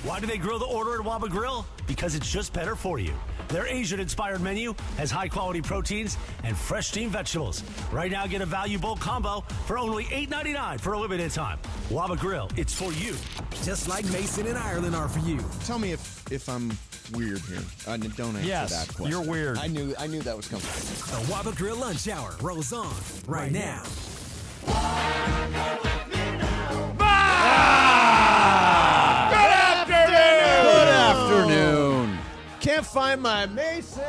Why do they grill the order at Waba Grill? Because it's just better for you. Their Asian-inspired menu has high-quality proteins and fresh steamed vegetables. Right now, get a value bowl combo for only $8.99 for a limited time. Waba Grill, it's for you. Just like Mason and Ireland are for you. Tell me if I'm weird here. Don't answer that question. You're weird. I knew that was coming. The Waba Grill Lunch Hour rolls on right now. Good afternoon. Can't find my Mason,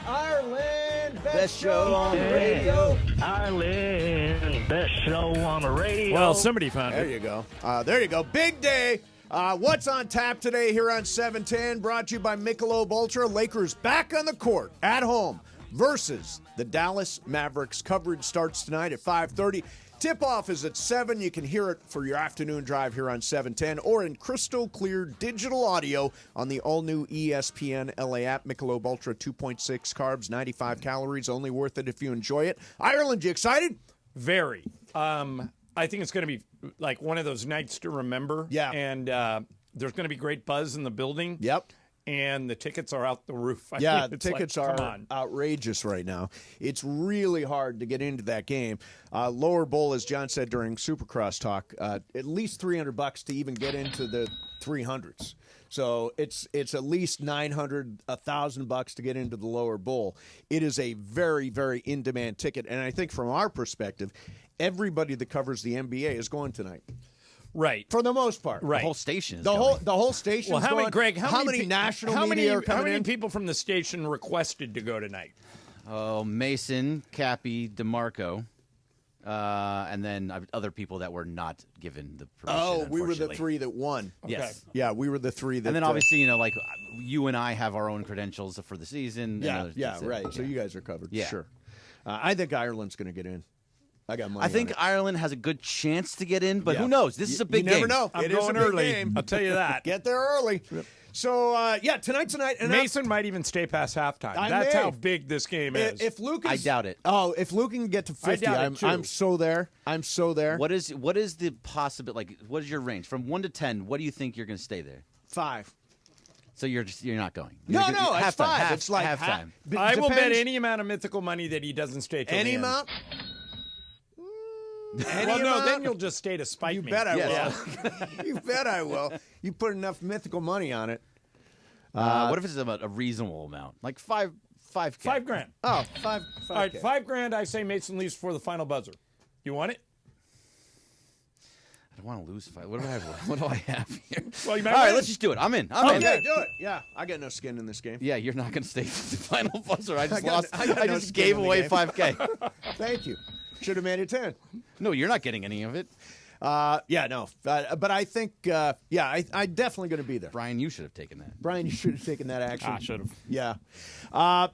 Ireland, best show on the radio. Ireland, best show on the radio. Well, somebody found There it. you go. There you go. Big day. What's on tap today here on 710? Brought to you by Michelob Ultra. Lakers back on the court at home versus the Dallas Mavericks. Coverage starts tonight at 5:30. Tip-off is at 7. You can hear it for your afternoon drive here on 710 or in crystal clear digital audio on the all-new ESPN LA app. Michelob Ultra, 2.6 carbs, 95 calories. Only worth it if you enjoy it. Ireland, you excited? Very. I think it's going to be like one of those nights to remember. Yeah. And there's going to be great buzz in the building. Yep. And the tickets are out the roof. I Yeah, mean, the it's tickets like, are come on. outrageous right now. It's really hard to get into that game. Lower bowl, as John said during Supercross talk, at least $300 to even get into the 300s. So it's at least $900, $1,000 to get into the lower bowl. It is a very, very in-demand ticket, and I think from our perspective, everybody that covers the NBA is going tonight. Right. For the most part. Right. The whole station is The going. whole station. Well, how many, Greg? How many national media are coming How many in? people from the station requested to go tonight? Oh, Mason, Cappy, DeMarco, and then other people that were not given the permission. Oh, we were the unfortunately. three that won. Yes. Yeah, we were the three that. And then obviously, like you and I have our own credentials for the season. Yeah, and yeah, that's it. right. So Yeah. you guys are covered. Yeah. Sure. I think Ireland's going to get in. I got money. I think on it. Ireland has a good chance to get in, but Yeah. who knows? This is a big you never game. know. I'm It is going a big early. game. I'll tell you that. Get there early. So tonight's tonight. And Mason might even stay past halftime. I That's may. how big this game is. if Luke, I doubt it. Oh, if Luke can get to 50, doubt it, too. I'm so there. I'm so there. What is the possible? Like, what is your range from 1 to 10? What do you think you're going to stay there? 5. So you're not going. No, You're no, it's 5. halftime. It's like halftime. I will bet depends- any amount of mythical money that he doesn't stay till any the end. amount. Any Well, no, amount? then you'll just stay to spite You me. bet I Yes. will. You bet I will. You put enough mythical money on it. What if it's a reasonable amount, like $5K? $5,000. Oh, five. All right, $5,000. I say Mason leaves for the final buzzer. You want it? I don't want to lose 5. What do I have here? Well, you might All right, win. let's just do it. I'm in. I'm in. Okay, do it. Yeah, I got no skin in this game. Yeah, you're not going to stay for the final buzzer. I just got- lost. I got I no just skin gave in the away game. 5K. Thank you. Should have made it 10. No, you're not getting any of it. Yeah, no. But I think, I'm definitely going to be there. Brian, you should have taken that. Brian, you should have taken that action. I should have. Yeah.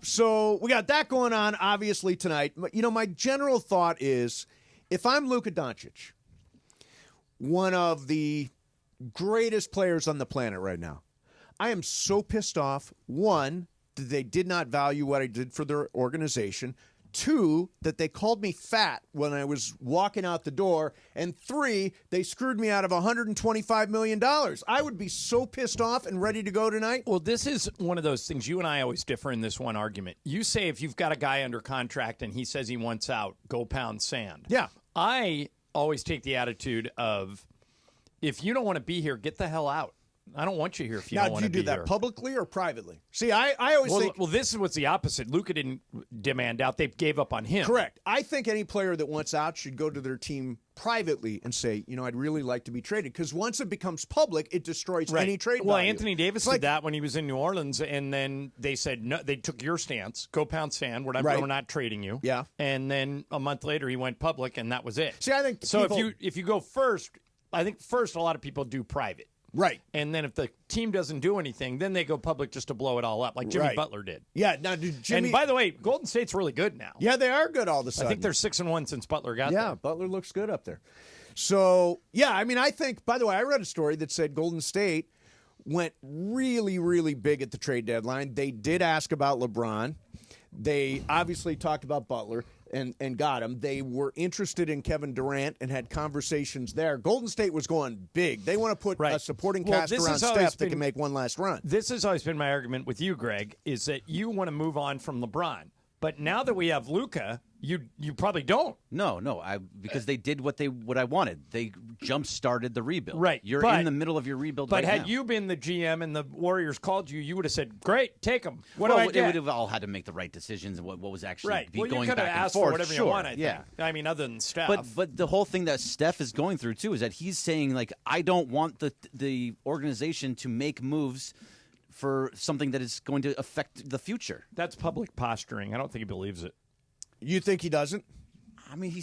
So we got that going on, obviously, tonight. You know, my general thought is if I'm Luka Doncic, one of the greatest players on the planet right now, I am so pissed off, one, that they did not value what I did for their organization. 2, that they called me fat when I was walking out the door. And 3, they screwed me out of $125 million. I would be so pissed off and ready to go tonight. Well, this is one of those things. You and I always differ in this one argument. You say if you've got a guy under contract and he says he wants out, go pound sand. Yeah. I always take the attitude of if you don't want to be here, get the hell out. I don't want you here if you Now, don't do want you to do be that here. publicly or privately? See, I always think... Well, this is what's the opposite. Luka didn't demand out. They gave up on him. Correct. I think any player that wants out should go to their team privately and say, you know, I'd really like to be traded. Because once it becomes public, it destroys Right. any trade Well, value. Anthony Davis It's did that when he was in New Orleans, and then they said no. They took your stance, go pound sand. We're not trading you. Yeah. And then a month later, he went public, and that was it. See, I think so. people- If you go first, I think first a lot of people do private. Right. And then if the team doesn't do anything, then they go public just to blow it all up, like Jimmy Right. Butler did. Yeah. Now, did Jimmy... And by the way, Golden State's really good now. yeah, they are good all of a I sudden. think they're 6-1 since Butler got Yeah, there. Butler looks good up there. So, yeah, I mean, I think, by the way, I read a story that said Golden State went really, really big at the trade deadline. They did ask about LeBron. They obviously talked about Butler. and got him. They were interested in Kevin Durant and had conversations there. Golden State was going big. They want to put a supporting cast around Steph that can make one last run. This has always been my argument with you, Greg, is that you want to move on from LeBron. But now that we have Luca, you probably don't. No, because they did what I wanted. They jump-started the rebuild. Right. You're in the middle of your rebuild but right had now. you been the GM and the Warriors called you, you would have said, great, take them. What do Well, I they get? would have all had to make the right decisions and what was actually Right. Well, going you could back have and asked forth. for whatever Sure. you want, I think. Yeah. I mean, other than Steph. But the whole thing that Steph is going through, too, is that he's saying, like, I don't want the organization to make moves for something that is going to affect the future. That's public posturing. I don't think he believes it. You think he doesn't? I mean, he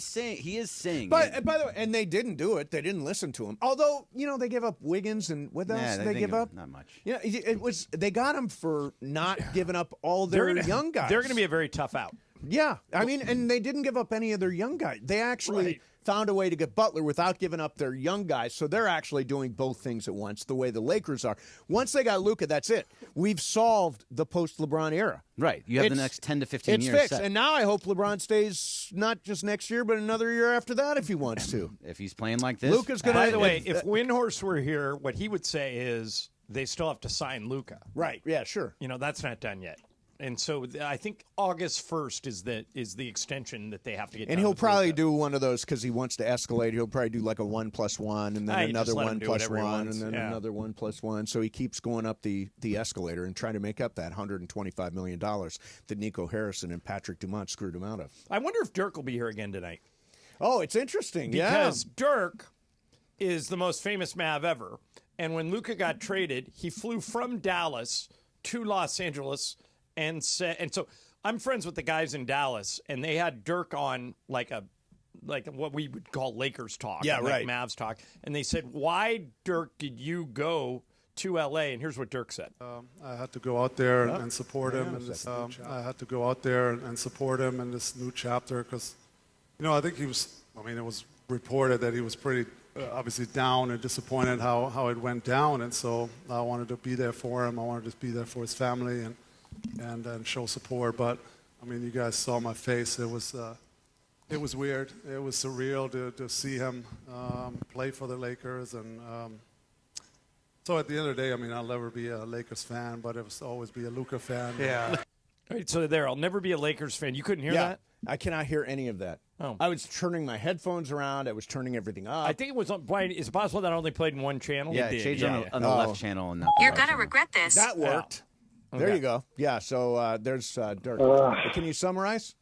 is saying. But by the way, and they didn't do it. They didn't listen to him. Although, they gave up Wiggins and what else did they give up? Not much. Yeah, it was. They got him for not giving up all their young guys. They're going to be a very tough out. Yeah, I mean, and they didn't give up any of their young guys. They actually found a way to get Butler without giving up their young guys. So they're actually doing both things at once, the way the Lakers are. Once they got Luka, that's it. We've solved the post-LeBron era. Right. You have the next 10 to 15 years fixed. set. And now I hope LeBron stays not just next year, but another year after that if he wants to. If he's playing like this. Luka's going to... By the way, if Windhorse were here, what he would say is they still have to sign Luca. Right, yeah, sure. That's not done yet. And so I think August 1st is the extension that they have to get done. And he'll with probably Luka. do one of those because he wants to escalate. He'll probably do like a 1+1 and then You just another let him do 1+1 whatever he and wants. then Yeah. another 1+1. So he keeps going up the escalator and trying to make up that $125 million that Nico Harrison and Patrick Dumont screwed him out of. I wonder if Dirk will be here again tonight. Oh, it's interesting. Because Dirk is the most famous Mav ever. And when Luka got traded, he flew from Dallas to Los Angeles and so I'm friends with the guys in Dallas, and they had Dirk on like what we would call Lakers talk, Yeah, like right. Mavs talk, and they said, "Why, Dirk, did you go to L.A.?" And here's what Dirk said: I had to go out there and support him, and I had to go out there and support him in this new chapter because, I think he was. I mean, it was reported that he was pretty. Obviously down and disappointed how it went down, and so I wanted to be there for him. I wanted to be there for his family and show support. But I mean, you guys saw my face. It was weird. It was surreal to see him play for the Lakers, and so at the end of the day, I mean, I'll never be a Lakers fan, but it was always be a Luka fan. Yeah. All right, so there, I'll never be a Lakers fan. You couldn't hear that? I cannot hear any of that. Oh. I was turning my headphones around. I was turning everything up. I think it was on. Brian, is it possible that I only played in one channel? Yeah, It did, it changed yeah. on the left channel and not the You're right gonna channel. regret this. that worked. There Okay. you go. Yeah, so there's Dirk. Can you summarize?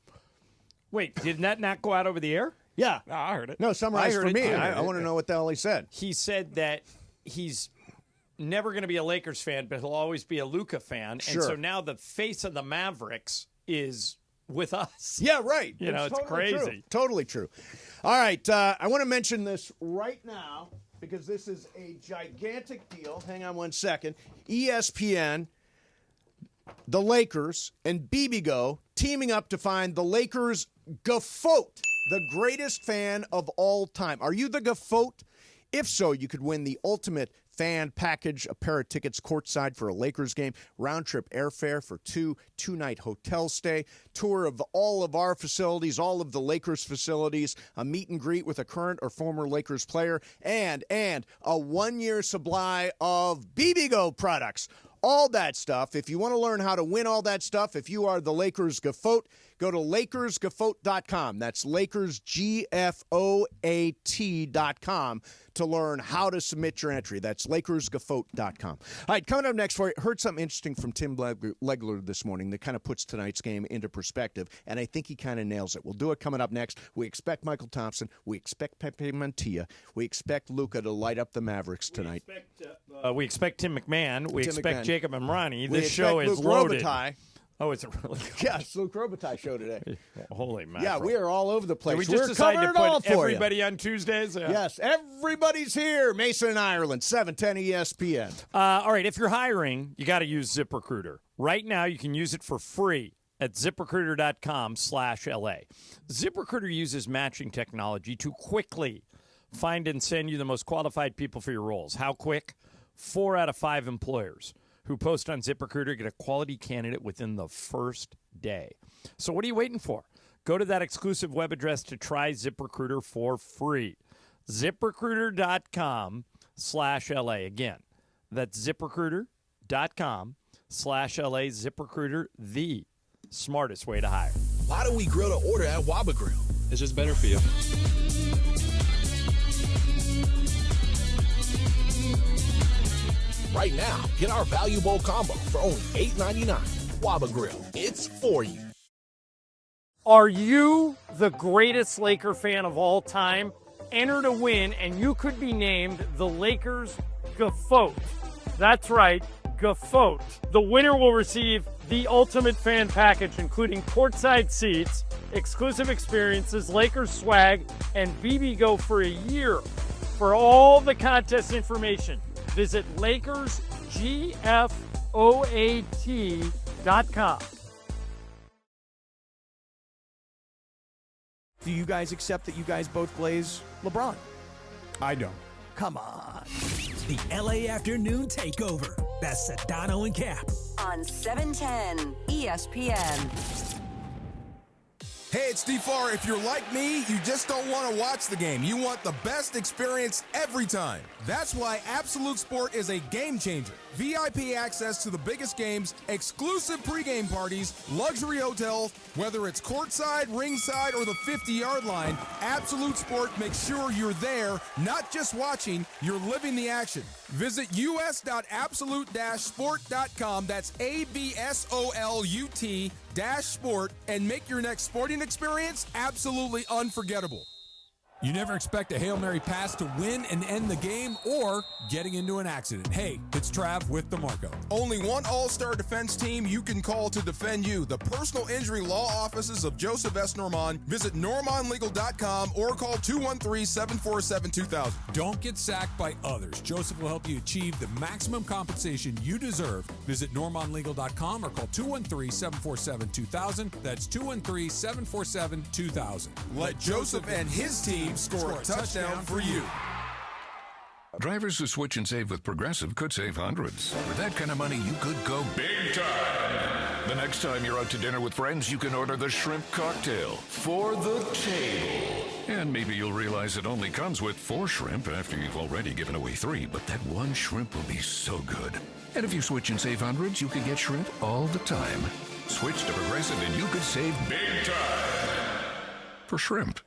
Wait, did that not go out over the air? Yeah. No, I heard it. No, summarize I heard for it me. too. I want to know what the hell he said. He said that he's never going to be a Lakers fan, but he'll always be a Luca fan. Sure. And so now the face of the Mavericks is with us. Yeah, right. You know, it's totally crazy. True. Totally true. All right, I want to mention this right now because this is a gigantic deal. Hang on one second. ESPN, the Lakers, and BBGO teaming up to find the Lakers Gaffote, the greatest fan of all time. Are you the Gaffote? If so, you could win the ultimate fan package, a pair of tickets courtside for a Lakers game, round-trip airfare for two-night hotel stay, tour of all of our facilities, all of the Lakers facilities, a meet and greet with a current or former Lakers player, and a one-year supply of BBGO products. All that stuff. If you want to learn how to win all that stuff, if you are the Lakers Gaffote, go to LakersGaffote.com. That's LakersGFOAT.com to learn how to submit your entry. That's LakersGaffote.com. All right, coming up next for you, heard something interesting from Tim Legler this morning that kind of puts tonight's game into perspective, and I think he kind of nails it. We'll do it coming up next. We expect Michael Thompson. We expect Pepe Mantilla. We expect Luca to light up the Mavericks tonight. We expect Tim McMahon. We Tim expect McMahon. Jacob Amrani. We This show expect is Luke loaded. Robitaille. Oh, it's a really good. Yeah, it's Luke Robitaille show today. Holy mackerel. Yeah, we are all over the place. Did we just We're decide to covering it all put for you. everybody on Tuesdays? Yeah. Yes, everybody's here. Mason and Ireland, 710 ESPN. All right, if you're hiring, you got to use ZipRecruiter. Right now, you can use it for free at ZipRecruiter.com/LA. ZipRecruiter uses matching technology to quickly find and send you the most qualified people for your roles. How quick? 4 out of 5 employers who post on ZipRecruiter get a quality candidate within the first day. So what are you waiting for? Go to that exclusive web address to try ZipRecruiter for free. ZipRecruiter.com/LA. Again, that's ZipRecruiter.com/LA. ZipRecruiter, the smartest way to hire. Why do we grill to order at Waba Grill? It's just better for you. Right now, get our value bowl combo for only $8.99. Waba Grill, it's for you. Are you the greatest Laker fan of all time? Enter to win, and you could be named the Lakers GOAT. That's right, GOAT. The winner will receive the ultimate fan package, including courtside seats, exclusive experiences, Lakers swag, and BB Go for a year. For all the contest information, visit LakersGFOAT.com. Do you guys accept that you guys both glaze LeBron? I don't. Come on. The LA Afternoon Takeover. That's Sedano and Cap. On 710 ESPN. Hey, it's D4. If you're like me, you just don't want to watch the game. You want the best experience every time. That's why Absolute Sport is a game changer. VIP access to the biggest games, exclusive pregame parties, luxury hotels, whether it's courtside, ringside, or the 50-yard line, Absolute Sport makes sure you're there, not just watching, you're living the action. Visit us.absolute-sport.com. That's ABSOLUT-sport, and make your next sporting experience absolutely unforgettable. You never expect a Hail Mary pass to win and end the game or getting into an accident. Hey, it's Trav with DeMarco. Only one all-star defense team you can call to defend you. The personal injury law offices of Joseph S. Normand. Visit normandlegal.com or call 213-747-2000. Don't get sacked by others. Joseph will help you achieve the maximum compensation you deserve. Visit normandlegal.com or call 213-747-2000. That's 213-747-2000. Let Joseph and his team score a touchdown for you. Drivers who switch and save with Progressive could save hundreds. With that kind of money, you could go big time. The next time you're out to dinner with friends, you can order the shrimp cocktail for the table. And maybe you'll realize it only comes with 4 shrimp after you've already given away 3, but that one shrimp will be so good. And if you switch and save hundreds, you can get shrimp all the time. Switch to Progressive and you could save big time. For shrimp.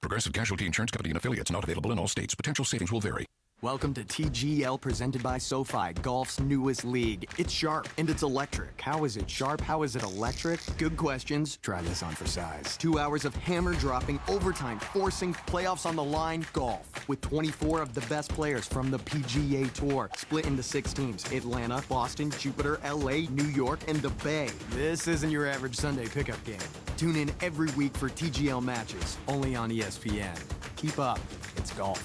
Progressive Casualty Insurance Company and affiliates, not available in all states. Potential savings will vary. Welcome to TGL, presented by SoFi, golf's newest league. It's sharp and it's electric. How is it sharp? How is it electric? Good questions. Try this on for size. 2 hours of hammer dropping, overtime, forcing, playoffs on the line, golf. With 24 of the best players from the PGA Tour, split into 6 teams: Atlanta, Boston, Jupiter, LA, New York, and the Bay. This isn't your average Sunday pickup game. Tune in every week for TGL matches, only on ESPN. Keep up. It's golf.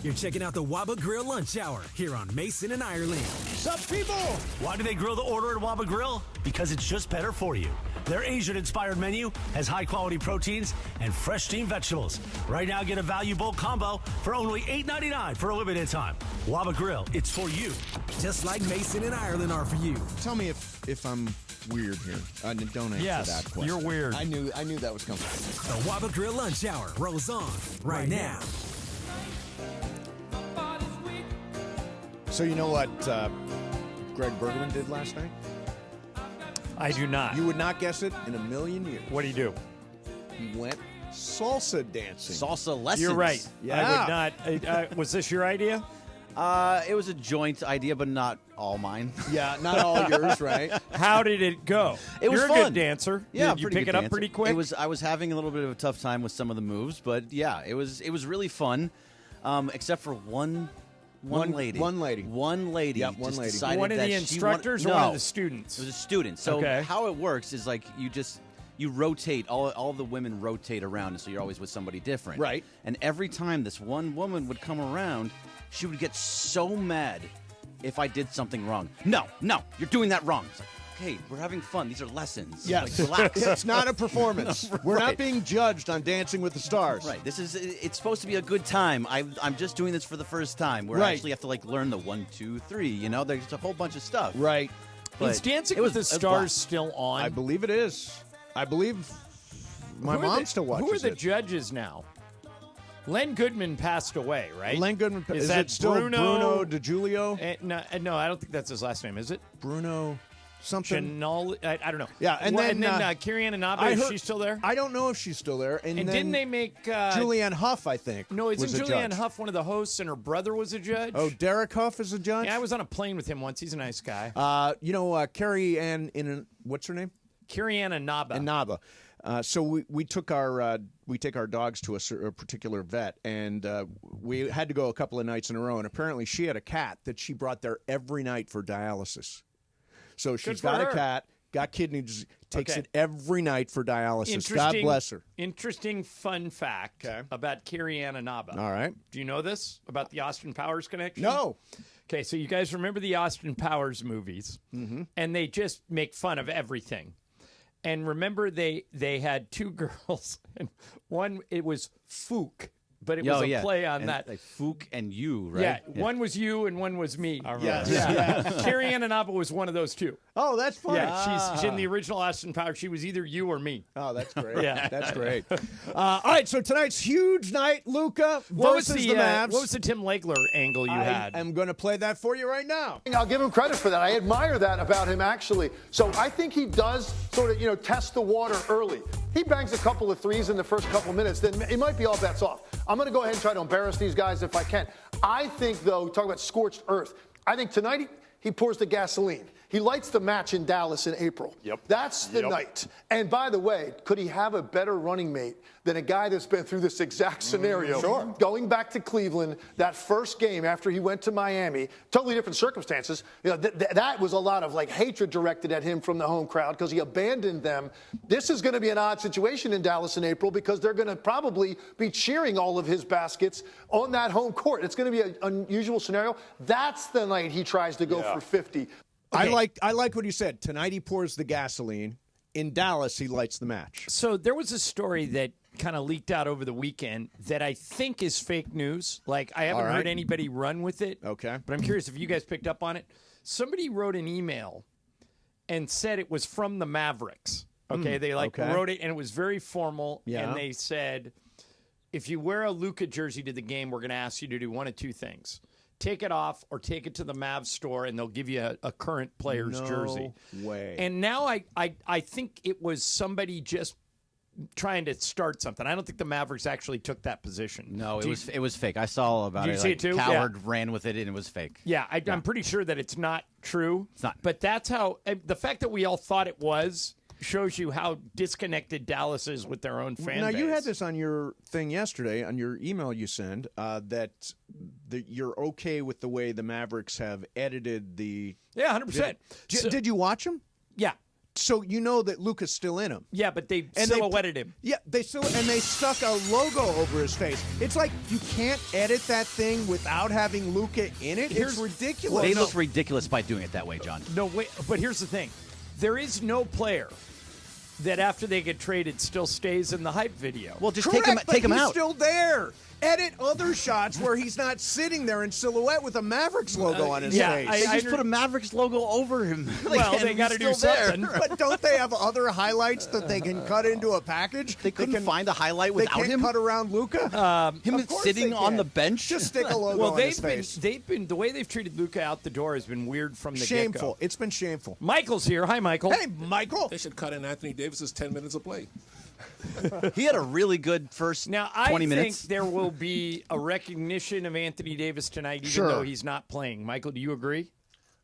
You're checking out the Waba Grill Lunch Hour here on Mason and Ireland. Sup, people? Why do they grill the order at Waba Grill? Because it's just better for you. Their Asian-inspired menu has high-quality proteins and fresh steamed vegetables. Right now, get a value bowl combo for only $8.99 for a limited time. Waba Grill, it's for you. Just like Mason and Ireland are for you. Tell me if I'm weird here. Don't answer that question. You're weird. I knew that was coming. The Waba Grill Lunch Hour rolls on right now. So you know what Greg Bergman did last night? I do not. You would not guess it in a million years. What do you do? He went salsa dancing. Salsa lessons. You're right. Yeah. I would not. Was this your idea? It was a joint idea, but not all mine. Yeah, not all yours, right? How did it go? It was You're fun. a good dancer. Yeah, Did you pick it up pretty quick? I was having a little bit of a tough time with some of the moves, but yeah, it was really fun, except for one lady. One lady. Yep, one lady. decided One of that the she instructors wanted, or one no, of the students? It was a student. So Okay. how it works is like you rotate, all the women rotate around, and so you're always with somebody different. Right. And every time this one woman would come around, she would get so mad if I did something wrong. No, you're doing that wrong. It's like, okay, we're having fun. These are lessons. Yes. Like, relax. It's not a performance. No, We're not right. being judged on Dancing with the Stars. Right. It's supposed to be a good time. I'm just doing this for the first time. Where I Right. actually have to learn the 1, 2, 3. You know, there's a whole bunch of stuff. Right. But Is Dancing it with was the a Stars blast. still on? I believe it is. I believe my mom still watches Who are the it. judges now? Len Goodman passed away, right? Len Goodman. Is that it still Bruno DiGiulio? No, I don't think that's his last name. Is it Bruno something? I don't know. Yeah, and then Kiriana Naba, is she still there? I don't know if she's still there. And then didn't they make Julianne Hough? I think. No, isn't was a Julianne judge. Hough one of the hosts, and her brother was a judge? Oh, Derek Hough is a judge. Yeah, I was on a plane with him once. He's a nice guy. Carrie Ann what's her name? Kiriana Naba. And Naba. So we take our dogs to a particular vet, and we had to go a couple of nights in a row. And apparently, she had a cat that she brought there every night for dialysis. So she's got a cat, got kidney disease, takes it every night for dialysis. God bless her. Interesting fun fact about Kiriana Naba. All right. Do you know this about the Austin Powers connection? No. Okay, so you guys remember the Austin Powers movies, and they just make fun of everything. And remember, they had two girls, and one, it was Fook, but it was a play on that. Like Fook and you, right? Yeah, one was you and one was me. Yes. Carrie Ann Naba was one of those two. Oh, that's funny. Yeah, she's in the original Austin Powers. She was either you or me. Oh, that's great. Yeah. That's great. All right, so tonight's huge night, Luca versus the Mavs. What was the Tim Legler angle you had? I'm going to play that for you right now. I'll give him credit for that. I admire that about him, actually. So I think he does sort of, test the water early. He bangs a couple of threes in the first couple of minutes, then it might be all bets off. I'm going to go ahead and try to embarrass these guys if I can. I think, though, talk about scorched earth, I think tonight he pours the gasoline. He lights the match in Dallas in April. Yep. That's the night. And by the way, could he have a better running mate than a guy that's been through this exact scenario? Sure. Going back to Cleveland, that first game after he went to Miami, totally different circumstances. That was a lot of hatred directed at him from the home crowd because he abandoned them. This is going to be an odd situation in Dallas in April because they're going to probably be cheering all of his baskets on that home court. It's going to be an unusual scenario. That's the night he tries to go for 50. Okay. I like what you said. Tonight he pours the gasoline. In Dallas, he lights the match. So there was a story that kind of leaked out over the weekend that I think is fake news. I haven't heard anybody run with it. Okay. But I'm curious if you guys picked up on it. Somebody wrote an email and said it was from the Mavericks. Okay. They wrote it, and it was very formal. Yeah. And they said, if you wear a Luka jersey to the game, we're going to ask you to do one of two things. Take it off or take it to the Mavs store, and they'll give you a current player's jersey. No way. And now I think it was somebody just trying to start something. I don't think the Mavericks actually took that position. No, it was fake. I saw all about Did it. you see it too? Coward ran with it, and it was fake. Yeah, I'm pretty sure that it's not true. It's not. But that's how the fact that we all thought it was shows you how disconnected Dallas is with their own fan now, base. you had this on your thing yesterday, on your email you send, that you're okay with the way the Mavericks have edited the... Yeah, 100%. Did you watch them? Yeah. So you know that Luka's still in him. Yeah, but they silhouetted him. Yeah, they stuck a logo over his face. It's like you can't edit that thing without having Luka in it. It's ridiculous. They look ridiculous by doing it that way, John. No, wait, but here's the thing. There is no player that after they get traded still stays in the hype video. Well, just Correct, take him he's out. Still there. Edit other shots where he's not sitting there in silhouette with a Mavericks logo on his face. They just put a Mavericks logo over him. Well, they got to do something. But don't they have other highlights that they can cut into a package? They couldn't find a highlight without him. him. Cut around Luka. Him sitting on the bench. Just stick a logo on his face. They've been the way they've treated Luka out the door has been weird from the shameful. get-go. It's been shameful. Michael's here. Hi, Michael. Hey, Michael. They should cut in Anthony Davis's 10 minutes of play. He had a really good first 20 minutes. I think there will be a recognition of Anthony Davis tonight, even though he's not playing. Michael, do you agree?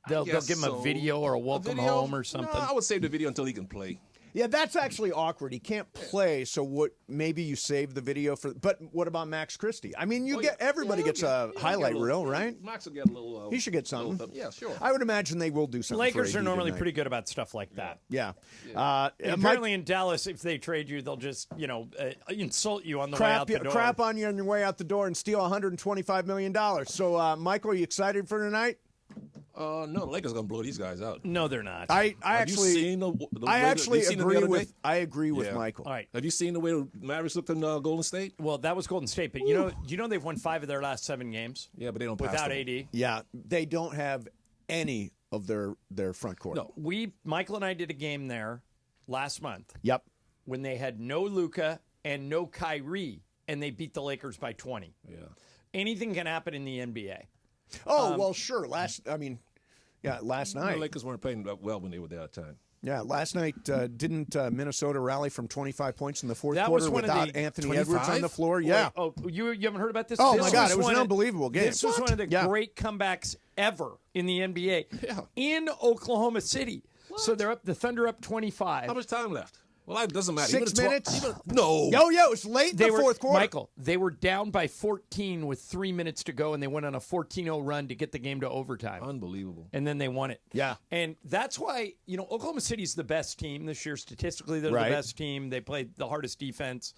They'll give him a video or a welcome home or something. No, I would save the video until he can play. Yeah, that's actually awkward. He can't play, so what? Maybe you save the video for. But what about Max Christie? I mean, everybody gets a highlight reel, right? Max will get a little. He should get something. Yeah, sure. I would imagine they will do something. Lakers for are AD normally tonight. pretty good about stuff like that. Yeah. Apparently in Dallas, if they trade you, they'll just insult you on the way out the door. Crap on you on your way out the door and steal $125 million. So, Michael, are you excited for tonight? No, the Lakers are gonna blow these guys out. No, they're not. I actually agree with Yeah. Michael. All right. Have you seen the way the Mavericks looked in Golden State? Well, that was Golden State, but you know they've won 5 of their last 7 games. Yeah, but they don't pass without them. AD. Yeah, they don't have any of their front court. No, Michael and I did a game there last month. Yep. when they had no Luka and no Kyrie, and they beat the Lakers by 20. Yeah. Anything can happen in the NBA. Oh, well, sure. Last night. The Lakers weren't playing well when they were there at the time. Yeah, last night, didn't Minnesota rally from 25 points in the fourth That quarter was one of without the- Anthony 25? Edwards on the floor? Yeah. Oh, you haven't heard about this? Oh, This my God, it was one an of- unbelievable game. This was one of the Yeah. great comebacks ever in the NBA. Yeah. In Oklahoma City. So they're up. The Thunder up 25. How much time left? Well, it doesn't matter. 6 minutes? No. Oh, yeah, it was late in the fourth quarter. Michael, they were down by 14 with 3 minutes to go, and they went on a 14-0 run to get the game to overtime. Unbelievable. And then they won it. Yeah. And that's why, Oklahoma City's the best team this year. Statistically, they're Right. the best team. They played the hardest defense.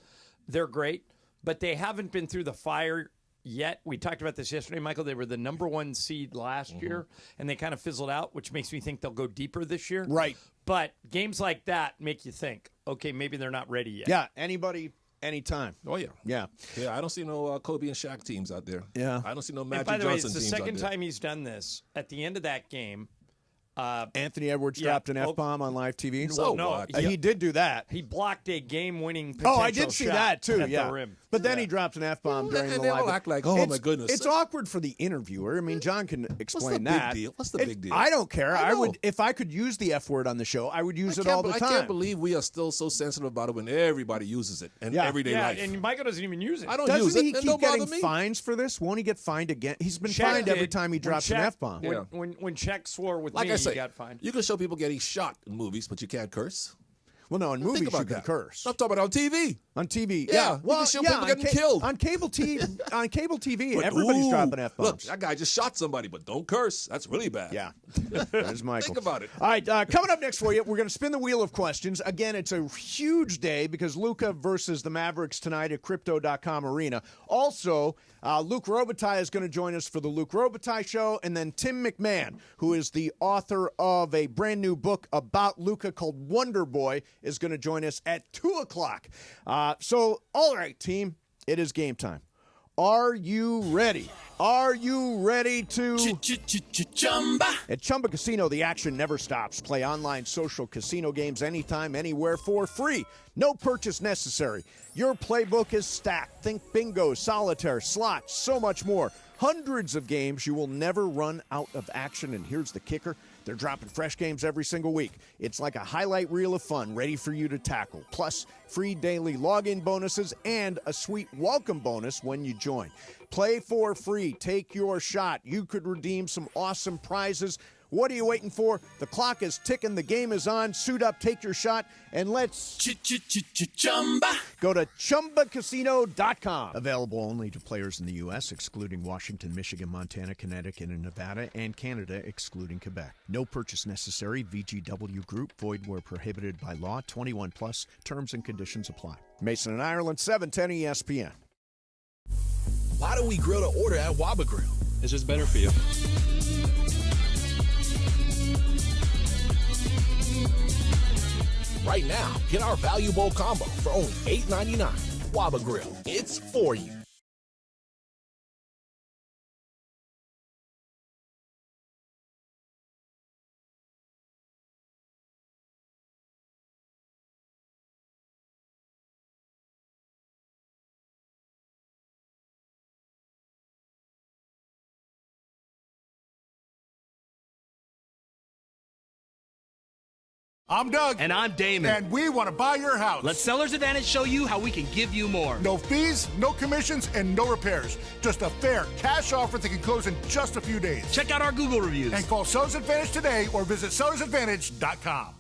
They're great, but they haven't been through the fire yet. We talked about this yesterday, Michael. They were the number 1 seed last year, and they kind of fizzled out, which makes me think they'll go deeper this year. Right. But games like that make you think, okay, maybe they're not ready yet. Yeah, anybody, anytime. Oh, yeah. Yeah. Yeah, I don't see no Kobe and Shaq teams out there. Yeah. I don't see no And Magic by the way, Johnson it's the teams out second there. time he's done this. At the end of that game, Anthony Edwards Yeah. dropped an F-bomb on live TV. So no, what? He did do that. he blocked a game-winning potential Oh, I did see shot that, too, at yeah. the rim. But then he dropped an F-bomb during and the they live. all act like, oh, my goodness. It's awkward for the interviewer. I mean, John can explain big that. deal? What's the big deal? I don't care. I I know. would, if I could use the F word on the show, I would use it all the I time. can't believe we are still so sensitive about it when everybody uses it in everyday Yeah, life. and Michael doesn't even use it. I don't Doesn't use it. he and keep don't bother getting me. fines for this? Won't he get fined again? He's been Shaq fined every did. time he When drops an Shaq- F-bomb. Yeah. When Shaq swore with Like me, I say, he got fined. you can show people getting shot in movies, but you can't curse. Well, no, in Think movies you about can that. curse. I'm talking about on TV. On TV, Yeah, yeah. you Well, can show yeah, people on getting killed. On cable TV, But, everybody's ooh, dropping F-bombs. Look, that guy just shot somebody, but don't curse. That's really bad. Yeah. There's Michael. Think about it. All right, coming up next for you, we're going to spin the wheel of questions. Again, it's a huge day because Luca versus the Mavericks tonight at Crypto.com Arena. Also, Luke Robitaille is going to join us for the Luke Robitaille Show, and then Tim McMahon, who is the author of a brand new book about Luca called Wonder Boy, is going to join us at 2 o'clock. So, all right, team, it is game time. Are you ready? Are you ready to... Chumba. At Chumba Casino, the action never stops. Play online social casino games anytime, anywhere for free. No purchase necessary. Your playbook is stacked. Think bingo, solitaire, slots, so much more. Hundreds of games. You will never run out of action. And here's the kicker. They're dropping fresh games every single week. It's like a highlight reel of fun ready for you to tackle. Plus, free daily login bonuses and a sweet welcome bonus when you join. Play for free. Take your shot. You could redeem some awesome prizes. What are you waiting for? The clock is ticking. The game is on. Suit up, take your shot, and let's Chumba. Go to ChumbaCasino.com. Available only to players in the U.S., excluding Washington, Michigan, Montana, Connecticut, and Nevada, and Canada, excluding Quebec. No purchase necessary. VGW Group. Void where prohibited by law. 21 plus. Terms and conditions apply. Mason and Ireland, 710 ESPN. Why do we grill to order at Waba Grill? It's just better for you. Right now, get our Value Bowl combo for only $8.99. Waba Grill, it's for you. I'm Doug. And I'm Damon. And we want to buy your house. Let Seller's Advantage show you how we can give you more. No fees, no commissions, and no repairs. Just a fair cash offer that can close in just a few days. Check out our Google reviews. And call Seller's Advantage today or visit sellersadvantage.com.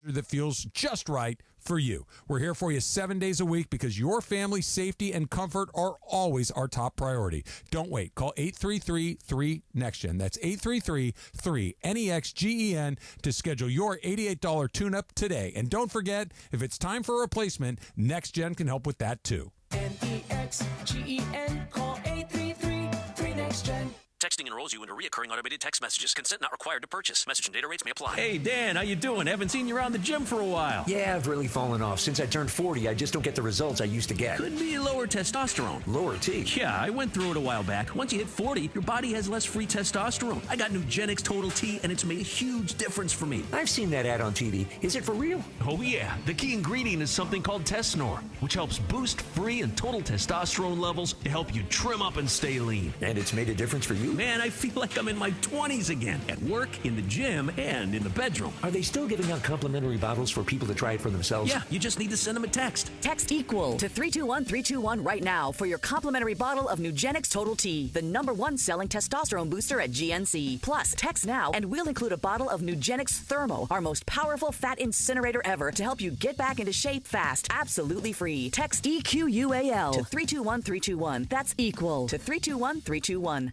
That feels just right for you. We're here for you 7 days a week because your family's safety and comfort are always our top priority. Don't wait. Call 833-3-NEXTGEN. That's 833-3-NEXGEN to schedule your $88 tune-up today. And don't forget, if it's time for a replacement, NextGen can help with that too. NEXGEN. Call 833-3-NEXTGEN. Texting enrolls you into recurring automated text messages. Consent not required to purchase. Message and data rates may apply. Hey, Dan, how you doing? Haven't seen you around the gym for a while. Yeah, I've really fallen off. Since I turned 40, I just don't get the results I used to get. Could be lower testosterone. Lower T? Yeah, I went through it a while back. Once you hit 40, your body has less free testosterone. I got Nugenix Total T, and it's made a huge difference for me. I've seen that ad on TV. Is it for real? Oh, yeah. The key ingredient is something called Tesnor, which helps boost free and total testosterone levels to help you trim up and stay lean. And it's made a difference for you? Man, I feel like I'm in my 20s again. At work, in the gym, and in the bedroom. Are they still giving out complimentary bottles for people to try it for themselves? Yeah, you just need to send them a text. Text EQUAL to 321-321 right now for your complimentary bottle of Nugenix Total T, the #1 selling testosterone booster at GNC. Plus, text now and we'll include a bottle of Nugenix Thermo, our most powerful fat incinerator ever, to help you get back into shape fast. Absolutely free. Text EQUAL to 321-321. That's EQUAL to 321-321.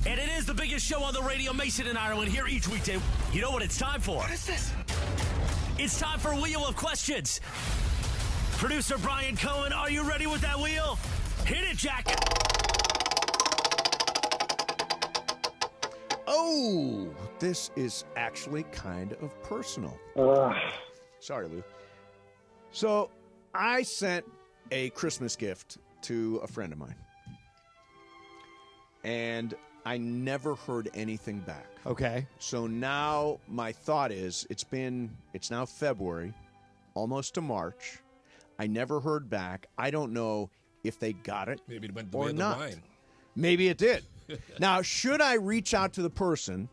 And it is the biggest show on the radio, Mason and Ireland, here each weekday. You know what it's time for? What is this? It's time for Wheel of Questions. Producer Brian Cohen, are you ready with that wheel? Hit it, Jack. Oh, this is actually kind of personal. Sorry, Lou. So, I sent a Christmas gift to a friend of mine. And I never heard anything back. Okay. So now my thought is, it's now February, almost to March. I never heard back. I don't know if they got it Maybe it went the way or of the not. wine. Maybe it did. Now, should I reach out to the person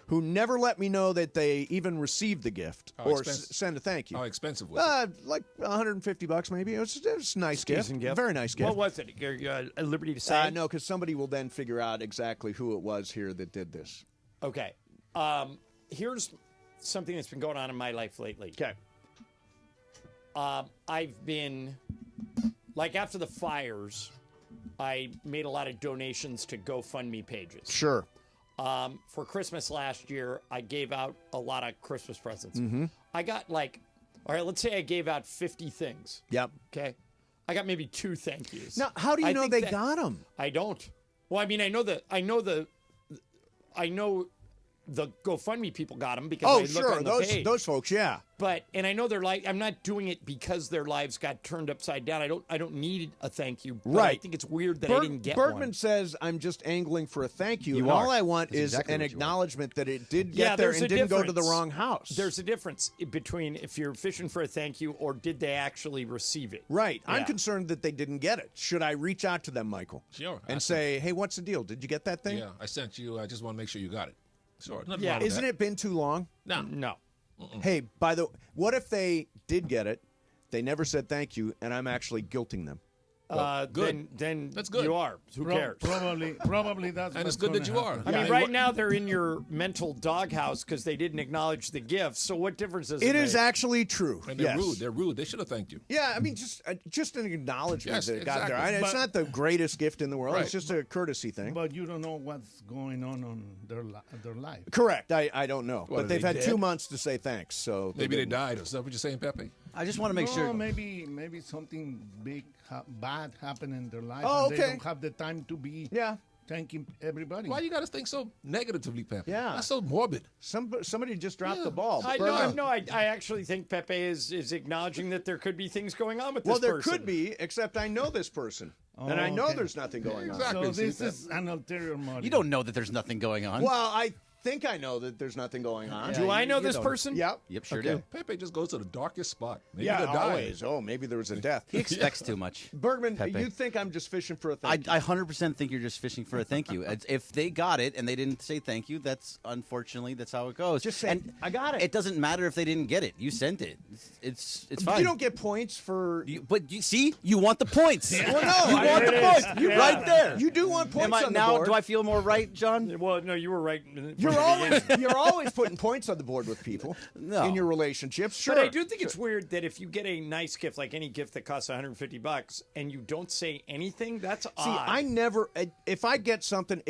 who never let me know that they even received the gift or send a thank you? How expensive was it? Like $150 maybe. It was a nice gift. Decent gift. Very nice gift. What was it? At liberty to say? No, because somebody will then figure out exactly who it was here that did this. Okay. Here's something that's been going on in my life lately. Okay. I've been, like, after the fires, I made a lot of donations to GoFundMe pages. Sure. For Christmas last year, I gave out a lot of Christmas presents. Mm-hmm. I got, like, all right, let's say I gave out 50 things. Yep. Okay. I got maybe 2 thank yous. Now, how do you know they got them? I don't. Well, I mean, I know the GoFundMe people got them because I look on the page. Those folks, yeah. But I know their life. I'm not doing it because their lives got turned upside down. I don't need a thank you. But Right. I think it's weird that I didn't get Bergman one. says, I'm just angling for a thank you. You and are. all I want That's is exactly an what you acknowledgement that it did get there and didn't go to the wrong house. There's a difference between if you're fishing for a thank you or did they actually receive it. Right. Yeah. I'm concerned that they didn't get it. Should I reach out to them, Michael? Sure. And say, hey, what's the deal? Did you get that thing? Yeah, I sent you. I just want to make sure you got it. Sure. Yeah. Isn't it been too long? No. Hey, what if they did get it, they never said thank you, and I'm actually guilting them? Good. Then That's good. You are. Who cares? Probably that's. And it's good that you are. I mean, right now they're in your mental doghouse because they didn't acknowledge the gift. So what difference does it make? It is actually true. And they're yes. rude. They're rude. They should have thanked you. Yeah, I mean, just an acknowledgement Yes, that it got there. exactly. It's not the greatest gift in the world. Right. It's just a courtesy thing. But you don't know what's going on their life. Correct. I don't know. What, but are they've they had dead? 2 months to say thanks. So Maybe they didn't. died. Is that what you're saying, Pepe? I just want to make No, sure. maybe something big, bad happened in their life. Oh, and okay. They don't have the time to be thanking everybody. Why you got to think so negatively, Pepe? Yeah. That's so morbid. Somebody just dropped the ball. I actually think Pepe is acknowledging that there could be things going on with this person. Well, there could be, except I know this person. and I know there's nothing going on. So this is an ulterior motive. You don't know that there's nothing going on. Well, I think I know that there's nothing going on. Do I know this person? Yep. Yep, sure Okay. do. Pepe just goes to the darkest spot. Maybe Yeah, they died. always. Oh, maybe there was a death. He expects too much. Bergman, Pepe. you think I'm just fishing for a thank you? I 100% think you're just fishing for a thank you. If they got it and they didn't say thank you, that's unfortunately that's how it goes. Just say, and I got it. It doesn't matter if they didn't get it. You sent it. It's fine. You don't get points for. But you see, you want the points. Well, no, you want the points. You're right there. You do want points on the now? board. Do I feel more right, John? Well, no, you were right. You're always putting points on the board with people in your relationships. Sure, But I do think it's weird that if you get a nice gift, like any gift that costs $150, and you don't say anything, that's odd. See, I never. If I get something,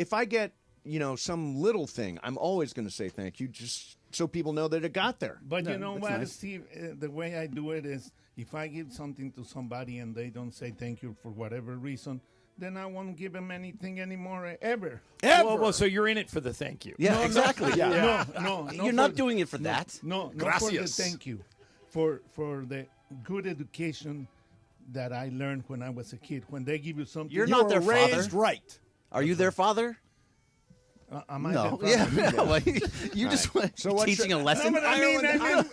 some little thing, I'm always going to say thank you, just so people know that it got there. But you know what, nice. Steve? The way I do it is if I give something to somebody and they don't say thank you for whatever reason, then I won't give him anything anymore ever. Well, so you're in it for the thank you. Yeah, No, exactly. No, You're not doing it for that. No, not for the thank you. For the good education that I learned when I was a kid. When they give you something, You're not their raised father. right. Are you their father? Am I No. their father? Yeah. Well, you just went teaching a lesson. No, but I mean,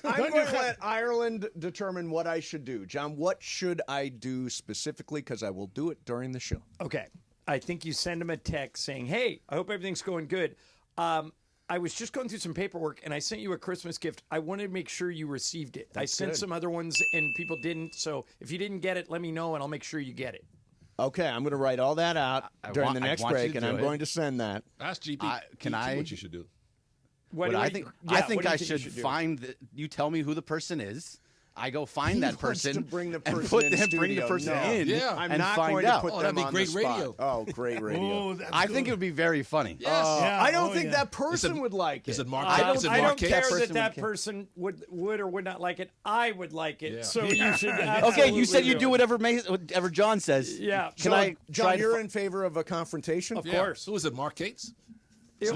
I'm going to let Ireland determine what I should do. John, what should I do specifically? Because I will do it during the show. Okay. I think you send him a text saying, hey, I hope everything's going good. I was just going through some paperwork, and I sent you a Christmas gift. I wanted to make sure you received it. I sent some other ones, and people didn't. So if you didn't get it, let me know, and I'll make sure you get it. Okay, I'm going to write all that out during the next break, and I'm going to send that. Ask GP. Can I? What you should do? I think I should find. You tell me who the person is. I go find that person. To bring the person and in bring the person in. Yeah. I'm and not find going out. to put them that'd be on great the spot. radio. Oh, great radio. I think it would be very funny. Yes. I don't think that person would like it. Is it Mark? I don't care person that person would or would not like it. I would like it. Yeah. So you should. Okay, you said you absolutely do whatever John says. Yeah. Can John, you're in favor of a confrontation? Of course. Who is it? Mark Cates? Is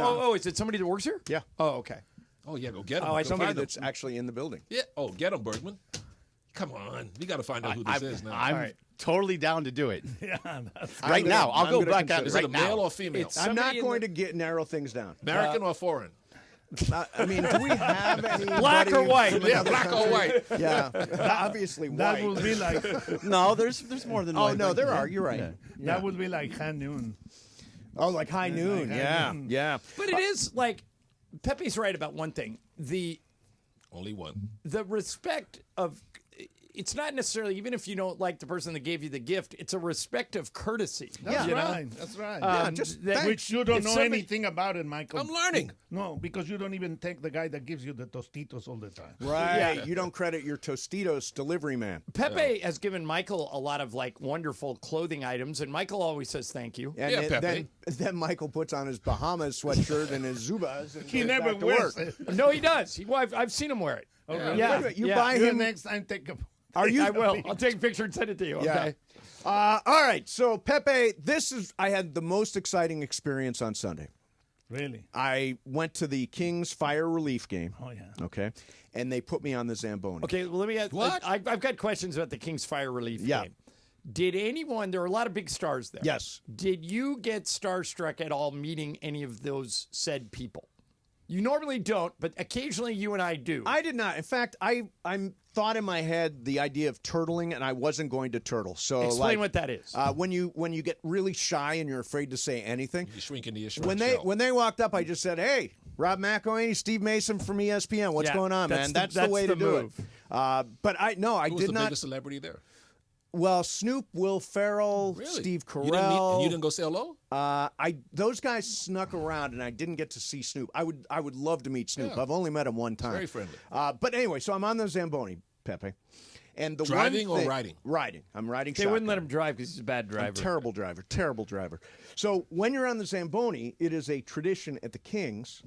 it somebody that works here? Yeah. Oh, okay. Oh yeah, go get him. Oh, Go somebody find him. that's actually in the building. Yeah. Oh, get him, Bergman. Come on, we got to find out who this is now. I'm totally down to do it. Yeah, right now. I'll go back out Is right it a male now. or female? I'm not going to narrow things down. American or foreign? I mean, do we have any Black or white? Yeah, black or white. Yeah, obviously white. That would be like. No, there's more than one. Oh no, there are. You're right. Yeah. That would be like high noon. Oh, like high noon. Like high Yeah, noon. yeah. But it is like Pepe's right about one thing. Only one. The respect of. It's not necessarily, even if you don't like the person that gave you the gift, it's a respect of courtesy. That's you know? right. That's right. Yeah, just Which you don't if know somebody- anything about it, Michael. I'm learning. No, because you don't even take the guy that gives you the Tostitos all the time. Right. Yeah. You don't credit your Tostitos delivery man. Pepe has given Michael a lot of like wonderful clothing items, and Michael always says thank you. And Yeah, then Michael puts on his Bahamas sweatshirt and his Zubas. And He goes never back to wears work. it. No, he does. I've seen him wear it. Okay. Yeah. Wait a minute, you Yeah. buy You him. next time take a. Are you? I will. I'll take a picture and send it to you. Yeah. Okay. All right. So Pepe, I had the most exciting experience on Sunday. Really? I went to the Kings Fire Relief game. Oh yeah. Okay, and they put me on the Zamboni. Okay, well, let me ask. What? I've got questions about the Kings Fire Relief Yeah. game. Did anyone, there are a lot of big stars there. Yes. Did you get starstruck at all meeting any of those said people? You normally don't, but occasionally you and I do. I did not. In fact, I thought in my head the idea of turtling, and I wasn't going to turtle. So Explain what that is. When you get really shy and you're afraid to say anything. You shrink into your shrink When they walked up, I just said, "Hey, Rob McElhaney, Steve Mason from ESPN. What's Yeah, going on, man?" That's the way to do move. it. But I Who's did the not. biggest celebrity there? Well, Snoop, Will Ferrell, Really? Steve You didn't meet, Carell. and you didn't go say hello? Those guys snuck around, and I didn't get to see Snoop. I would love to meet Snoop. Yeah. I've only met him one time. Very friendly. But anyway, so I'm on the Zamboni, Pepe, and the Driving one or thing, riding? Riding. I'm riding. They wouldn't let shotgun. him drive because he's a bad driver. Terrible driver. Terrible driver. So when you're on the Zamboni, it is a tradition at the Kings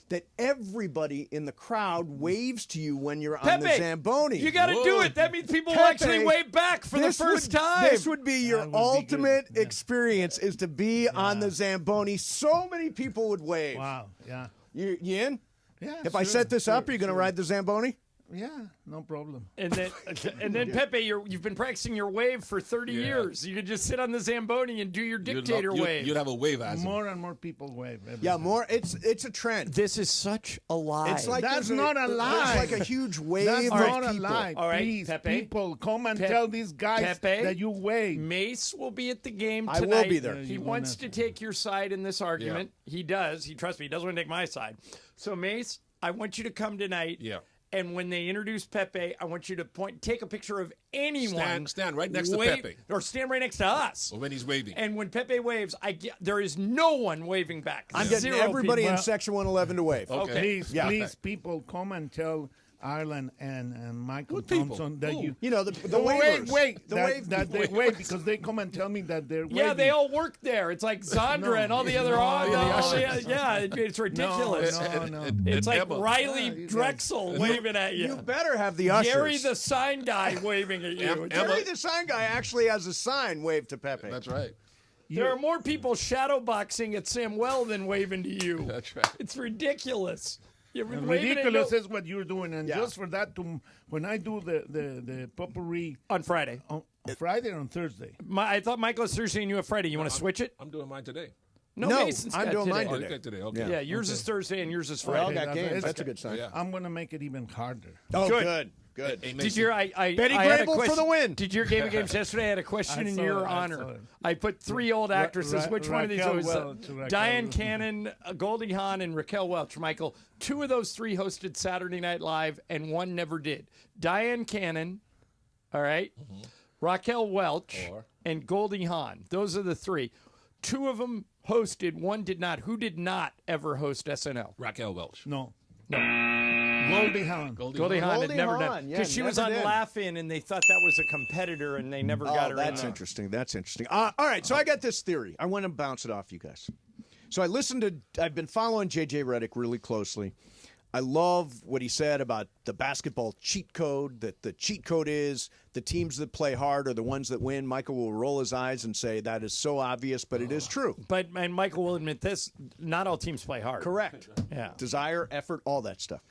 that everybody in the crowd waves to you when you're on the Pepe, Zamboni. you got to do it. That means people will Pepe, actually wave back for the first time. This would be your ultimate experience, is to be on the Zamboni. So many people would wave. Wow. Yeah. You in? Yeah. If I set this up, are you going to ride the Zamboni? Yeah. No problem. And then Pepe, you've been practicing your wave for 30 years. You could just sit on the Zamboni and do your dictator wave. You'd have a wave as More and more people wave. every Yeah, time. more. It's a trend. This is such a lie. It's like That's there's not a lie. There's like a huge wave That's of not a people. lie. All right, Please, Pepe. people, come and Pep- tell these guys Pepe, that you wave. Mace will be at the game I tonight. will be there. He You wants won't to take your side in this argument. He does. He trusts me. He doesn't want to take my side. So Mace, I want you to come tonight. Yeah. And when they introduce Pepe, I want you to take a picture of anyone. Stand right next to Pepe. Or stand right next to us. Or when he's waving. And when Pepe waves, there is no one waving back. I'm getting Zero everybody people. in Section 111 to wave. Okay. Please, people, come and tell Ireland and Michael Good people. Thompson that Who? You know, the wait, waivers. The that, wave that they people. wave because they come and tell me that they're waving. Yeah, they all work there. It's like Zandra and all the other. It's ridiculous. No. It's like Emma. Riley Drexel waving at you. You better have the ushers. Gary the sign guy waving at you. Emma- Gary the sign guy actually has a sign waved to Pepe. That's right. There are more people shadowboxing at Samuel than waving to you. That's right. It's ridiculous. You're Ridiculous is what you're doing, and just for that, when I do the potpourri on Friday, on Friday or on Thursday. I thought Michael was Thursday and you have Friday. You want to switch it? I'm doing mine today. No, Mason's I'm got doing today. mine today. Okay. Yeah, yours is Thursday and yours is We all Friday. got games. That's a good sign. Yeah. I'm going to make it even harder. Oh, Good. good. Hey, Did your Betty I had a Grable for question. the win. Did your Game of Games yesterday? I had a question in your honor. I put 3 old actresses. Which one of these Raquel was Welch. Diane Cannon, Goldie Hawn, and Raquel Welch? Michael, 2 of those 3 hosted Saturday Night Live, and 1 never did. Diane Cannon, all right, Raquel Welch, and Goldie Hawn. Those are the 3. 2 of them hosted. 1 did not. Who did not ever host SNL? Raquel Welch. No. No. Goldie Hawn. Goldie Hawn had never done yeah, because she was on never did. Laugh-In, and they thought that was a competitor, and they never got her. That's in there. interesting. That's interesting. All right, so I got this theory. I want to bounce it off you guys. So I've been following JJ Redick really closely. I love what he said about the basketball cheat code, that the cheat code is the teams that play hard are the ones that win. Michael will roll his eyes and say that is so obvious, but it is true. And Michael will admit this, not all teams play hard. Correct. Yeah. Desire, effort, all that stuff.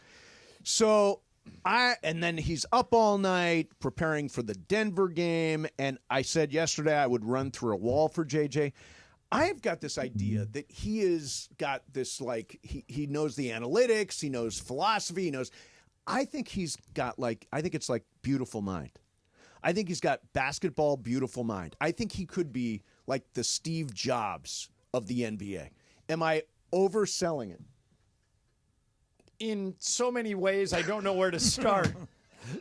So and then he's up all night preparing for the Denver game, and I said yesterday I would run through a wall for JJ. I've got this idea that he has got this, like, he knows the analytics, he knows philosophy, he knows. I think he's got, I think it's like beautiful mind. I think he's got basketball beautiful mind. I think he could be like the Steve Jobs of the NBA. Am I overselling it? In so many ways, I don't know where to start.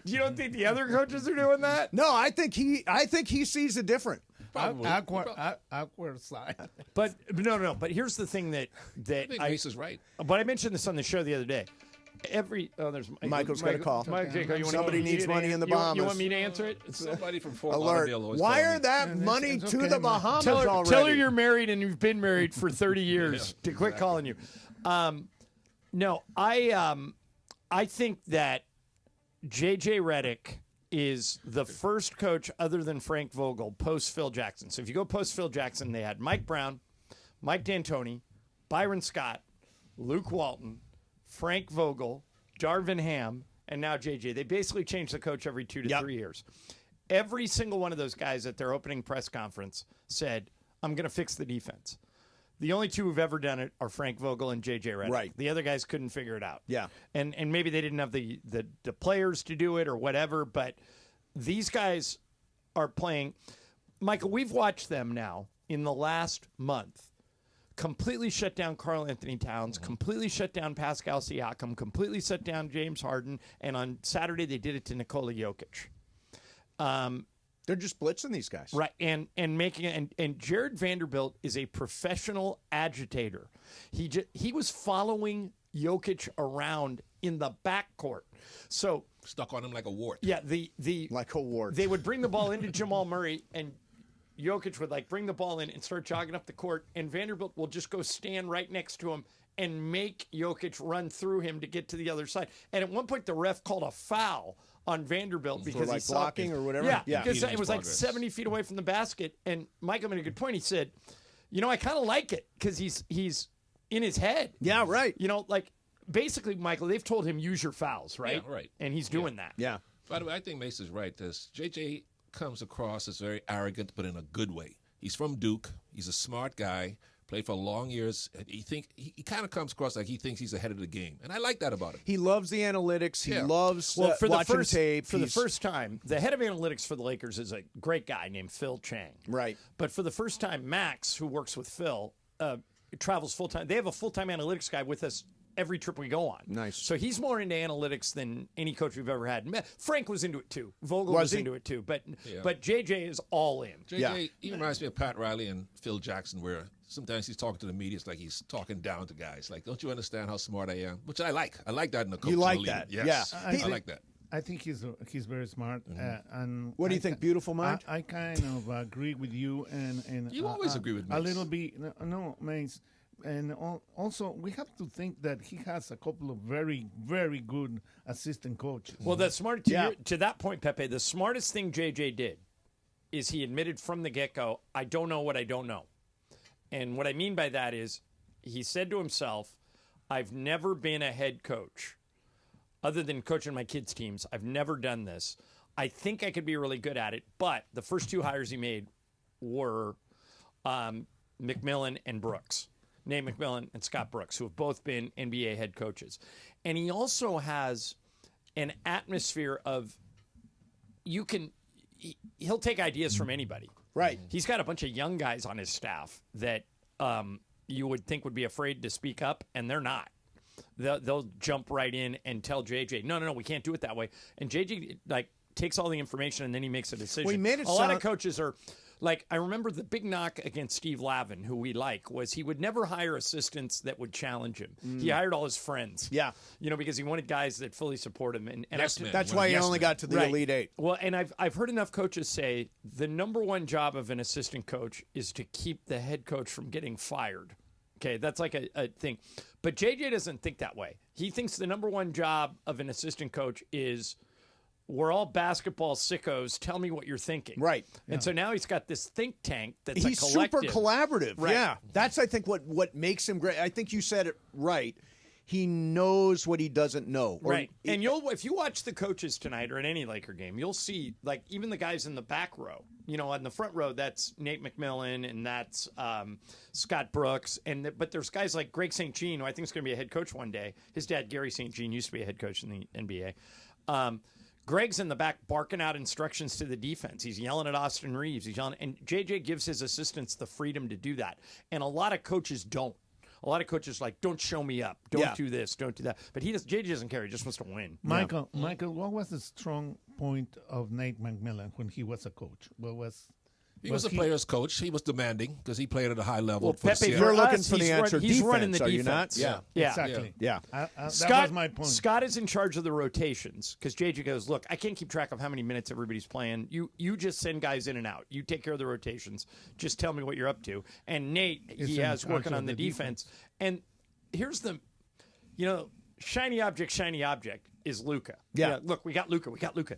You don't think the other coaches are doing that? No, I think he sees it different. Awkward side. But no. But here's the thing that I think Mace is right. But I mentioned this on the show the other day. There's Michael's got a call. Somebody needs money in the Bahamas. You want me to answer it? Somebody from Fort Alert! Lauderdale Wire that money to the Bahamas already. Tell her you're married and you've been married for 30 years to quit calling you. No, I think that JJ Redick is the first coach other than Frank Vogel post Phil Jackson. So if you go post Phil Jackson, they had Mike Brown, Mike D'Antoni, Byron Scott, Luke Walton, Frank Vogel, Darvin Ham, and now JJ. They basically change the coach every 2 to 3 years. Every single one of those guys at their opening press conference said, I'm going to fix the defense. The only 2 who've ever done it are Frank Vogel and JJ Redick. Right. The other guys couldn't figure it out. Yeah. And maybe they didn't have the players to do it or whatever, but these guys are playing. Michael, we've watched them now in the last month completely shut down Karl Anthony Towns, completely shut down Pascal Siakam, completely shut down James Harden, and on Saturday they did it to Nikola Jokic. They're just blitzing these guys. Right, and making it, and Jared Vanderbilt is a professional agitator. He was following Jokic around in the backcourt. So stuck on him like a wart. Yeah, the like a wart. They would bring the ball into Jamal Murray, and Jokic would bring the ball in and start jogging up the court, and Vanderbilt will just go stand right next to him and make Jokic run through him to get to the other side. And at one point, the ref called a foul on Vanderbilt because he saw blocking or whatever. Yeah, because it was 70 feet away from the basket. And Michael made a good point. He said, I kind of like it because he's in his head. Yeah, right. Basically, Michael, they've told him use your fouls, right? Yeah, right. And he's doing that. Yeah. By the way, I think Mace is right. JJ comes across as very arrogant, but in a good way. He's from Duke. He's a smart guy. Played for long years. He kind of comes across like he thinks he's ahead of the game, and I like that about him. He loves the analytics. He loves watching tape. For the first time, the head of analytics for the Lakers is a great guy named Phil Chang. Right. But for the first time, Max, who works with Phil, travels full time. They have a full time analytics guy with us every trip we go on. Nice. So he's more into analytics than any coach we've ever had. Frank was into it too. Vogel was into it too. But JJ is all in. JJ, he reminds me of Pat Riley and Phil Jackson, where sometimes he's talking to the media. It's like he's talking down to guys. Like, don't you understand how smart I am? Which I like. I like that in the coach. You like that? Yes. Yeah. I like that. I think he's very smart. And what do you think, beautiful mind? I kind of agree with you. And you always agree with me. A little bit. No, Mace. And also, we have to think that he has a couple of very, very good assistant coaches. Well, the smart to that point, Pepe, the smartest thing JJ did is he admitted from the get-go, I don't know what I don't know. And what I mean by that is he said to himself, I've never been a head coach. Other than coaching my kids' teams, I've never done this. I think I could be really good at it. But the first 2 hires he made were McMillan and Brooks. Nate McMillan and Scott Brooks, who have both been NBA head coaches. And he also has an atmosphere of he'll take ideas from anybody. Right. He's got a bunch of young guys on his staff that you would think would be afraid to speak up, and they're not. They'll jump right in and tell JJ, no, we can't do it that way. And JJ takes all the information and then he makes a decision. Well, he made it a lot of coaches are I remember the big knock against Steve Lavin, who we like, was he would never hire assistants that would challenge him. He hired all his friends. Yeah. Because he wanted guys that fully support him. And that's why he only got to the Elite Eight. Well, and I've heard enough coaches say the number one job of an assistant coach is to keep the head coach from getting fired. Okay, that's like a thing. But JJ doesn't think that way. He thinks the number one job of an assistant coach is we're all basketball sickos. Tell me what you're thinking. Right. And so now he's got this think tank that's he's a collective. super collaborative. Right. Yeah. That's, I think, what makes him great. I think you said it right. He knows what he doesn't know. Right. And if you watch the coaches tonight or in any Laker game, you'll see even the guys in the back row. On the front row, that's Nate McMillan and that's Scott Brooks. But there's guys like Greg St. Jean, who I think is going to be a head coach one day. His dad, Gary St. Jean, used to be a head coach in the NBA. Greg's in the back barking out instructions to the defense. He's yelling at Austin Reeves. And JJ gives his assistants the freedom to do that. And a lot of coaches don't. A lot of coaches don't show me up. Don't do this. Don't do that. But JJ doesn't care. He just wants to win. Michael, what was the strong point of Nate McMillan when he was a coach? He was a player's coach. He was demanding because he played at a high level. Well, Pepe, you're looking for the answer. He's running the defense, defense. Are you not? Yeah. Exactly. Yeah. That was my point. Scott is in charge of the rotations because JJ goes, look, I can't keep track of how many minutes everybody's playing. You just send guys in and out. You take care of the rotations. Just tell me what you're up to. And Nate, he has working on the defense. And here's the, shiny object is Luca. Yeah. Look, we got Luca. Luca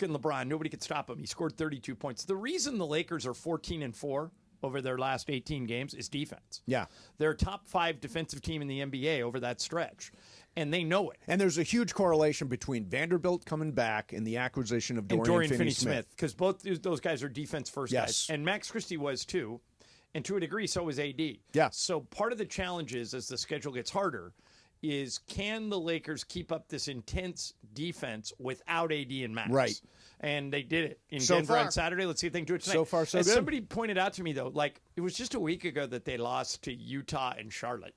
and LeBron. Nobody could stop him. He scored 32 points. The reason the Lakers are 14-4 over their last 18 games is defense. Yeah. They're a top 5 defensive team in the NBA over that stretch. And they know it. And there's a huge correlation between Vanderbilt coming back and the acquisition of Dorian Finney-Smith. Because both those guys are defense-first Yes. guys. And Max Christie was too. And to a degree, so was AD. Yeah. So part of the challenge is, as the schedule gets harder, is can the Lakers keep up this intense defense without AD and Max? Right. And they did it in So Denver far. on Saturday. Let's see if they can do it tonight. So far, so As good. somebody pointed out to me, though, it was just a week ago that they lost to Utah and Charlotte.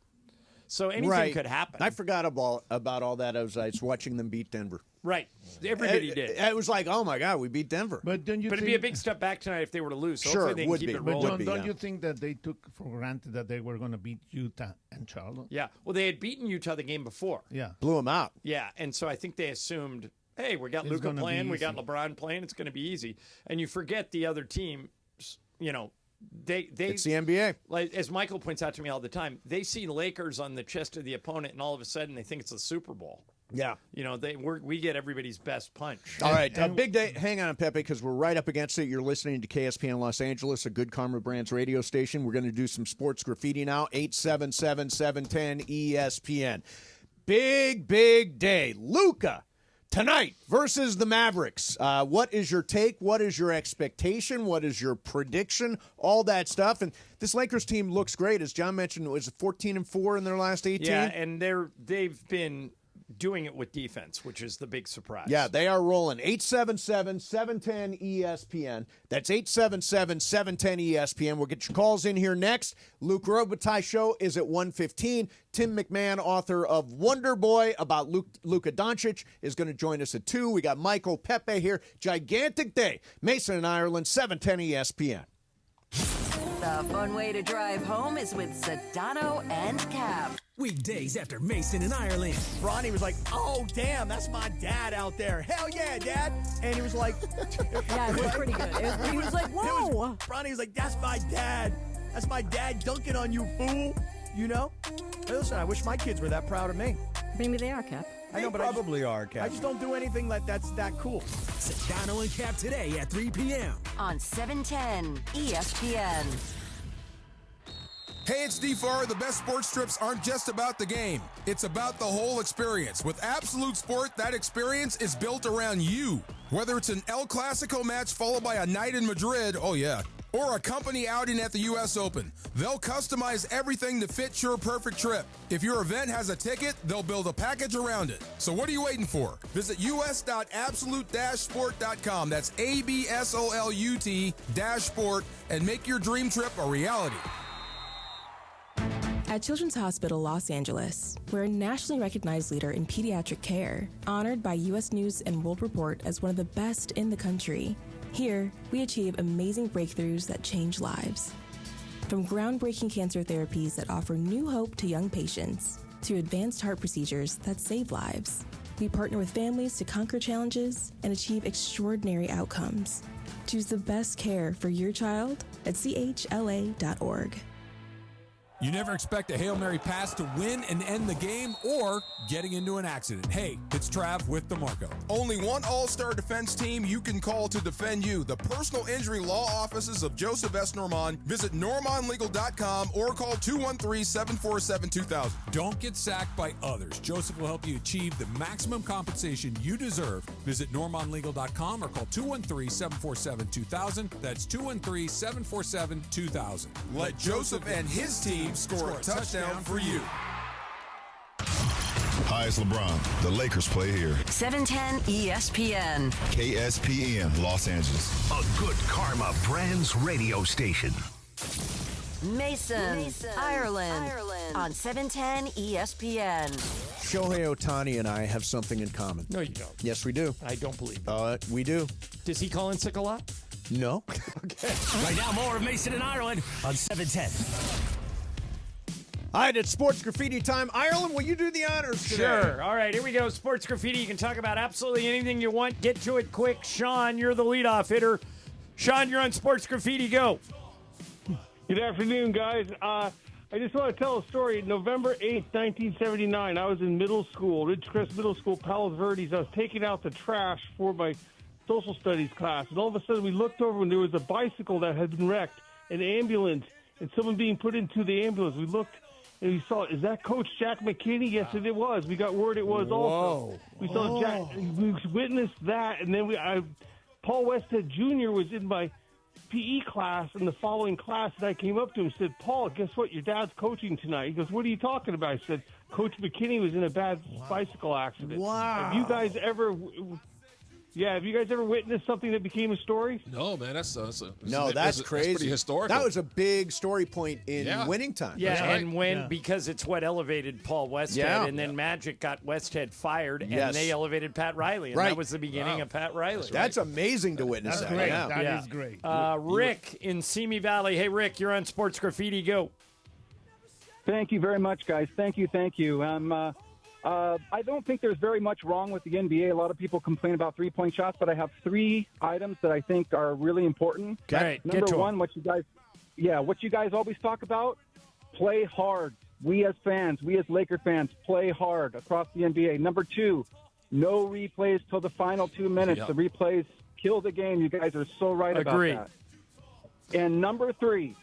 So anything could happen. I forgot about all that as I was watching them beat Denver. Right. Everybody did. It was like, oh, my God, we beat Denver. But it'd be a big step back tonight if they were to lose. So Sure, hopefully they can would keep be. it But rolling. Don't you think that they took for granted that they were going to beat Utah and Charlotte? Yeah. Well, they had beaten Utah the game before. Yeah. Blew them out. Yeah. And so I think they assumed, hey, we got It's Luka gonna be playing, we got easy. LeBron playing, it's going to be easy. And you forget the other team, they It's the NBA. Like, as Michael points out to me all the time, they see Lakers on the chest of the opponent, and all of a sudden they think it's the Super Bowl. Yeah. We get everybody's best punch. All right, big day. Hang on, Pepe, because we're right up against it. You're listening to KSPN Los Angeles, a Good Karma Brands radio station. We're going to do some sports graffiti now. 877-710 ESPN. Big day. Luka tonight versus the Mavericks. What is your take? What is your expectation? What is your prediction? All that stuff. And this Lakers team looks great. As John mentioned, it was 14-4 in their last 18. Yeah, and they've been doing it with defense, which is the big surprise. Yeah, they are rolling. 877-710 ESPN. That's 877-710 ESPN. We'll get your calls in here next. Luka Robitaille show is at 1:15. Tim McMahon, author of Wonder Boy about Luka Doncic, is going to join us at 2. We got Michael Pepe here. Gigantic day. Mason in Ireland, 710 ESPN. The fun way to drive home is with Sedano and Cap. Weekdays after Mason in Ireland. Ronnie was like, oh, damn, that's my dad out there. Hell yeah, Dad. And he was like... Yeah, it was pretty good. He was like, whoa. Ronnie was like, that's my dad. That's my dad dunking on you, fool. You know? Hey, listen, I wish my kids were that proud of me. Maybe they are, Cap. I know, but probably are, Cap. I just don't do anything that's that cool. Sedano and Cap today at 3 p.m. On 710 ESPN. Hey, it's D4. The best sports trips aren't just about the game. It's about the whole experience. With Absolute Sport, that experience is built around you. Whether it's an El Clasico match followed by a night in Madrid, oh yeah, or a company outing at the U.S. Open, they'll customize everything to fit your perfect trip. If your event has a ticket, they'll build a package around it. So what are you waiting for? Visit us.absolute-sport.com. That's ABSOLUT-sport and make your dream trip a reality. At Children's Hospital Los Angeles, we're a nationally recognized leader in pediatric care, honored by U.S. News & World Report as one of the best in the country. Here, we achieve amazing breakthroughs that change lives. From groundbreaking cancer therapies that offer new hope to young patients, to advanced heart procedures that save lives, we partner with families to conquer challenges and achieve extraordinary outcomes. Choose the best care for your child at chla.org. You never expect a Hail Mary pass to win and end the game or getting into an accident. Hey, it's Trav with DeMarco. Only one all-star defense team you can call to defend you. The personal injury law offices of Joseph S. Normand. Visit normandlegal.com or call 213-747-2000. Don't get sacked by others. Joseph will help you achieve the maximum compensation you deserve. Visit normandlegal.com or call 213-747-2000. That's 213-747-2000. Let Joseph and his team score a touchdown for you. Hi, it's LeBron. The Lakers play here. 710 ESPN. KSPN, Los Angeles. A good karma brands radio station. Mason, Ireland, on 710 ESPN. Shohei Ohtani and I have something in common. No, you don't. Yes, we do. I don't believe we do. Does he call in sick a lot? No. Okay. Right now, more of Mason and Ireland on 710. All right, it's sports graffiti time. Ireland, will you do the honors today? Sure. All right, here we go. Sports graffiti. You can talk about absolutely anything you want. Get to it quick. Sean, you're the leadoff hitter. Sean, you're on sports graffiti. Go. Good afternoon, guys. I just want to tell a story. November 8th, 1979, I was in middle school, Ridgecrest Middle School, Palos Verdes. I was taking out the trash for my social studies class, and all of a sudden we looked over and there was a bicycle that had been wrecked, an ambulance, and someone being put into the ambulance. We looked and we saw, is that Coach Jack McKinney? Yes, it was. We got word it was also. We saw Jack, we witnessed that, and then Paul Westhead Jr. was in my PE class in the following class, and I came up to him and said, Paul, guess what? Your dad's coaching tonight. He goes, what are you talking about? I said, Coach McKinney was in a bad bicycle accident. Wow. Have you guys ever witnessed something that became a story? No, man, that's that's crazy. That's pretty historical. That was a big story point in winning time. Yeah, right. and because it's what elevated Paul Westhead, and then Magic got Westhead fired, and they elevated Pat Riley, and that was the beginning of Pat Riley. That's amazing to witness. That's that. great. Yeah. That is great. Rick in Simi Valley. Hey, Rick, you're on Sports Graffiti. Go. Thank you very much, guys. Thank you. I don't think there's very much wrong with the NBA. A lot of people complain about three-point shots, but I have three items that I think are really important. Okay. Number one, what you guys always talk about, play hard. We as fans, we as Laker fans, play hard across the NBA. Number two, no replays till the final 2 minutes. Yep. The replays kill the game. You guys are so right about that. And number three,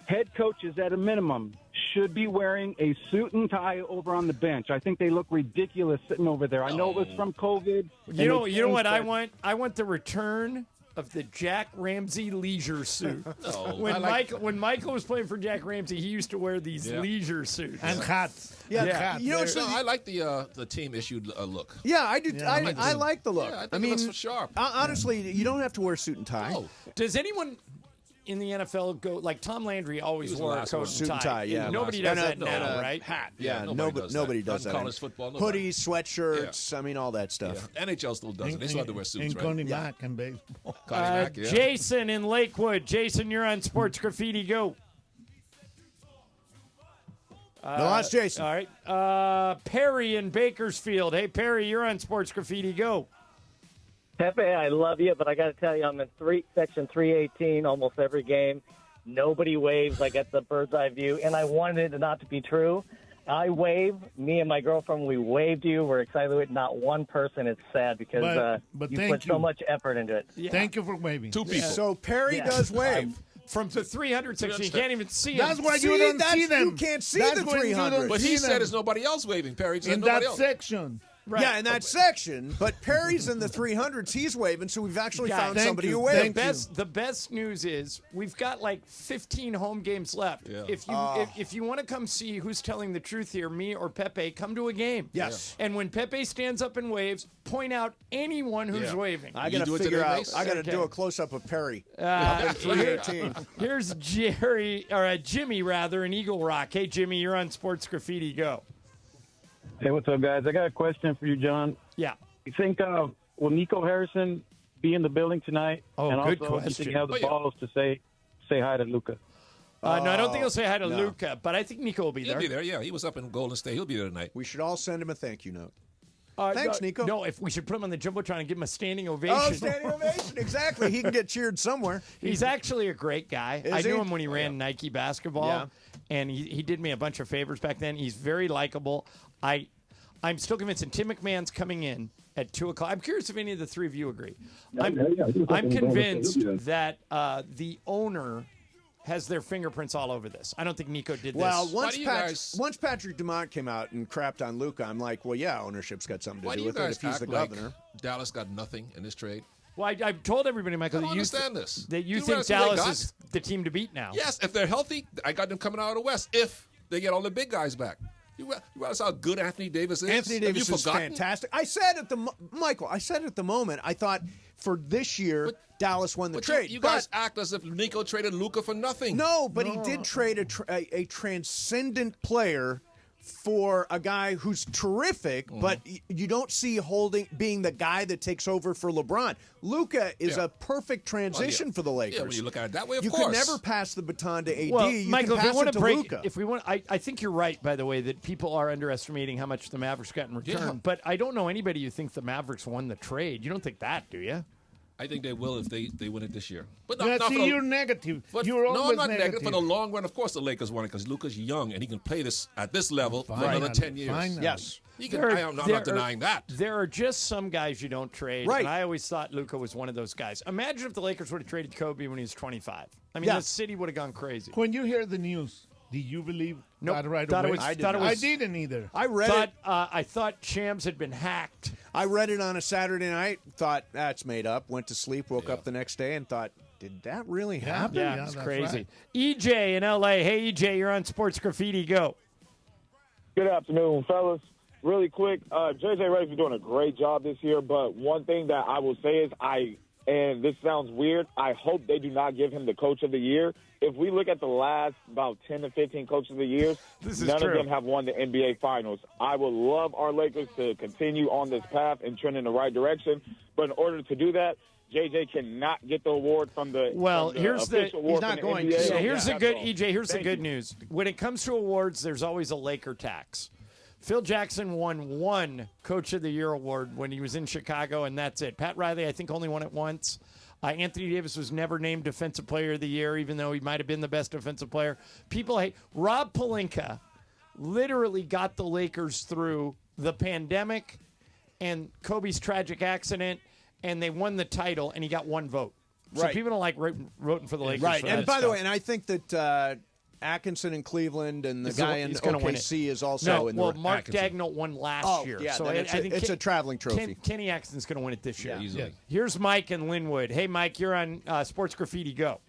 head coaches at a minimum should be wearing a suit and tie over on the bench. I think they look ridiculous sitting over there. I know it was from COVID. You know what I want? I want the return of the Jack Ramsey leisure suit. When Michael was playing for Jack Ramsey, he used to wear these leisure suits and hats. Hats. You know, I like the team issued look. Yeah, I do. Yeah, I like the look. Yeah, I mean, it looks sharp. Honestly, you don't have to wear a suit and tie. No. Does anyone in the NFL go like Tom Landry always wore a coat suit and tie? tie. Yeah, Nobody does that now, right? Hat. Yeah, nobody does that. College football, nobody. Hoodies, sweatshirts. I mean, all that stuff. Yeah. NHL still does it. They still have to wear suits, right? Connie Mack and baseball. Jason in Lakewood. Jason, you're on Sports Graffiti. Go. No, that's Jason. All right. Perry in Bakersfield. Hey, Perry, you're on Sports Graffiti. Go. Pepe, I love you, but I got to tell you, I'm in section 318 almost every game. Nobody waves. I get the bird's eye view, and I wanted it not to be true. I wave. Me and my girlfriend, we waved you. We're excited with not one person. It's sad because but you put so much effort into it. Yeah. Thank you for waving. Two people. So Perry does wave. From the 300 section, you can't even see them. That's why you don't see them. You can't see That's the when you 300. don't But see he said them. there's nobody else waving. Perry said in nobody that else. section. Right. Yeah, in that section. But Perry's in the 300s. He's waving, so we've actually Guys, found somebody who the waves. best news is we've got like 15 home games left. Yeah. If you want to come see who's telling the truth here, me or Pepe, come to a game. Yes. And when Pepe stands up and waves, point out anyone who's Yeah. waving. I got to do it figure today, out. Mace? I got to Okay. do a close up of Perry. Up in 318. Here's Jimmy rather in Eagle Rock. Hey Jimmy, you're on Sports Graffiti. Go. Hey, what's up, guys? I got a question for you, John. Yeah. You think will Nico Harrison be in the building tonight? Oh, and good also, question. You think you have the balls to say hi to Luca? No, I don't think he'll say hi to no. Luca, but I think Nico will be He'll there. be there, yeah. He was up in Golden State. He'll be there tonight. We should all send him a thank you note. Thanks, Nico. No, if we should put him on the Jumbotron and give him a standing ovation. Oh, standing ovation. Exactly. He can get cheered somewhere. He's actually a great guy. I knew he? him when he ran Nike basketball, Yeah. and he did me a bunch of favors back then. He's very likable. I'm still convinced, and Tim McMahon's coming in at 2 o'clock. I'm curious if any of the three of you agree. I'm convinced that the owner has their fingerprints all over this. I don't think Nico did this. Well, once Patrick Dumont came out and crapped on Luca, I'm like, well, yeah, ownership's got something Why to do do you with it guys if he's act the like governor. Dallas got nothing in this trade? Well, I've told everybody, Michael, I don't that you understand this. that you You think realize who they Dallas got? is the team to beat now. Yes, if they're healthy, I got them coming out of the West. If they get all the big guys back. You realize how good Anthony Davis is? Anthony Have Davis you is forgotten? fantastic. I said at the moment, I thought for this year, Dallas won the But trade. you guys act as if Nico traded Luka for nothing. No, but he did trade a transcendent player for a guy who's terrific, but you don't see being the guy that takes over for LeBron. Luca is a perfect transition for the Lakers. Yeah, when you look at it that way, of you course. could never pass the baton to AD. Well, you Michael, can if we pass want it to to break, Luca. if we want, I think you're right. By the way, that people are underestimating how much the Mavericks got in return. Yeah. But I don't know anybody who thinks the Mavericks won the trade. You don't think that, do you? I think they will if they win it this year. But Yeah, not see, for the- you're negative. But You're no, I'm always not negative. negative. For the long run, of course, the Lakers won it because Luka's young and he can play this at this level for another Finally, 10 years. finally. Yes. I'm not denying that. There are just some guys you don't trade. Right. And I always thought Luka was one of those guys. Imagine if the Lakers would have traded Kobe when he was 25. I mean, Yeah. the city would have gone crazy. When you hear the news, did you believe Nope. that right Thought it away? was- thought it was- I didn't either. I read it. I thought Shams had been hacked. I read it on a Saturday night, thought that's made up, went to sleep, woke up the next day, and thought, did that really happen? Yeah, it's crazy. EJ in LA. Hey, EJ, you're on Sports Graffiti. Go. Good afternoon, fellas. Really quick, JJ Redick's doing a great job this year, but one thing that I will say is and this sounds weird, I hope they do not give him the Coach of the Year. If we look at the last about 10 to 15 Coach of the Years, This is none true. of them have won the NBA Finals. I would love our Lakers to continue on this path and trend in the right direction, but in order to do that, JJ cannot get the award from the Here's the official award from the NBA. Yeah, here's the That's good all. EJ. Here's the Thank good you. news. When it comes to awards, there's always a Laker tax. Phil Jackson won one Coach of the Year award when he was in Chicago, and that's it. Pat Riley, I think, only won it once. Anthony Davis was never named Defensive Player of the Year, even though he might have been the best defensive player. People hate Rob Pelinka. Literally got the Lakers through the pandemic and Kobe's tragic accident, and they won the title, and he got one vote. So Right. people don't like voting for the Lakers. Right, for and that by the stuff. way, and I think that Atkinson in Cleveland and the guy in he's gonna win OKC it. is also in the well, Mark Dagnall won last year. Yeah, so then I think it's a traveling trophy. Kenny Atkinson's going to win it this year. Easily. Here's Mike in Linwood. Hey, Mike, you're on Sports Graffiti. Go.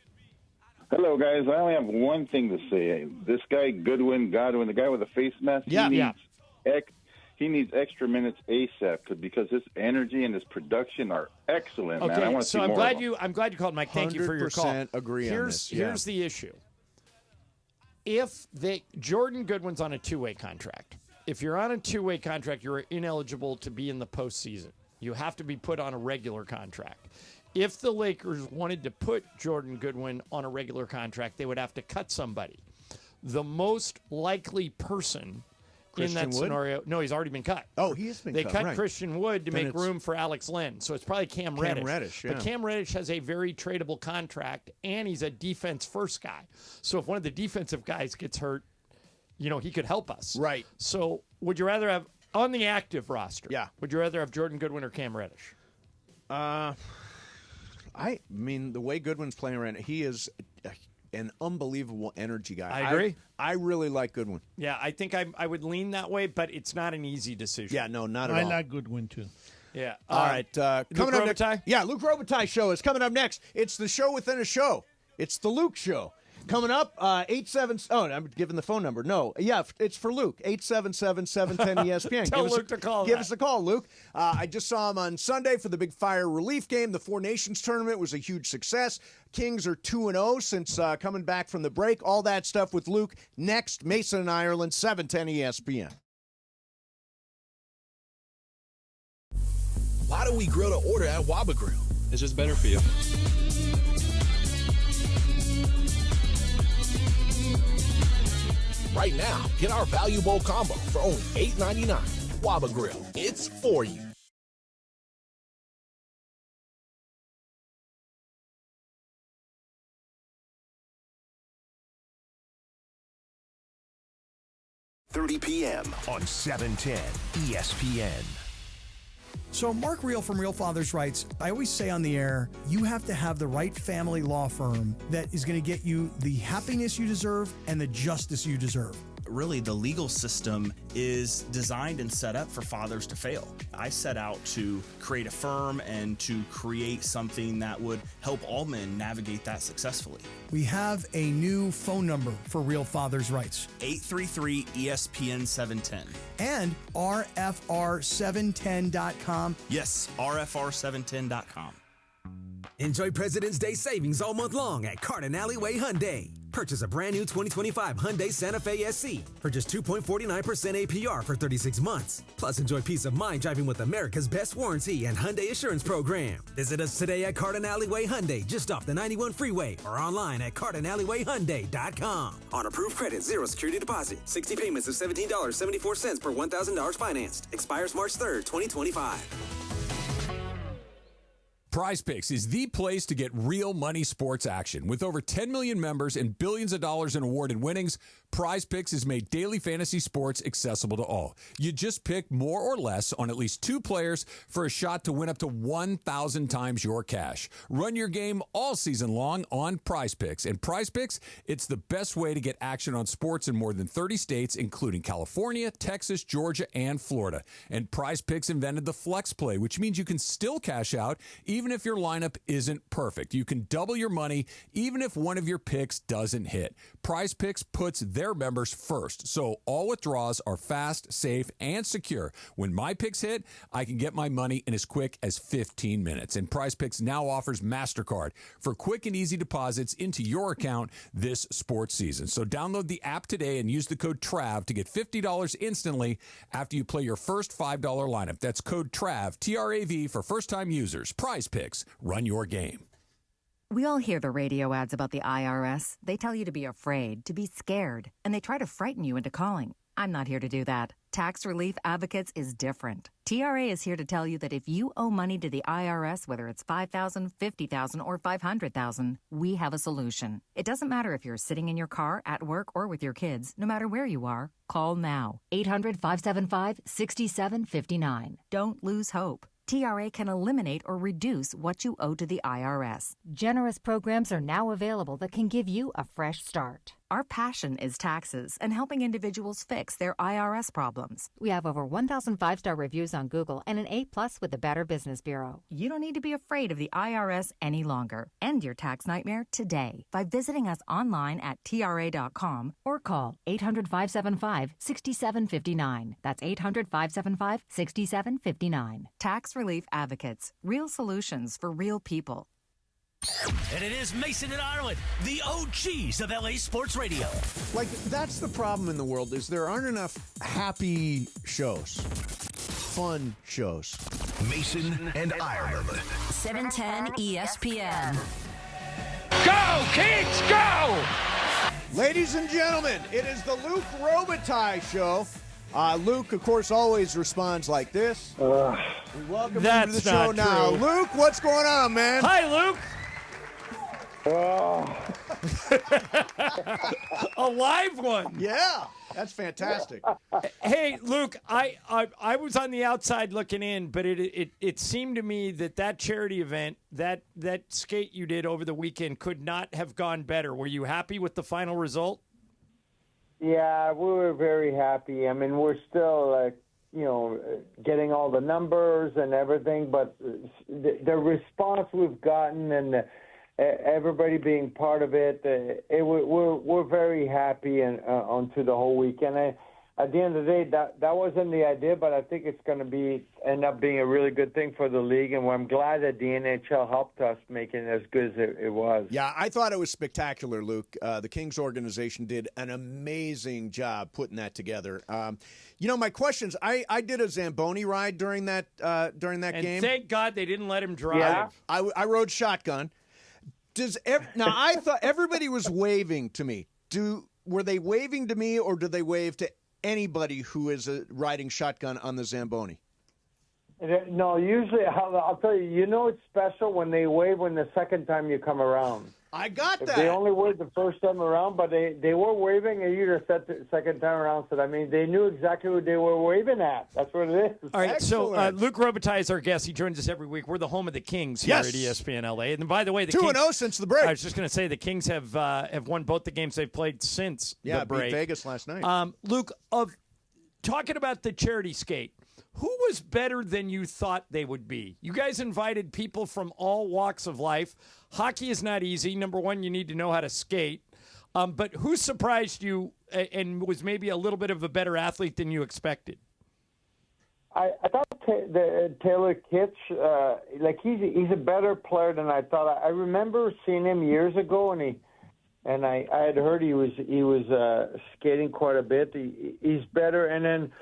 Hello, guys. I only have one thing to say. This guy, Godwin, the guy with the face mask, he needs extra minutes ASAP because his energy and his production are excellent, man. I Okay, want to see so I'm more glad of him. I'm glad you called, Mike. Thank you for your call. 100% agree on this, yeah. Here's the issue. If Jordan Goodwin's on a two-way contract. If you're on a two-way contract, you're ineligible to be in the postseason. You have to be put on a regular contract. If the Lakers wanted to put Jordan Goodwin on a regular contract, they would have to cut somebody. The most likely person in that Christian Wood? scenario, no, he's already been cut. Oh, he has been They cut, cut right. Christian Wood to Then make it's- room for Alex Len. So it's probably Cam Cam Reddish. Reddish, But yeah. Cam Reddish has a very tradable contract, and he's a defense-first guy. So if one of the defensive guys gets hurt, he could help us. Right. So would you rather have, on the active roster, Yeah. would you rather have Jordan Goodwin or Cam Reddish? I mean, the way Goodwin's playing right now, he is an unbelievable energy guy. I agree. I really like Goodwin. Yeah, I think I would lean that way, but it's not an easy decision. Yeah, no, not at all. I like Goodwin, too. Yeah. All right. Coming up Robitaille? next. Yeah, Luke Robitaille show is coming up next. It's the show within a show. It's the Luke show. Coming up, 87. Oh, I'm giving the phone number. No, yeah, it's for Luke. 877-710-ESPN. Tell Luke to call. Give us a call, Luke. I just saw him on Sunday for the big fire relief game. The Four Nations tournament was a huge success. Kings are 2-0 since coming back from the break. All that stuff with Luke next. Mason and Ireland, 710 ESPN. Why do we grill to order at Waba Grill? It's just better for you. Right now, get our value bowl combo for only $8.99. Waba Grill, it's for you. $30 p.m. on 710 ESPN. So Mark Reel from Real Fathers writes, I always say on the air, you have to have the right family law firm that is going to get you the happiness you deserve and the justice you deserve. Really, the legal system is designed and set up for fathers to fail. I set out to create a firm and to create something that would help all men navigate that successfully. We have a new phone number for Real Fathers Rights. 833-ESPN-710. And RFR710.com. Yes, RFR710.com. Enjoy President's Day savings all month long at Carden Alleyway Hyundai. Purchase a brand new 2025 Hyundai Santa Fe SC for just 2.49% APR for 36 months. Plus, enjoy peace of mind driving with America's best warranty and Hyundai Assurance Program. Visit us today at Carden Alleyway Hyundai, just off the 91 freeway, or online at CardenAlleyWayHyundai.com. On approved credit, 0 security deposit. 60 payments of $17.74 per $1,000 financed. Expires March 3rd, 2025. Prize Picks is the place to get real money sports action. With over 10 million members and billions of dollars in awarded winnings, Prize Picks has made daily fantasy sports accessible to all. You just pick more or less on at least 2 players for a shot to win up to 1,000 times your cash. Run your game all season long on Prize Picks. And Prize Picks, it's the best way to get action on sports in more than 30 states, including California, Texas, Georgia, and Florida. And Prize Picks invented the flex play, which means you can still cash out even if your lineup isn't perfect. You can double your money even if one of your picks doesn't hit. Prize Picks puts their members first, so all withdrawals are fast, safe, and secure. When my picks hit, I can get my money in as quick as 15 minutes. And Prize Picks now offers MasterCard for quick and easy deposits into your account this sports season. So download the app today and use the code TRAV to get $50 instantly after you play your first $5 lineup. That's code TRAV, T-R-A-V, for first-time users. Prize Picks. Run your game. We all hear the radio ads about the IRS. They tell you to be afraid, to be scared, and they try to frighten you into calling. I'm not here to do that. Tax Relief Advocates is different. TRA is here to tell you that if you owe money to the IRS, whether it's $5,000, $50,000, or $500,000, we have a solution. It doesn't matter if you're sitting in your car, at work, or with your kids. No matter where you are, call now. 800-575-6759. Don't lose hope. TRA can eliminate or reduce what you owe to the IRS. Generous programs are now available that can give you a fresh start. Our passion is taxes and helping individuals fix their IRS problems. We have over 1,000 5-star reviews on Google and an A+ with the Better Business Bureau. You don't need to be afraid of the IRS any longer. End your tax nightmare today by visiting us online at TRA.com or call 800-575-6759. That's 800-575-6759. Tax Relief Advocates. Real solutions for real people. And it is Mason and Ireland, the OGs of LA Sports Radio. Like, that's the problem in the world, is there aren't enough happy shows, fun shows. Mason and Ireland. 710 ESPN. Go, Kings, go! Ladies and gentlemen, it is the Luke Robitaille Show. Luke, of course, always responds like this. We welcome you to the show now. Luke, what's going on, man? Hi, Luke. A live one. Yeah. That's fantastic. Hey, Luke, I was on the outside looking in, but it seemed to me that charity event, that skate you did over the weekend could not have gone better. Were you happy with the final result? Yeah, we were very happy. I mean, we're still, getting all the numbers and everything, but the response we've gotten and everybody being part of it, we're very happy and onto the whole weekend. At the end of the day, that wasn't the idea, but I think it's going to end up being a really good thing for the league, and I'm glad that the NHL helped us make it as good as it was. Yeah, I thought it was spectacular, Luke. The Kings organization did an amazing job putting that together. My questions, I did a Zamboni ride during that game. And thank God they didn't let him drive. Yeah. I rode shotgun. Now, I thought everybody was waving to me. Were they waving to me, or do they wave to anybody who is riding shotgun on the Zamboni? No, usually, I'll tell you, it's special when they wave when the second time you come around. I got that. They only waved the first time around, but they were waving, and you just said the second time around. So, they knew exactly what they were waving at. That's what it is. All right, excellent. So Luke Robitaille is our guest. He joins us every week. We're the home of the Kings here at ESPN LA. And by the way, the 2-0 since the break. I was just going to say the Kings have won both the games they've played since the break. Beat Vegas last night. Luke, talking about the charity skate, who was better than you thought they would be? You guys invited people from all walks of life. Hockey is not easy. Number one, you need to know how to skate. But who surprised you and was maybe a little bit of a better athlete than you expected? I thought Taylor Kitsch, he's a better player than I thought. I remember seeing him years ago, and I had heard he was skating quite a bit. He's better, and then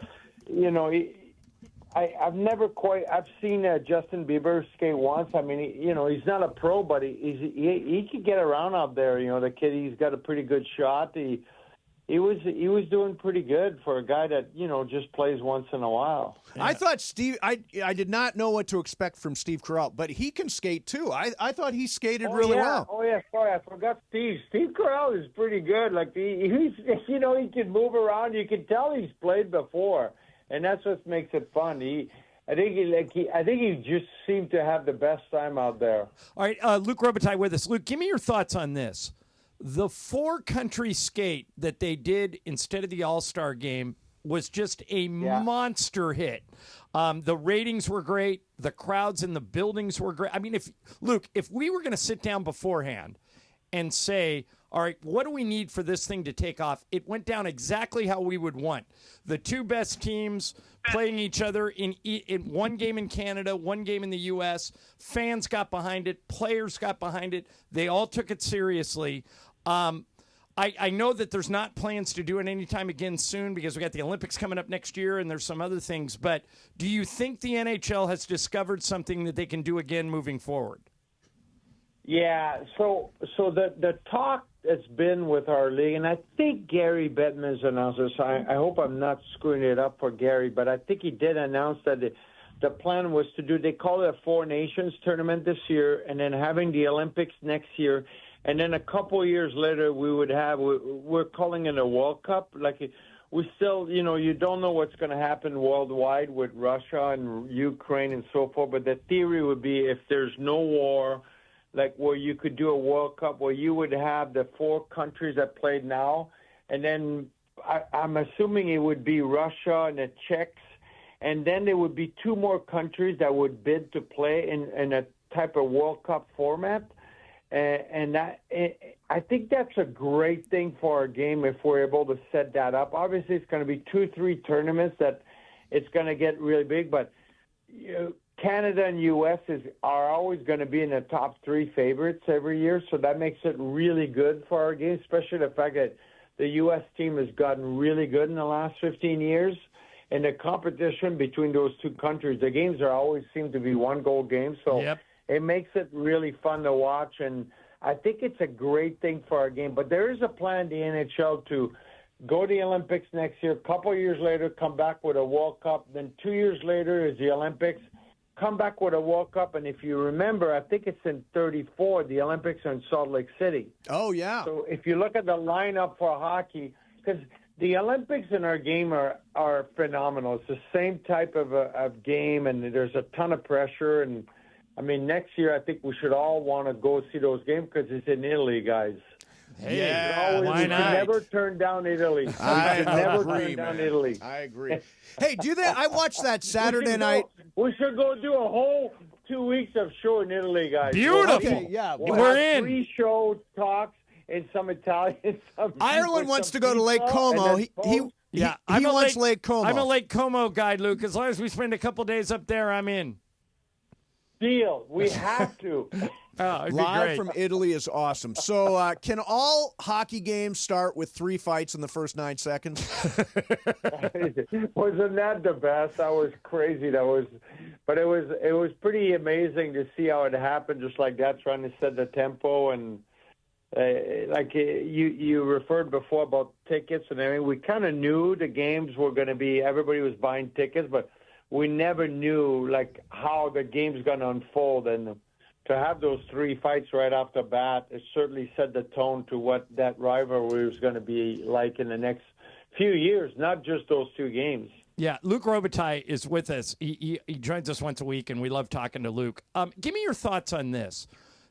I've seen Justin Bieber skate once. I mean, he's not a pro, but he could get around out there. The kid, he's got a pretty good shot. He was doing pretty good for a guy that just plays once in a while. Yeah. I thought Steve. I did not know what to expect from Steve Carell, but he can skate too. I thought he skated really well. Oh yeah, sorry, I forgot Steve. Steve Carell is pretty good. Like he can move around. You can tell he's played before. And that's what makes it fun. I think he just seemed to have the best time out there. All right, Luke Robitaille with us. Luke, give me your thoughts on this. The 4-country skate that they did instead of the All-Star game was just a monster hit. The ratings were great. The crowds in the buildings were great. I mean, if we were going to sit down beforehand and say, all right, what do we need for this thing to take off? It went down exactly how we would want. The two best teams playing each other in one game in Canada, one game in the U.S. Fans got behind it. Players got behind it. They all took it seriously. I know that there's not plans to do it anytime again soon because we got the Olympics coming up next year and there's some other things. But do you think the NHL has discovered something that they can do again moving forward? Yeah, so the talk that's been with our league, and I think Gary Bettman's announced this. I hope I'm not screwing it up for Gary, but I think he did announce that the plan was to do, they call it a Four Nations tournament this year, and then having the Olympics next year, and then a couple of years later we're calling it a World Cup. Like we still, you don't know what's going to happen worldwide with Russia and Ukraine and so forth, but the theory would be if there's no war, like where you could do a World Cup where you would have the 4 countries that played now, and then I'm assuming it would be Russia and the Czechs, and then there would be 2 more countries that would bid to play in a type of World Cup format. And I think that's a great thing for our game if we're able to set that up. Obviously, it's going to be 2-3 tournaments that it's going to get really big, but Canada and U.S. are always going to be in the top 3 favorites every year, so that makes it really good for our game, especially the fact that the U.S. team has gotten really good in the last 15 years. And the competition between those 2 countries, the games always seem to be 1-goal games, so it makes it really fun to watch. And I think it's a great thing for our game. But there is a plan in the NHL to go to the Olympics next year, a couple of years later, come back with a World Cup, then 2 years later is the Olympics, come back with a World Cup, and if you remember, I think it's in 34, the Olympics are in Salt Lake City. Oh, yeah. So if you look at the lineup for hockey, because The Olympics in our game are phenomenal. It's the same type of game, and there's a ton of pressure. And, I mean, next year I think we should all want to go see those games because it's in Italy, guys. Hey, why not? We should never turn down Italy. I never agree, turn down man. Italy. I agree. Hey, do that. I watched that Saturday night. We should go do a whole 2 weeks of show in Italy, guys. Beautiful. Okay, yeah, we're in. 3 show talks in some Italian. Ireland wants to go to Lake Como. He wants Lake Como. I'm a Lake Como guy, Luke. As long as we spend a couple days up there, I'm in. Deal. We have to. It'd be Live great. from Italy is awesome. So can all hockey games start with 3 fights in the first 9 seconds? Wasn't that the best? That was crazy. But it was pretty amazing to see how it happened just like that, trying to set the tempo. And like you referred before about tickets and everything, we kind of knew the games were going to be, everybody was buying tickets, but we never knew like how the game's going to unfold. And to have those 3 fights right off the bat, it certainly set the tone to what that rivalry was going to be like in the next few years, not just those 2 games. Yeah, Luke Robitaille is with us. He joins us once a week, and we love talking to Luke. Give me your thoughts on this.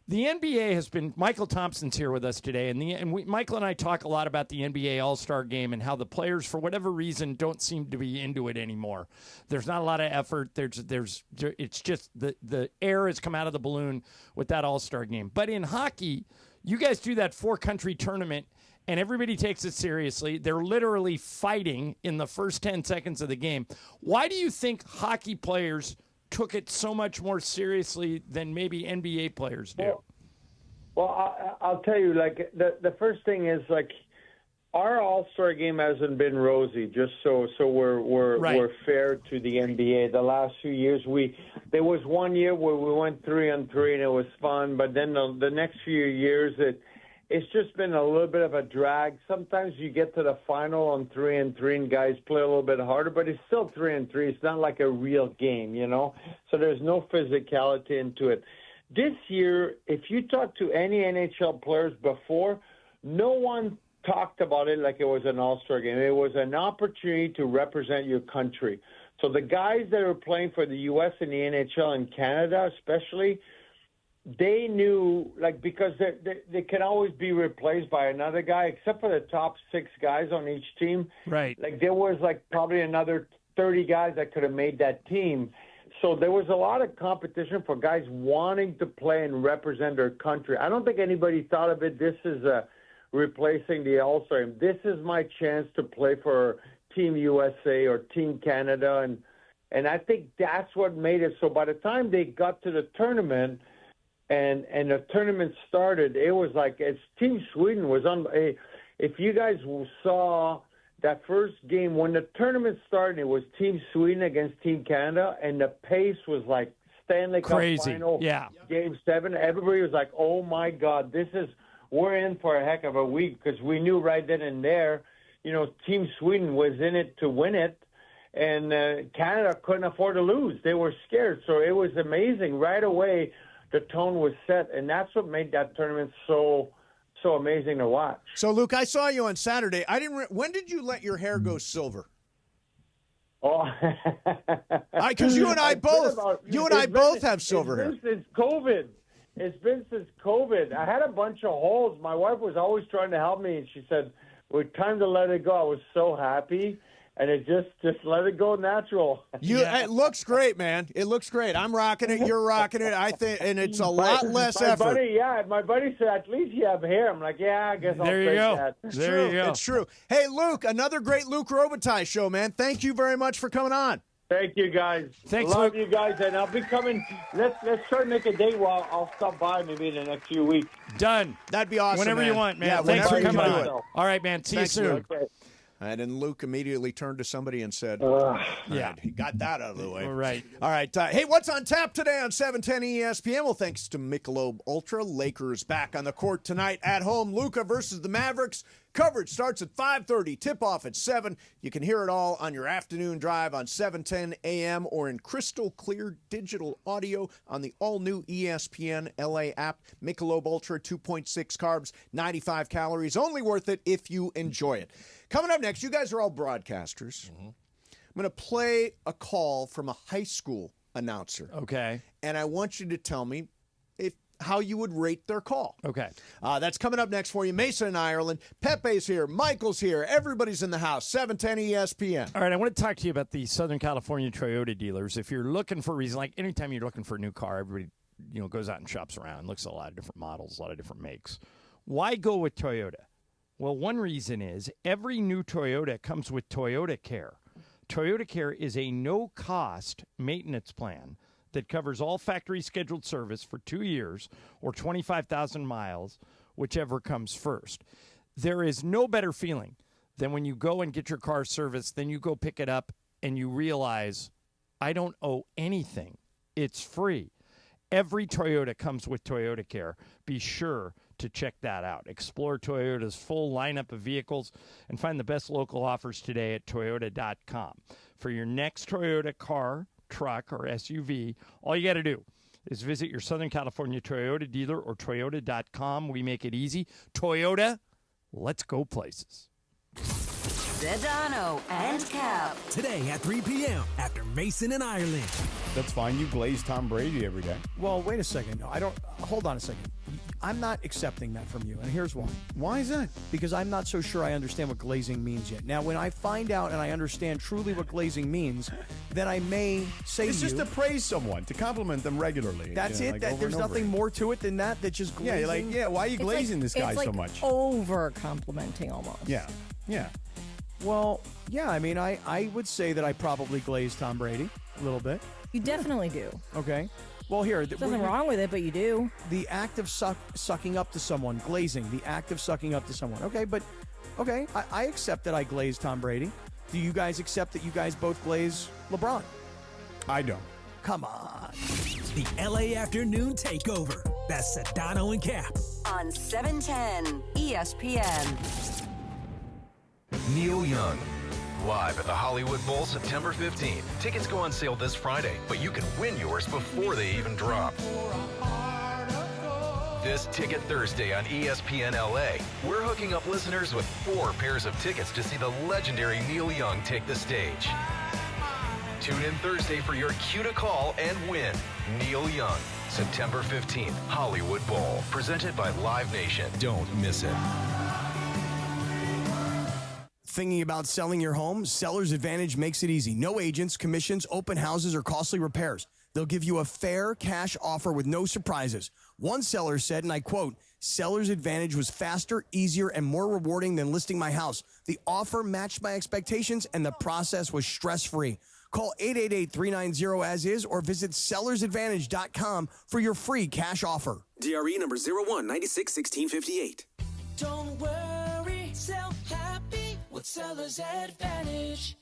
The NBA has been – Michael Thompson's here with us today, Michael and I talk a lot about the NBA All-Star Game and how the players, for whatever reason, don't seem to be into it anymore. There's not a lot of effort. It's just the air has come out of the balloon with that All-Star Game. But in hockey, you guys do that 4-country tournament, and everybody takes it seriously. They're literally fighting in the first 10 seconds of the game. Why do you think hockey players – took it so much more seriously than maybe NBA players do? Well, I'll tell you, like, the first thing is, like, our All-Star game hasn't been rosy, just so we're fair to the NBA. The last few years, there was one year where we went 3-on-3 and it was fun, but then the next few years it's just been a little bit of a drag. Sometimes you get to the final on 3-on-3 and guys play a little bit harder, but it's still 3-on-3. It's not like a real game, you know? So there's no physicality into it. This year, if you talk to any NHL players before, no one talked about it like it was an All-Star game. It was an opportunity to represent your country. So the guys that are playing for the U.S. and the NHL and Canada especially, they knew, like, because they can always be replaced by another guy, except for the top 6 guys on each team. Right. Like, there was, like, probably another 30 guys that could have made that team. So there was a lot of competition for guys wanting to play and represent their country. I don't think anybody thought of it. This is replacing the All-Star game. This is my chance to play for Team USA or Team Canada. And I think that's what made it. So by the time they got to the tournament – and the tournament started, it was like Team Sweden was on. If you guys saw that first game, when the tournament started, it was Team Sweden against Team Canada, and the pace was like Stanley Cup final, Game 7. Everybody was like, oh, my God, we're in for a heck of a week, because we knew right then and there, you know, Team Sweden was in it to win it, and Canada couldn't afford to lose. They were scared, so it was amazing right away. The tone was set, and that's what made that tournament so amazing to watch. So, Luke, I saw you on Saturday. When did you let your hair go silver? Oh, because you and I both have silver hair. Since COVID. It's been since COVID. I had a bunch of holes. My wife was always trying to help me, and she said, "Well, time to let it go." I was so happy. And it just let it go natural. It looks great, man. It looks great. I'm rocking it. You're rocking it. I think, and it's a lot less effort. My buddy said, "At least you have hair." I'm like, "Yeah, I guess I'll take that." There you go. It's true. Hey, Luke, another great Luke Robitaille show, man. Thank you very much for coming on. Thank you, guys. Thanks, Love Luke. you guys, and I'll be coming. Let's try to make a date. I'll stop by maybe in the next few weeks. Done. That'd be awesome. Whenever man. you want, man. Yeah, Thanks for whenever coming you do on. it. All right, man. See you soon. Okay. And then Luke immediately turned to somebody and said, yeah, he got that out of the way. Right. All right. Hey, what's on tap today on 710 ESPN? Well, thanks to Michelob Ultra. Lakers back on the court tonight at home. Luca versus the Mavericks. Coverage starts at 5:30, tip-off at 7. You can hear it all on your afternoon drive on 710 AM or in crystal clear digital audio on the all-new ESPN LA app. Michelob Ultra, 2.6 carbs, 95 calories. Only worth it if you enjoy it. Coming up next, you guys are all broadcasters. I'm going to play a call from a high school announcer. Okay. And I want you to tell me how you would rate their call. Okay. That's coming up next for you. Mason in Ireland. Pepe's here. Michael's here. Everybody's in the house. 710 ESPN. All right, I want to talk to you about the Southern California Toyota dealers. If you're looking for a reason, like anytime you're looking for a new car, everybody goes out and shops around, looks at a lot of different models, a lot of different makes. Why go with Toyota? Well, one reason is every new Toyota comes with Toyota Care. Toyota Care is a no-cost maintenance plan that covers all factory scheduled service for 2 years or 25,000 miles, whichever comes first. There is no better feeling than when you go and get your car serviced, then you go pick it up and you realize, I don't owe anything. It's free. Every Toyota comes with Toyota Care. Be sure to check that out. Explore Toyota's full lineup of vehicles and find the best local offers today at Toyota.com. For your next Toyota car, truck, or SUV, all you got to do is visit your Southern California Toyota dealer or Toyota.com. We make it easy. Toyota, let's go places. Sedano and Cap. Today at 3 p.m. after Mason in Ireland. That's fine. You glaze Tom Brady every day. Well, wait a second. No, I don't. Hold on a second. I'm not accepting that from you, and here's why. Why is that? Because I'm not so sure I understand what glazing means yet. Now, when I find out and I understand truly what glazing means, then I may say it's just to praise someone, to compliment them regularly. That's it? Like There's nothing more to it than that? That just glazing? Yeah, you're like, why are you glazing this guy so much? It's like over-complimenting almost. Yeah. Well, yeah, I mean, I would say that I probably glaze Tom Brady a little bit. You definitely do. Okay. Well, here. There's nothing wrong with it, but you do. The act of sucking up to someone, glazing, the act of sucking up to someone. Okay, but, I accept that I glaze Tom Brady. Do you guys accept that you guys both glaze LeBron? I don't. Come on. The LA Afternoon Takeover. That's Sedano and Cap. On 710 ESPN. Neil Young, live at the Hollywood Bowl September 15th. Tickets go on sale this Friday, but you can win yours before they even drop. This Ticket Thursday on ESPN LA, we're hooking up listeners with 4 pairs of tickets to see the legendary Neil Young take the stage. Tune in Thursday for your cue to call and win. Neil Young, September 15th, Hollywood Bowl, presented by Live Nation. Don't miss it. Thinking about selling your home? Seller's Advantage makes it easy. No agents, commissions, open houses, or costly repairs. They'll give you a fair cash offer with no surprises. One seller said, and I quote, Seller's Advantage was faster, easier, and more rewarding than listing my house. The offer matched my expectations, and the process was stress-free. Call 888-390-AS-IS or visit sellersadvantage.com for your free cash offer. DRE number 01961658. Don't worry, sell happy with Seller's Advantage.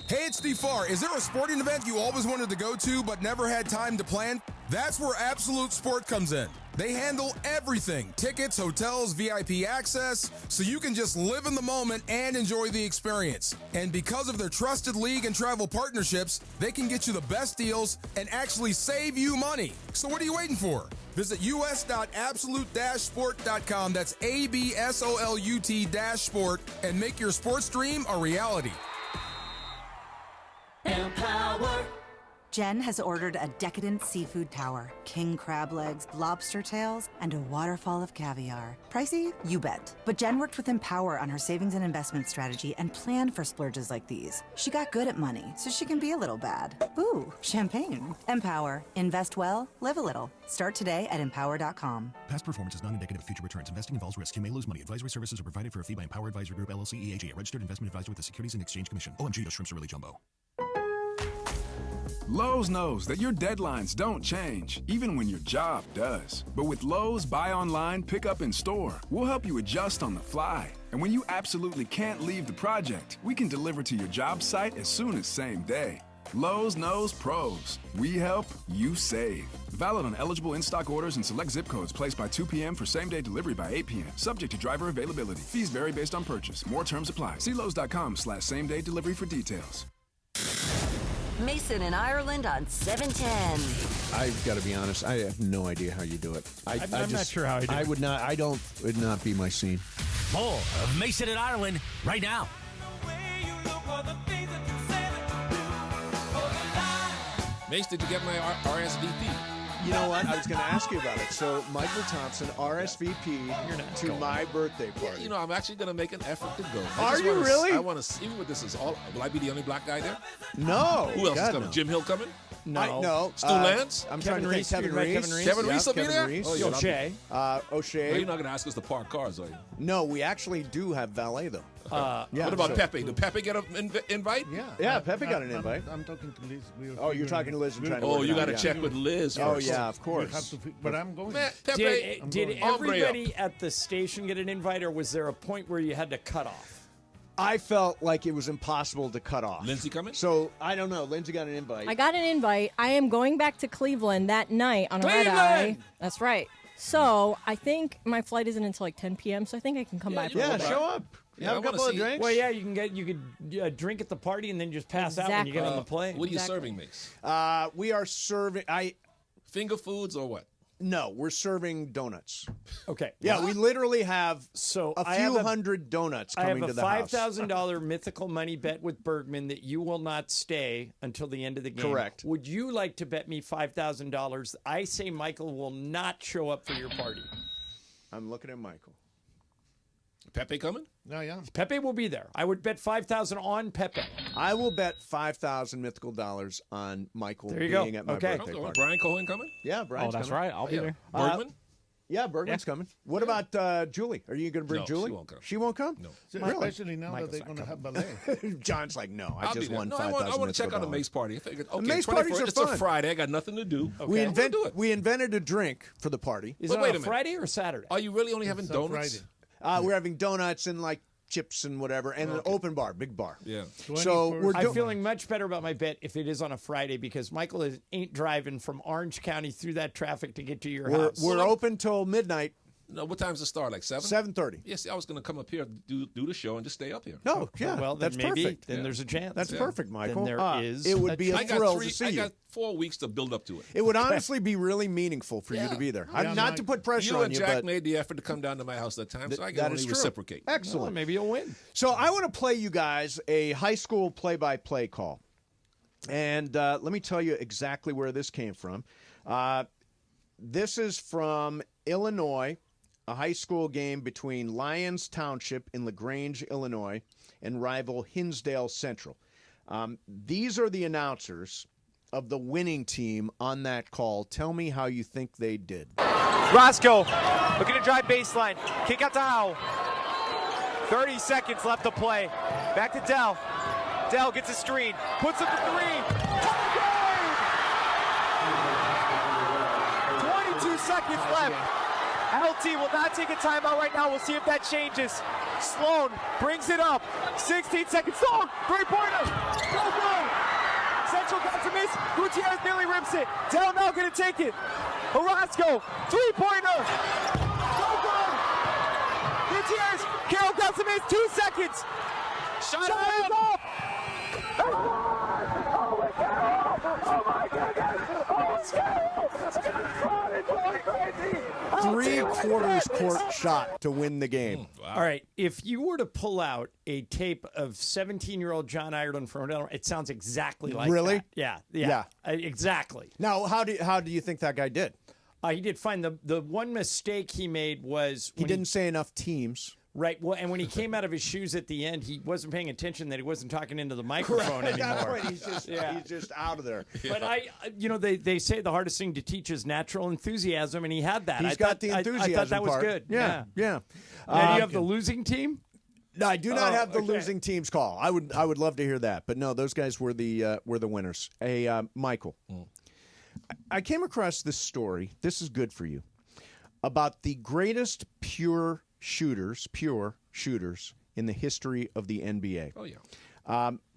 Hey, it's Steve Farr. Is there a sporting event you always wanted to go to but never had time to plan? That's where Absolute Sport comes in. They handle everything, tickets, hotels, VIP access, so you can just live in the moment and enjoy the experience. And because of their trusted league and travel partnerships, they can get you the best deals and actually save you money. So what are you waiting for? Visit us.absolute-sport.com. That's ABSOLUT-sport and make your sports dream a reality. Empower. Jen has ordered a decadent seafood tower, king crab legs, lobster tails, and a waterfall of caviar. Pricey? You bet. But Jen worked with Empower on her savings and investment strategy and planned for splurges like these. She got good at money, so she can be a little bad. Ooh, champagne. Empower. Invest well, live a little. Start today at empower.com. Past performance is not indicative of future returns. Investing involves risk. You may lose money. Advisory services are provided for a fee by Empower Advisory Group, LLC, EAG, a registered investment advisor with the Securities and Exchange Commission. OMG, those shrimps are really jumbo. Lowe's knows that your deadlines don't change, even when your job does. But with Lowe's Buy Online, Pick Up in Store, we'll help you adjust on the fly. And when you absolutely can't leave the project, we can deliver to your job site as soon as same day. Lowe's knows pros. We help, you save. Valid on eligible in-stock orders and select zip codes placed by 2 p.m. for same-day delivery by 8 p.m. Subject to driver availability. Fees vary based on purchase. More terms apply. See Lowe's.com/same-day delivery for details. Mason in Ireland on 710. I've got to be honest. I have no idea how you do it. I'm not sure how I do it. I would not. Would not be my scene. More of Mason in Ireland right now. Mace, did you get my RSVP? You know what? I was going to ask you about it. So, Michael Thompson, RSVP to my birthday party. You know, I'm actually going to make an effort to go. Are you really? I want to see what this is all. Will I be the only black guy there? No. Who else God, is coming? no. Jim Hill coming? No. No. Stu Lance? I'm Kevin trying to think. Reese. Kevin Reese. Kevin Reese will be Kevin there? Reese. Oh, yeah, O'Shea. O'Shea. Well, you're not going to ask us to park cars, are you? No, we actually do have valet, though. What about Pepe? Did Pepe get an invite? Yeah, Pepe got an invite. I'm talking to Liz. You're talking to Liz and trying to Oh, work it you out, got to yeah. check with Liz first. Oh, yeah, of course. But I'm going. Man, Pepe, Did everybody at the station get an invite, or was there a point where you had to cut off? I felt like it was impossible to cut off. Lindsay coming? So, I don't know. Lindsay got an invite. I got an invite. I am going back to Cleveland that night on a red eye. That's right. So I think my flight isn't until like 10 p.m. So I think I can come by for a little bit. show up. Yeah, Have a couple of drinks. Well, yeah, you could drink at the party and then just pass out when you get on the plane. What are you serving, Mace? We are serving. Finger foods or what? No, we're serving donuts. Okay. Yeah, we literally have I few have hundred donuts I coming have to a the house. $5,000 mythical money bet with Bergman that you will not stay until the end of the game. Correct. Would you like to bet me $5,000? I say Michael will not show up for your party. I'm looking at Michael. Pepe coming? No, yeah. Pepe will be there. I would bet $5,000 on Pepe. I will bet $5,000 mythical dollars on Michael There you being go. at my Okay. birthday Okay. party. Brian Cohen coming? Yeah, Brian's that's coming. right. I'll be there. Bergman? Yeah, Bergman's coming. What about Julie? Are you going to bring No, Julie? she won't come. She won't come? No. Really? Especially now that they're going to have ballet. John's like, no, I I'll just be there. won No, $5,000. I want to check out the Mace party. I figured, okay, Mace parties are it's fun. a Friday. I got nothing to do. We do it. we invented a drink for the party. Is But it wait on a minute. Friday or Saturday? Are you really only having It's on donuts? Friday. We're having donuts and like chips and whatever, and an open bar, big bar. Yeah. So we're I'm feeling much better about my bet if it is on a Friday because Michael ain't driving from Orange County through that traffic to get to your house. We're open till midnight. No, what time's the start? Like 7? 7:30. Yes, I was going to come up here, do the show, and just stay up here. No, yeah, Well, then that's maybe perfect. then there's a chance. That's Yeah. perfect, Michael. Then there is It would a be a I got thrill to see I you. got 4 weeks to build up to it. It would honestly be really meaningful for you to be there. Not to put pressure You on and you, Jack but made the effort to come down to my house that time, so I that can is only true. reciprocate. Excellent. Well, maybe you'll win. So I want to play you guys a high school play-by-play call. And let me tell you exactly where this came from. This is from Illinois, a high school game between Lyons Township in LaGrange, Illinois, and rival Hinsdale Central. These are the announcers of the winning team on that call. Tell me how you think they did. Roscoe looking to drive baseline. Kick out to Howe. 30 seconds left to play. Back to Dell. Dell gets a screen. Puts up the three. 22 seconds left. LT will not take a timeout right now. We'll see if that changes. Sloan brings it up. 16 seconds. Sloan, three-pointer. Go, go. Central got to miss. Gutierrez nearly rips it. Dell now going to take it. Orozco, three-pointer. Go, go. Gutierrez, Carroll got to miss. 2 seconds. Shot is off. Oh, my God. Oh, my goodness. Oh, it's Carroll. It's going crazy. 3/4 court shot to win the game. All right. If you were to pull out a tape of 17-year-old John Ireland from Rhode Island, it sounds exactly like Really? that. Yeah. Exactly. Now, how do you think that guy did? He did fine. The one mistake he made was He when didn't say enough teams. Right. Well, and when he came out of his shoes at the end, he wasn't paying attention that he wasn't talking into the microphone At anymore. that point, he's just out of there. But they say the hardest thing to teach is natural enthusiasm, and he had that. He's got the enthusiasm I thought that was part. good. Yeah. Now, do you have the losing team? No, I do not have the okay. losing team's call. I would love to hear that, but no, those guys were the winners. Hey, Michael, I came across this story. This is good for you about the greatest pure shooters in the history of the NBA. Oh, yeah.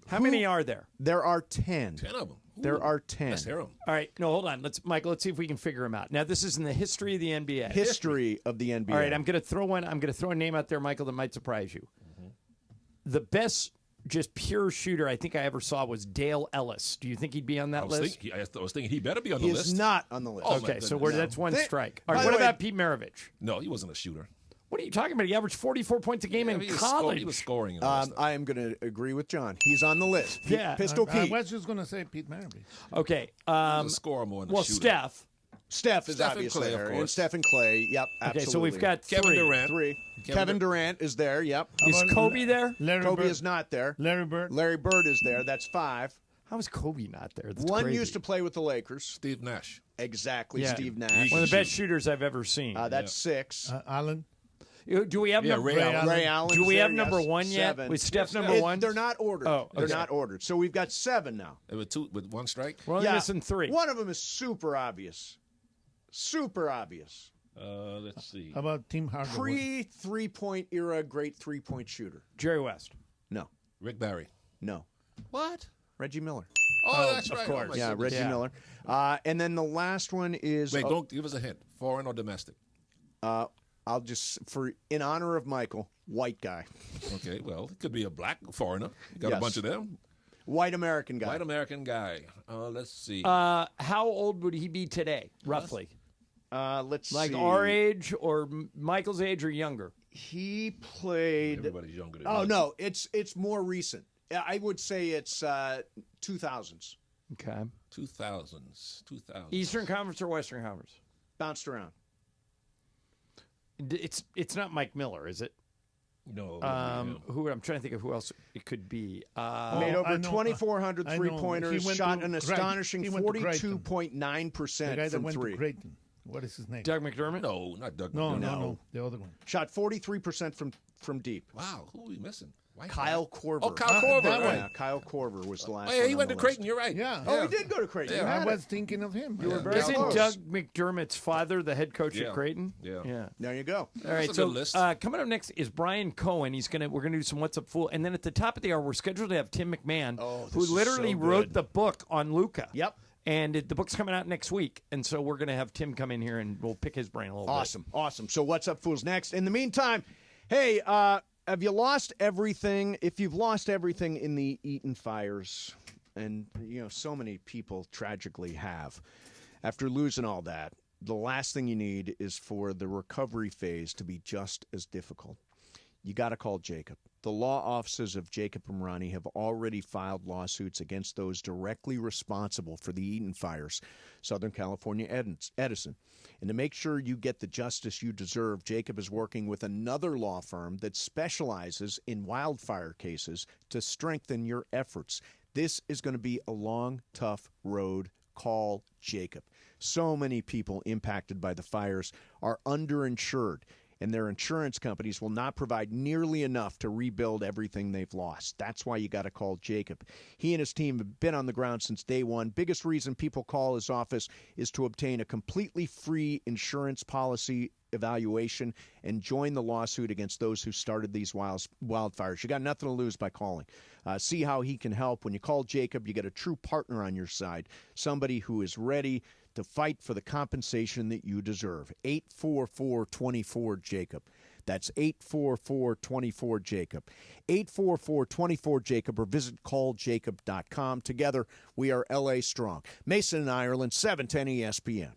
How many are there? There are 10. 10 of them. There are 10. Let's hear them. All right. No, hold on. Michael, let's see if we can figure them out. Now, this is in the history of the NBA. History of the NBA. All right, I'm going to throw a name out there, Michael, that might surprise you. The best just pure shooter I think I ever saw was Dale Ellis. Do you think he'd be on that list? I was thinking he better be on the He list. is not on the list. Oh, Okay, my so goodness. that's one They- strike. All right, by what the way- about Pete Maravich? No, he wasn't a shooter. What are you talking about? He averaged 44 points a game in he was college. He was scoring. And all that stuff. I am going to agree with John. He's on the list. Yeah. Pistol I Pete. was just going to say Pete Maravich. Okay. He was a scorer more than a Well, shooter. Steph. Is Steph and obviously Clay, of there. course. And Steph and Clay. Yep, absolutely. Okay, so we've got Kevin three. Durant. three. Kevin Durant is there. Yep. Is about Kobe there? Larry Kobe Bird. is not there. Larry Bird. Larry Bird is there. That's 5. How is Kobe not there? That's One crazy. used to play with the Lakers. Steve Nash. Exactly, Yeah. Steve Nash. One of the best shooters I've ever seen. That's 6. Allen. Do we have Yeah, number Ray Allen. Ray Allen. Do we have number 1 yet? 7. Was Steph number 1? They're not ordered. Oh, They're okay. not ordered. So we've got 7 now. With one strike. We're only missing 3. One of them is super obvious. Super obvious. Let's see. How about Tim Hardaway? Pre-3-point era, great 3-point shooter. Jerry West. No. Rick Barry. No. What? Reggie Miller. Oh, that's of right. course. Oh, my Yeah, goodness. Reggie Miller. And then the last one is... Wait, don't give us a hint. Foreign or domestic? I'll just, in honor of Michael, white guy. Okay, well, it could be a black foreigner. You got Yes. a bunch of them. White American guy. White American guy. Let's see. How old would he be today, roughly? Let's Like see. our age or Michael's age or younger? He played... Everybody's younger than Oh, me. no, it's more recent. I would say it's 2000s. Okay. 2000s. Eastern Conference or Western Conference? Bounced around. It's not Mike Miller, is it? No. Who I'm trying to think of who else it could be. Made I over know, 2,400 I know. three-pointers, He went shot to an Creighton. astonishing He went to Creighton. 42.9% The guy that from went 3. to Creighton. What is his name? Doug McDermott? No, not Doug. No, McDermott. no. The other one. Shot 43% from deep. Wow, who are we missing? White Kyle guy. Korver. Oh, Kyle Korver. that right. Yeah, Kyle Korver was the last Oh, yeah, one he on went the to list. Creighton. You're right. Yeah. Oh, he did go to Creighton. Yeah. You I had was it. thinking of him. You were very Isn't close. Doug McDermott's father the head coach Yeah. at Creighton? Yeah. There you go. All right, a so good list. coming up next is Brian Cohen. We're gonna do some What's Up Fool, and then at the top of the hour we're scheduled to have Tim McMahon, this who is literally so wrote good. the book on Luca. Yep. And the book's coming out next week, and so we're gonna have Tim come in here and we'll pick his brain a little Awesome. So what's up, fools? Next. In the meantime, hey, have you lost everything? If you've lost everything in the Eaton fires, and so many people tragically have, after losing all that, the last thing you need is for the recovery phase to be just as difficult. You got to call Jacob. The law offices of Jacob Amrani have already filed lawsuits against those directly responsible for the Eaton fires, Southern California Edison. And to make sure you get the justice you deserve, Jacob is working with another law firm that specializes in wildfire cases to strengthen your efforts. This is going to be a long, tough road. Call Jacob. So many people impacted by the fires are underinsured, and their insurance companies will not provide nearly enough to rebuild everything they've lost. That's why you got to call Jacob. He and his team have been on the ground since day one. Biggest reason people call his office is to obtain a completely free insurance policy evaluation and join the lawsuit against those who started these wildfires. You got nothing to lose by calling. See how he can help. When you call Jacob, you get a true partner on your side, somebody who is ready to fight for the compensation that you deserve. 844-24-JACOB. That's 844-24-JACOB. 844-24-JACOB or visit calljacob.com. Together, we are LA Strong. Mason and Ireland, 710 ESPN.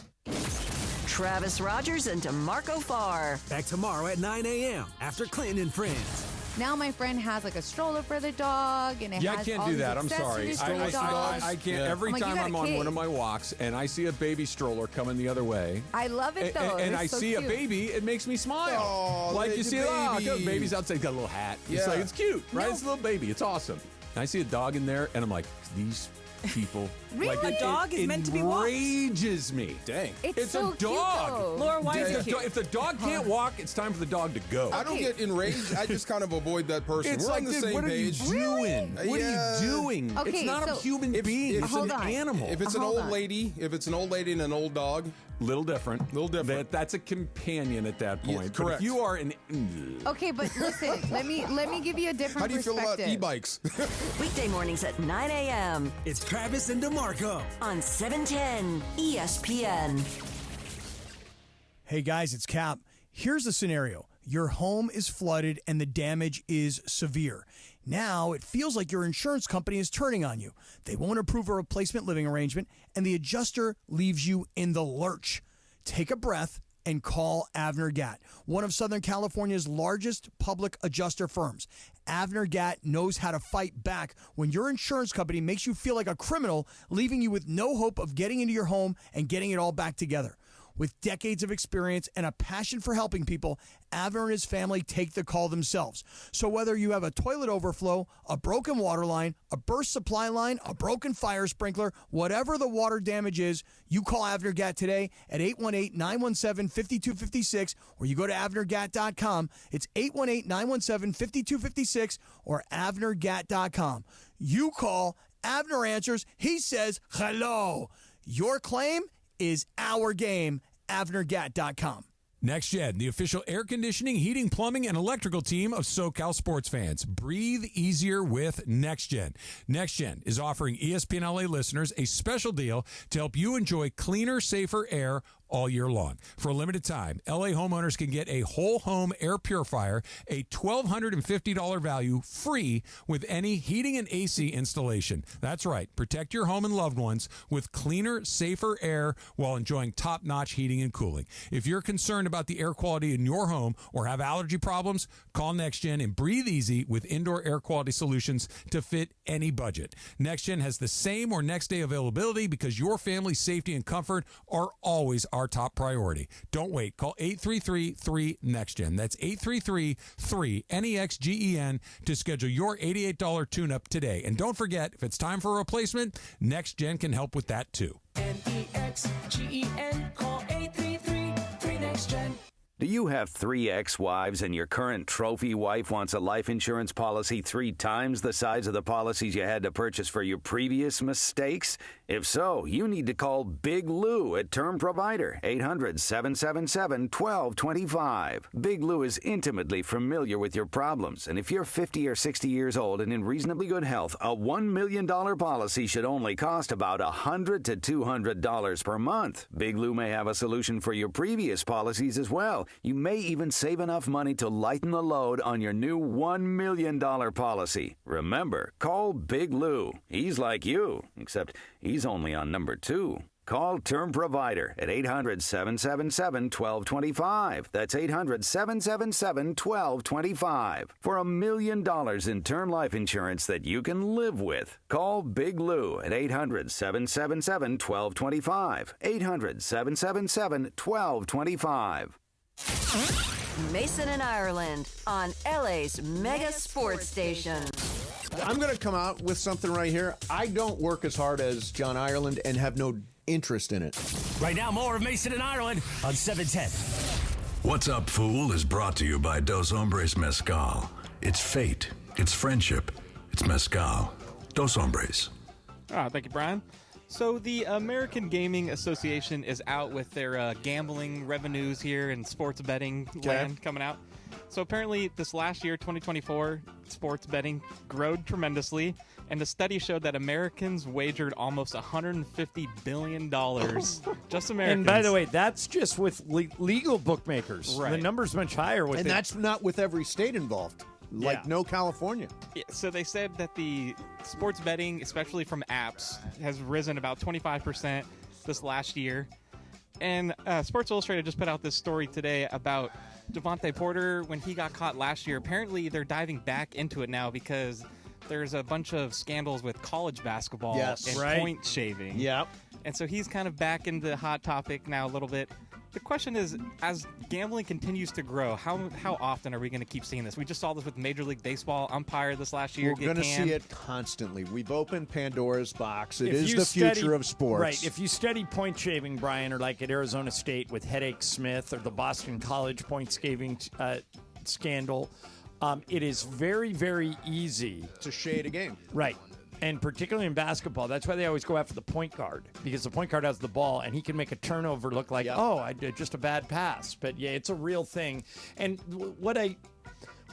Travis Rogers and DeMarco Farr. Back tomorrow at 9 a.m. after Clinton and Friends. Now my friend has like a stroller for the dog, and it Yeah, I has can't all do these that. I'm sorry. accessories for the dog. I can't. Every I'm like, time you got I'm a on kid. one of my walks and I see a baby stroller coming the other way, I love it though. and They're I so see cute. a baby, it makes me smile. Oh, like you the see, baby. baby's outside, got a little hat. It's Yeah. like it's cute, right? It's a little baby. It's awesome. And I see a dog in there, and I'm like, these people. Really? Like, A dog is meant to be walked. Enrages me. Dang. It's a so cute, dog. though. Laura, why is If it cute? if the dog can't walk, it's time for the dog to go. I don't get enraged. I just kind of avoid that person. It's We're like, on the dude, same what page. are you doing? What Yeah. are you doing? Okay, it's not a so- human being. It's Hold an on. animal. If it's an Hold old on. lady, and an old dog, Little different. Little different. That's a companion at that Yeah, point. But correct. if you are an Okay, but listen, let me give you a different how do you feel about perspective. e-bikes? Weekday mornings at 9 a.m. It's Travis and DeMarco. on 710 ESPN. Hey guys, it's Cap. Here's the scenario. Your home is flooded and the damage is severe. Now it feels like your insurance company is turning on you. They won't approve a replacement living arrangement and the adjuster leaves you in the lurch. Take a breath and call Avner Gatt, one of Southern California's largest public adjuster firms. Avner Gatt knows how to fight back when your insurance company makes you feel like a criminal, leaving you with no hope of getting into your home and getting it all back together. With decades of experience and a passion for helping people, Avner and his family take the call themselves. So whether you have a toilet overflow, a broken water line, a burst supply line, a broken fire sprinkler, whatever the water damage is, you call Avner Gatt today at 818-917-5256 or you go to avnergatt.com. It's 818-917-5256 or avnergatt.com. You call, Avner answers, he says hello. Your claim is our game, avnergatt.com. Next Gen, the official air conditioning, heating, plumbing, and electrical team of SoCal sports fans. Breathe easier with Next Gen. Next Gen is offering ESPN LA listeners a special deal to help you enjoy cleaner, safer air all year long. For a limited time, LA homeowners can get a whole home air purifier, a $1,250 value, free with any heating and AC installation. That's right. Protect your home and loved ones with cleaner, safer air while enjoying top-notch heating and cooling. If you're concerned about the air quality in your home or have allergy problems, call NextGen and breathe easy with indoor air quality solutions to fit any budget. NextGen has the same or next day availability because your family's safety and comfort are always our top priority. Don't wait. Call 833-3NEXTGEN. That's 833-3NEXGEN to schedule your $88 tune-up today. And don't forget, if it's time for a replacement, NextGen can help with that too. NEXGEN, call 833-3NEXTGEN. Do you have 3 ex-wives and your current trophy wife wants a life insurance policy 3 times the size of the policies you had to purchase for your previous mistakes? If so, you need to call Big Lou at Term Provider, 800-777-1225. Big Lou is intimately familiar with your problems, and if you're 50 or 60 years old and in reasonably good health, a $1 million policy should only cost about $100 to $200 per month. Big Lou may have a solution for your previous policies as well. You may even save enough money to lighten the load on your new $1 million policy. Remember, call Big Lou. He's like you, except he's only on number 2. Call Term Provider at 800-777-1225. That's 800-777-1225 for $1 million in term life insurance that you can live with. Call Big Lou at 800-777-1225. 800-777-1225. Mason and Ireland on LA's mega sports station. I'm going to come out with something right here. I don't work as hard as John Ireland and have no interest in it. Right now, more of Mason and Ireland on 710. What's Up, Fool is brought to you by Dos Hombres Mezcal. It's fate. It's friendship. It's mezcal. Dos Hombres. Thank you, Brian. So the American Gaming Association is out with their gambling revenues here and sports betting land coming out. So apparently this last year, 2024, sports betting growed tremendously, and the study showed that Americans wagered almost $150 billion. Just Americans. And by the way, that's just with legal bookmakers. Right. The number's much higher with And that's not with every state involved. Like no California. Yeah, so they said that the sports betting, especially from apps, has risen about 25% this last year. And Sports Illustrated just put out this story today about Devontae Porter when he got caught last year. Apparently, they're diving back into it now because there's a bunch of scandals with college basketball and point shaving. Yep. And so he's kind of back into the hot topic now a little bit. the question is, as gambling continues to grow, how often are we going to keep seeing this? We just saw this with Major League Baseball umpire this last year. We're going to see it constantly. We've opened Pandora's box. It is the future of sports. Right. If you study point shaving, Brian, or like at Arizona State with Headache Smith or the Boston College point shaving scandal, it is very, very easy to shade a game. Right. And particularly in basketball, that's why they always go after the point guard, because the point guard has the ball and he can make a turnover look like, oh, I did just a bad pass. But yeah, it's a real thing. And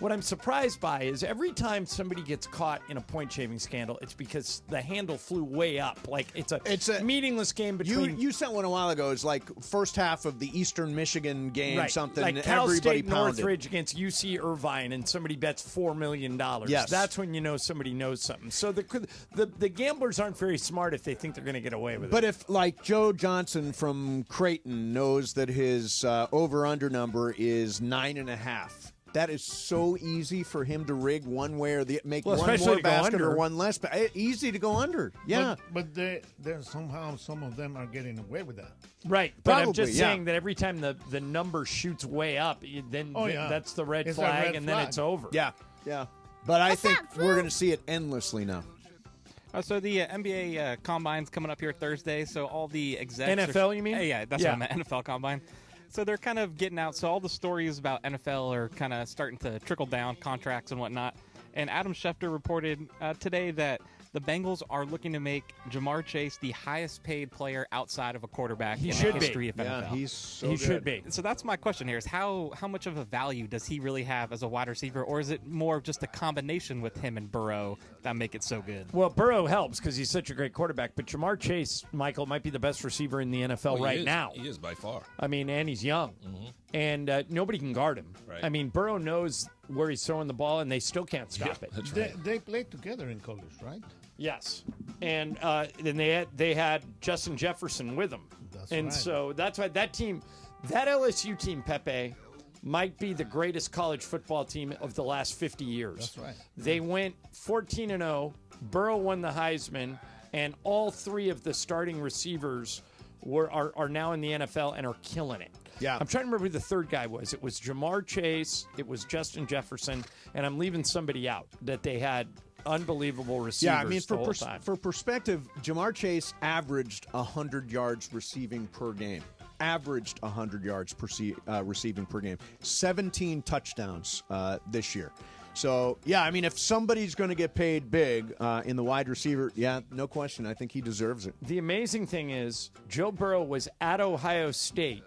what I'm surprised by is every time somebody gets caught in a point shaving scandal, it's because the handle flew way up. Like it's a meaningless game between. You sent one a while ago. It's like first half of the Eastern Michigan game, right. something. Like Cal everybody State pounded. Northridge against UC Irvine, and somebody bets $4 million. Yes. That's when you know somebody knows something. So the gamblers aren't very smart if they think they're going to get away with it. But if, like, Joe Johnson from Creighton knows that his over-under number is 9.5, that is so easy for him to rig one way or the make one more basket or one less. Easy to go under. Yeah. But somehow some of them are getting away with that. Right. But I'm just saying that every time the number shoots way up, then that's the red flag, and then it's over. Yeah. Yeah. But I think we're going to see it endlessly now. So the NBA Combine's coming up here Thursday, so all the execs... NFL, you mean? Yeah, that's what I meant, NFL Combine. So they're kind of getting out. So all the stories about NFL are kind of starting to trickle down, contracts and whatnot. And Adam Schefter reported today that the Bengals are looking to make Jamar Chase the highest paid player outside of a quarterback in the history of NFL. He should be. So that's my question here: is how much of a value does he really have as a wide receiver, or is it more of just a combination with him and Burrow that make it so good? Well, Burrow helps because he's such a great quarterback, but Jamar Chase, Michael, might be the best receiver in the NFL right now. He is by far. I mean, and he's young, and nobody can guard him. Right. I mean, Burrow knows where he's throwing the ball, and they still can't stop it. That's right. They played together in college, right? Yes, and then they had Justin Jefferson with them, so that's why that team, that LSU team, Pepe, might be the greatest college football team of the last 50 years. That's right. They went 14-0. Burrow won the Heisman, and all three of the starting receivers are now in the NFL and are killing it. Yeah. I'm trying to remember who the third guy was. It was Jamar Chase, it was Justin Jefferson, and I'm leaving somebody out that they had unbelievable receivers. Yeah, I mean, the whole time. for perspective, Jamar Chase averaged 100 yards receiving per game. Averaged 100 yards receiving per game. 17 touchdowns this year. So, yeah, I mean, if somebody's going to get paid big in the wide receiver, yeah, no question. I think he deserves it. The amazing thing is Joe Burrow was at Ohio State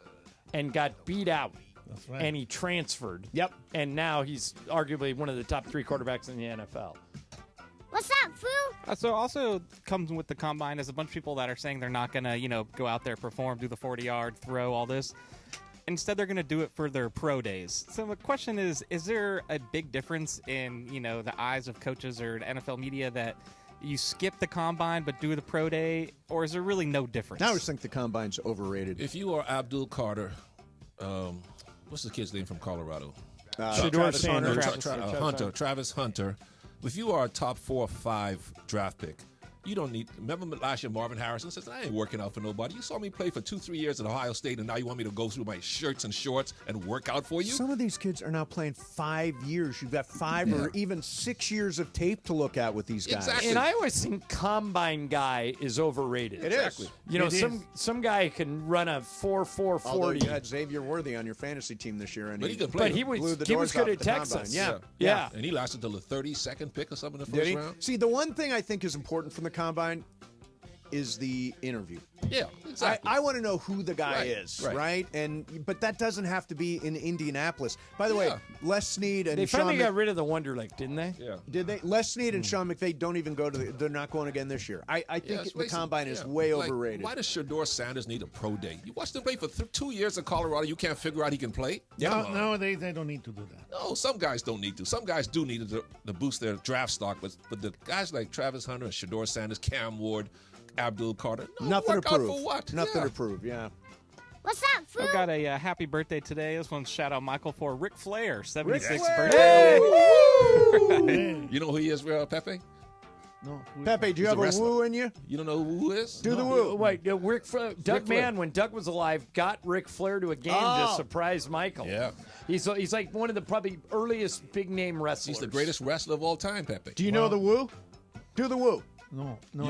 and got beat out. That's right. And he transferred. Yep. And now he's arguably one of the top 3 quarterbacks in the NFL. What's up, Foo? So also comes with the Combine is a bunch of people that are saying they're not going to, go out there, perform, do the 40-yard throw, all this. Instead, they're going to do it for their pro days. So the question is there a big difference in, the eyes of coaches or the NFL media that you skip the Combine but do the pro day, or is there really no difference? I always think the Combine's overrated. If you are Abdul Carter, what's the kid's name from Colorado? Travis Hunter. Travis Hunter. If you are a top 4 or 5 draft pick, you don't need. Remember last year, Marvin Harrison says, "I ain't working out for nobody. You saw me play for 2-3 years at Ohio State, and now you want me to go through my shirts and shorts and work out for you?" Some of these kids are now playing 5 years. You've got 5 or even 6 years of tape to look at with these guys. Exactly. And I always think Combine guy is overrated. It is. Some guy can run a 4.40. Although you had Xavier Worthy on your fantasy team this year, and But he could play. But he blew the was doors good off at the Texas. Combine. Yeah. And he lasted until the 32nd pick or something in the Did first he? round. See, the one thing I think is important from the Combine is the interview. Yeah, exactly. I want to know who the guy Right, is, right. right? But that doesn't have to be in Indianapolis. By the way, Les Snead and They finally Sean got rid of the Wonder Lake, didn't they? Yeah. Did they? Les Snead and Sean McVay don't even go to they're not going again this year. I think the Combine is way overrated. Why does Shedeur Sanders need a pro day? You watched him play for 2 years in Colorado. You can't figure out he can play? No, they don't need to do that. No, some guys don't need to. Some guys do need to boost their draft stock, but the guys like Travis Hunter and Shedeur Sanders, Cam Ward, Abdul Carter, nothing work to prove. out for what? Nothing to prove. Yeah. What's up, Foo? I've got a happy birthday today. This one's shout out Michael for Ric Flair, 76th Flair. birthday. You know who he is, Pepe? No. Pepe, do you He's have a a wrestler. woo in you? You don't know who who is? Do the woo. Wait, Doug Ric Flair. Mann, when Doug was alive, got Ric Flair to a game to surprise Michael. Yeah. He's like one of the probably earliest big name wrestlers. He's the greatest wrestler of all time, Pepe. Do you know the woo? Do the woo. No. You're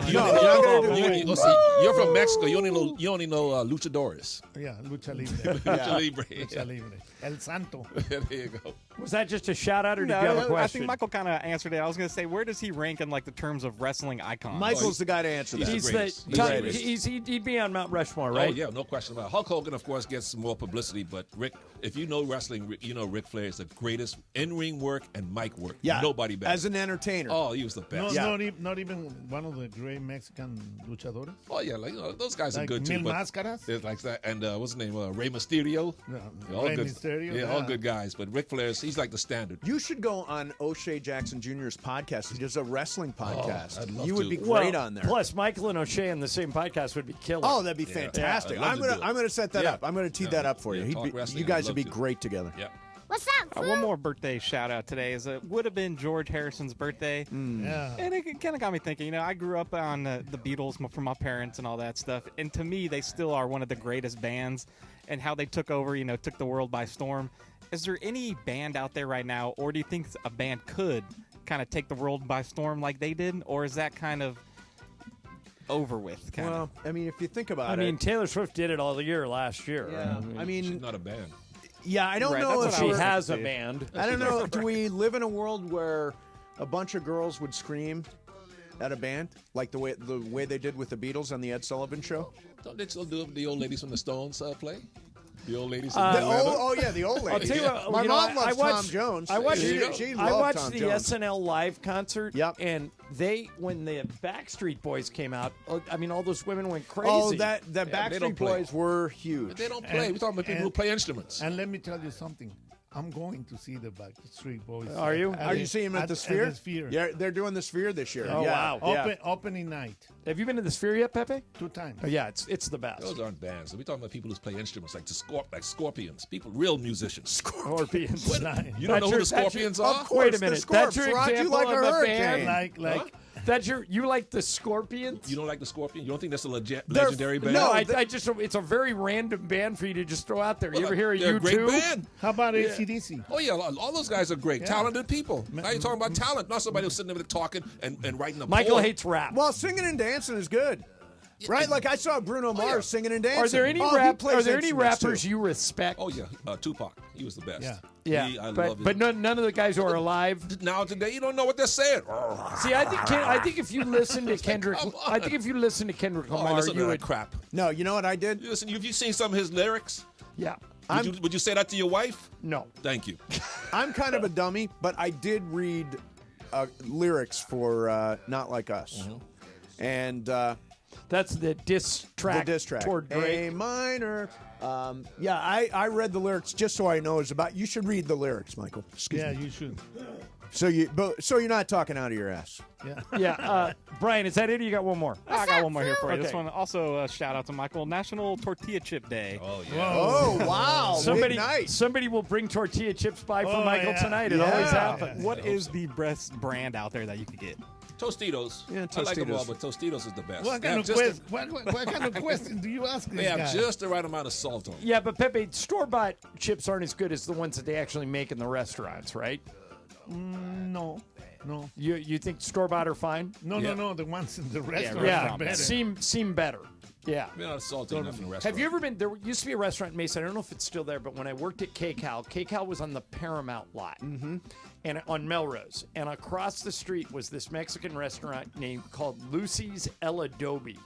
from Mexico. You only know luchadores. Yeah, lucha libre. Lucha libre. Lucha libre. El Santo. There you go. Was that just a shout out, or did No, you have a question? I think Michael kind of answered it. I was going to say, where does he rank in like the terms of wrestling icons? Michael's the guy to answer that. He'd be on Mount Rushmore, right? Oh yeah, no question about it. Hulk Hogan, of course, gets some more publicity, but if you know wrestling, you know Ric Flair is the greatest in-ring work and mic work. Yeah, nobody better. as an entertainer. Oh, he was the best. Not even one of the great Mexican luchadores. Oh yeah, those guys are Like good too. Mil but Máscaras? there's like that, and what's his name? Rey Mysterio. All Rey good. Mysterio, Yeah, all yeah. good guys. But Ric Flair, he's like the standard. You should go on O'Shea Jackson Jr.'s podcast. He does a wrestling podcast. I'd love You would to. be great on there. Plus, Michael and O'Shea in the same podcast would be killer. Oh, that'd be fantastic. I'd love to do it. I'm gonna set that Yeah. up. I'm gonna tee that up for you. talk wrestling, You I'd guys love would be to. great together. Yeah. What's up, fool? One more birthday shout out today is it would have been George Harrison's birthday. Yeah. And it kind of got me thinking, I grew up on the Beatles from my parents and all that stuff. And to me, they still are one of the greatest bands, and how they took over, took the world by storm. Is there any band out there right now, or do you think a band could kind of take the world by storm like they did? Or is that kind of over with? Well, I mean, if you think about it. I mean, Taylor Swift did it all year last year. Yeah. I mean, She's not a band. Yeah, I don't Right, know if that's what I she was has a thinking. band. I don't know. Do we live in a world where a bunch of girls would scream at a band like the way they did with the Beatles on the Ed Sullivan Show? Don't they still do the old ladies from the Stones play? The old ladies. The old ladies. I'll tell you what, My mom loves I watched, Tom Jones. I watched, She I loved watched Tom the Jones. SNL live concert. Yep. And when the Backstreet Boys came out, I mean, all those women went crazy. Oh, the they Backstreet don't play. Boys were huge. But they don't play. We're talking about people who play instruments. And let me tell you something. I'm going to see the Backstreet Boys. Are you? Are you seeing them at the Sphere? At the Sphere. Yeah, they're doing the Sphere this year. Oh, yeah. wow. Opening night. Have you been to the Sphere yet, Pepe? 2 times. Oh, yeah, it's the best. Those aren't bands. We're talking about people who play instruments like Scorpions. People, real musicians. Scorpions. You don't know who the Scorpions are? Of course, Wait a the minute. Scorps, That's your Rod, you example like a of a hurricane. band? Like You like the Scorpions? You don't like the Scorpions? You don't think that's a legendary band? No, I just it's a very random band for you to just throw out there. You ever hear of they're a great U2? band. How about AC/DC? Oh yeah, all those guys are great, talented people. Now you're talking about talent, not somebody who's sitting there talking and writing a Michael poem. hates rap. Well, singing and dancing is good. Right? Like I saw Bruno Mars singing and dancing. Are there any he plays Are there any instruments, rappers too. you respect? Oh yeah, Tupac. He was the best. Yeah, I love but none of the guys who are alive. Now today, you don't know what they're saying. See, I think if you listen to Kendrick, come I think if you listen to Kendrick Oh, I Lamar, listen to you that would. crap. No, you know what I did? Listen, have you seen some of his lyrics? Yeah. Would you say that to your wife? No. Thank you. I'm kind of a dummy, but I did read lyrics for Not Like Us. And that's the diss track. The diss track. Toward Drake. A minor. Yeah, I read the lyrics just so I know it's about. You should read the lyrics, Michael. Excuse me. You should. So you're not talking out of your ass. Yeah. Yeah. Brian, is that it? Or you got one more? I got one more here for you. This Okay. one also a shout out to Michael. National Tortilla Chip Day. Oh yeah. Oh wow! Somebody, Big night. somebody will bring tortilla chips by for Oh, Michael yeah. tonight. It Yeah. always happens. What is the best brand out there that you could get? Tostitos. Yeah, I like them Tostitos. all, but Tostitos is the best. What They kind have of just question? What kind of question do you ask They this have guy? just the right amount of salt on them. Yeah, but Pepe, store-bought chips aren't as good as the ones that they actually make in the restaurants, right? No. You think store-bought are fine? No. The ones in the restaurant Yeah, are better. seem better. Yeah. They're not salty enough in the restaurant. Have you ever been? There used to be a restaurant in Mesa. I don't know if it's still there, but when I worked at K-Cal was on the Paramount lot, and on Melrose, and across the street was this Mexican restaurant called Lucy's El Adobe.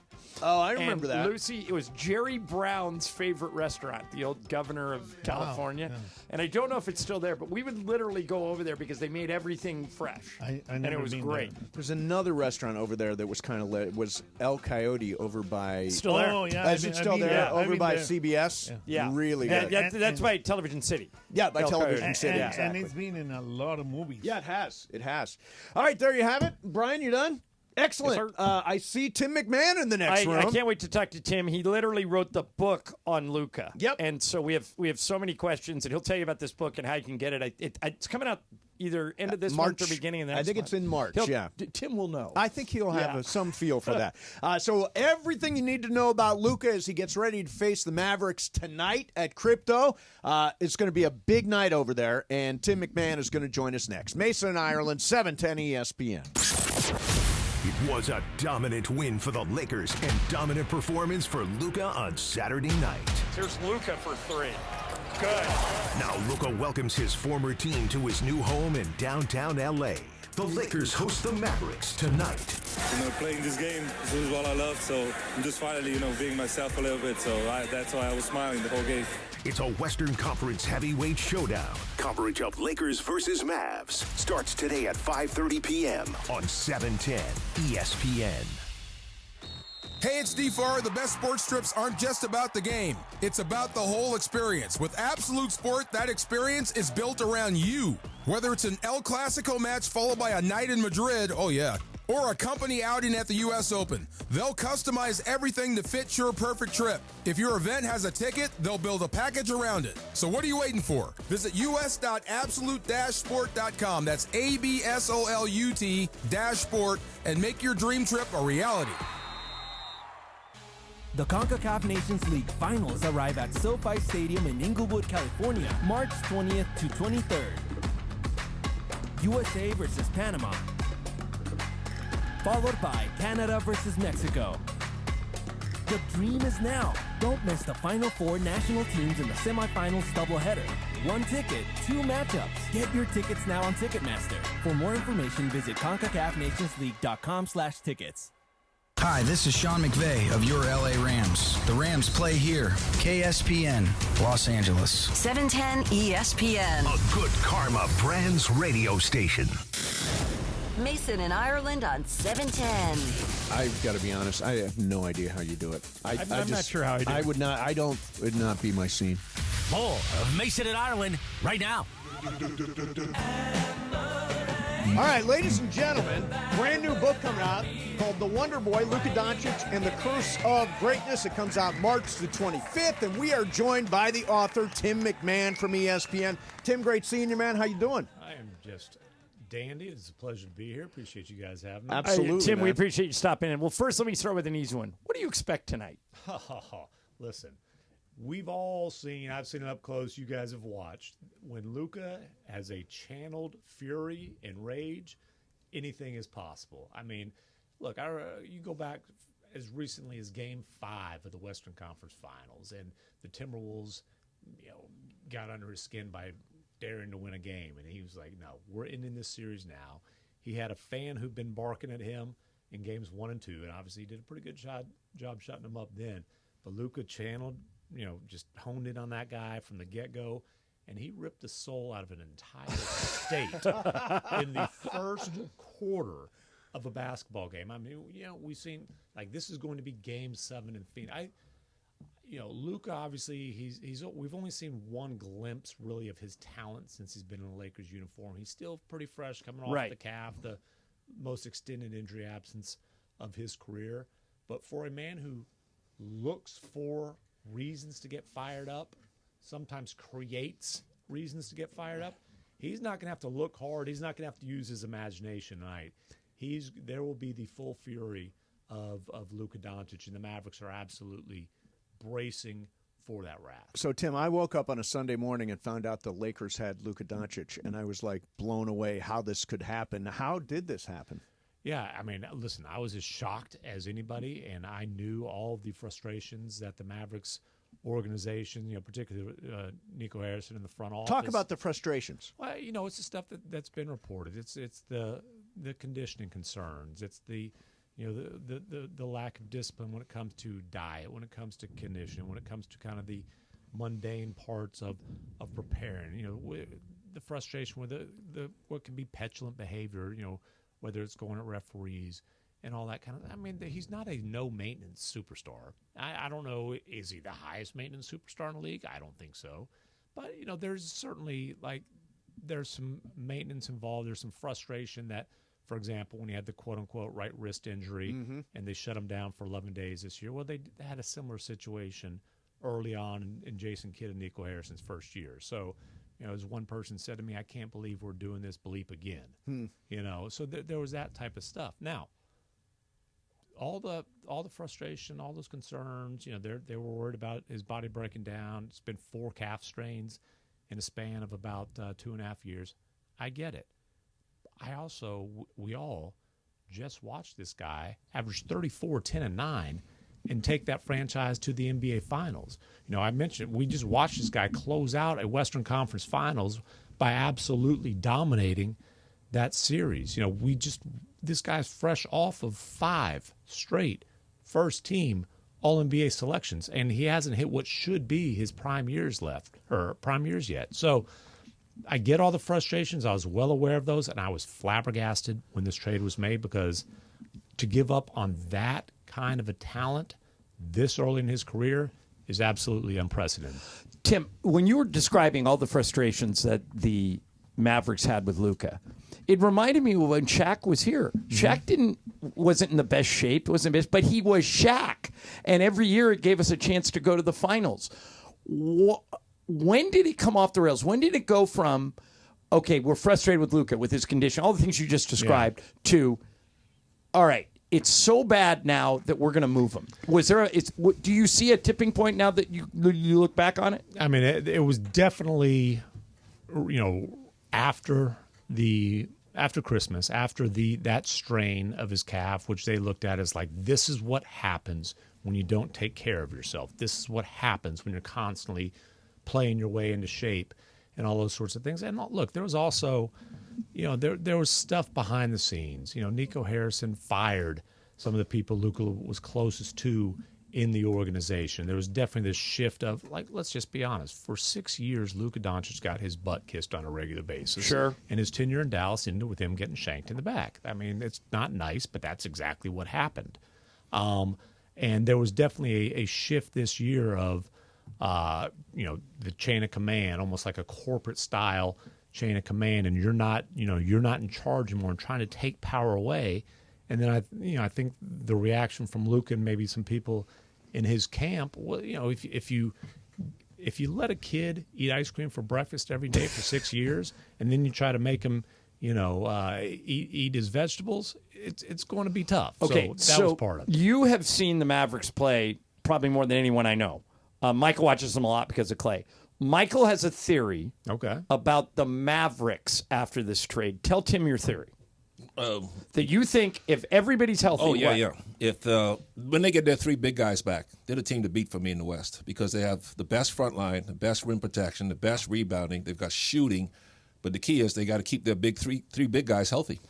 Oh, I remember that. Lucy, it was Jerry Brown's favorite restaurant, the old governor of California. Yeah. And I don't know if it's still there, but we would literally go over there because they made everything fresh. I and never it was been great. there. There's another restaurant over there that was kind of lit. It was El Coyote over by. Still there. Oh, yeah. Is it still there? Over by CBS? Yeah. Really Yeah, good. that's by Television City. Yeah, by El Television Coyote. City. And Exactly. it's been in a lot of movies. Yeah, it has. It has. All right, there you have it. Brian, you done? Excellent. Yes, I see Tim McMahon in the next room. I can't wait to talk to Tim. He literally wrote the book on Luca. Yep. And so we have so many questions, and he'll tell you about this book and how you can get it. It's coming out either end of this March, month or beginning of next I think month. it's in March, He'll- Tim will know. I think he'll have some feel for that. So everything you need to know about Luka as he gets ready to face the Mavericks tonight at Crypto. It's going to be a big night over there, and Tim McMahon is going to join us next. Mason in Ireland, 710 ESPN. It was a dominant win for the Lakers and dominant performance for Luka on Saturday night. Here's Luca for 3. Good. Now Luka welcomes his former team to his new home in downtown L.A. The Lakers host the Mavericks tonight. Playing this game is what I love, so I'm just finally, being myself a little bit, so that's why I was smiling the whole game. It's a Western Conference heavyweight showdown. Coverage of Lakers versus Mavs starts today at 5:30 p.m. on 710 ESPN. Hey, it's DFAR. The best sports strips aren't just about the game. It's about the whole experience. With Absolute Sport, that experience is built around you. Whether it's an El Clasico match followed by a night in Madrid, oh yeah, or a company outing at the U.S. Open, they'll customize everything to fit your perfect trip. If your event has a ticket, they'll build a package around it. So what are you waiting for? Visit us.absolute-sport.com. That's ABSOLUT-sport and make your dream trip a reality. The CONCACAF Nations League Finals arrive at SoFi Stadium in Inglewood, California, March 20th to 23rd. USA versus Panama, followed by Canada versus Mexico. The dream is now. Don't miss the Final Four national teams in the semifinals doubleheader. 1 ticket, 2 matchups. Get your tickets now on Ticketmaster. For more information, visit CONCACAFNationsLeague.com/tickets. Hi, this is Sean McVay of your LA Rams. The Rams play here. KSPN, Los Angeles. 710 ESPN. A good karma brands radio station. Mason in Ireland on 710. I've got to be honest. I have no idea how you do it. I'm not sure how I do it. Would not. Would not be my scene. More of Mason in Ireland right now. All right, ladies and gentlemen, brand new book coming out called The Wonder Boy, Luka Doncic and the Curse of Greatness. It comes out March the 25th, and we are joined by the author, Tim McMahon from ESPN. Tim, great seeing you, man. How you doing? I am just dandy. It's a pleasure to be here. Appreciate you guys having me. Absolutely, Tim, we man. appreciate you stopping in. Well, first, let me start with an easy one. What do you expect tonight? Listen, we've all seen, I've seen it up close, you guys have watched, when Luka has a channeled fury and rage, anything is possible. I mean, look, you go back as recently as Game 5 of the Western Conference Finals, and the Timberwolves, got under his skin by daring to win a game, and he was like, no, we're ending this series now. He had a fan who'd been barking at him in Games 1 and 2, and obviously he did a pretty good job shutting him up then. But Luka channeled, just honed in on that guy from the get-go, and he ripped the soul out of an entire state in the first quarter of a basketball game. I mean, we've seen, this is going to be Game 7 in Phoenix. Luka, obviously, we've only seen one glimpse, really, of his talent since he's been in a Lakers uniform. He's still pretty fresh, coming off the calf, the most extended injury absence of his career. But for a man who looks for reasons to get fired up, sometimes creates reasons to get fired up, he's not going to have to look hard. He's not going to have to use his imagination tonight. There will be the full fury of Luka Doncic, and the Mavericks are absolutely bracing for that wrath. So, Tim, I woke up on a Sunday morning and found out the Lakers had Luka Doncic, and I was blown away how this could happen. How did this happen? Yeah, I mean, listen, I was as shocked as anybody, and I knew all of the frustrations that the Mavericks organization, particularly Nico Harrison in the front office. Talk about the frustrations. Well, it's the stuff that's been reported. It's the conditioning concerns. It's the lack of discipline when it comes to diet, when it comes to conditioning, when it comes to kind of the mundane parts of preparing. The frustration with the what can be petulant behavior. Whether it's going at referees and all that kind of. I mean, he's not a no-maintenance superstar. I don't know. Is he the highest maintenance superstar in the league? I don't think so. But there's certainly there's some maintenance involved. There's some frustration that, for example, when he had the quote-unquote right wrist injury and they shut him down for 11 days this year. Well, they had a similar situation early on in Jason Kidd and Nico Harrison's first year. So as one person said to me, I can't believe we're doing this bleep again. So there was that type of stuff. Now, all the frustration, all those concerns, they were worried about his body breaking down. It's been 4 calf strains in a span of about 2.5 years. I get it. We all just watched this guy average 34, 10, and 9 and take that franchise to the NBA Finals. I mentioned we just watched this guy close out a Western Conference Finals by absolutely dominating that series. This guy's fresh off of 5 straight first-team All-NBA selections, and he hasn't hit what should be his prime years yet. So I get all the frustrations. I was well aware of those, and I was flabbergasted when this trade was made, because to give up on that kind of a talent this early in his career is absolutely unprecedented. Tim, when you were describing all the frustrations that the Mavericks had with Luka, it reminded me of when Shaq was here. Shaq wasn't in the best shape, but he was Shaq, and every year it gave us a chance to go to the finals. When did it come off the rails? When did it go from, okay, we're frustrated with Luka, with his condition, all the things you just described, to, all right, it's so bad now that we're going to move him? Do you see a tipping point now that you look back on it? I mean, it was definitely, after Christmas, after that strain of his calf, which they looked at as like, this is what happens when you don't take care of yourself. This is what happens when you're constantly playing your way into shape and all those sorts of things. And look, there was also, there was stuff behind the scenes. Nico Harrison fired some of the people Luka was closest to in the organization. There was definitely this shift of, like, let's just be honest. For 6 years, Luka Doncic got his butt kissed on a regular basis. Sure. And his tenure in Dallas ended with him getting shanked in the back. I mean, it's not nice, but that's exactly what happened. And there was definitely a shift this year of, the chain of command, almost like a corporate style chain of command, and you're not in charge anymore and trying to take power away. And then I think the reaction from Luka and maybe some people in his camp, well, if you let a kid eat ice cream for breakfast every day for 6 years, and then you try to make him, eat his vegetables, it's going to be tough. Okay, so that was part of it. You have seen the Mavericks play probably more than anyone I know. Michael watches them a lot because of Clay. Michael has a theory about the Mavericks after this trade. Tell Tim your theory. That you think if everybody's healthy. If when they get their 3 big guys back, they're the team to beat for me in the West, because they have the best front line, the best rim protection, the best rebounding. They've got shooting, but the key is they got to keep their big three big guys healthy.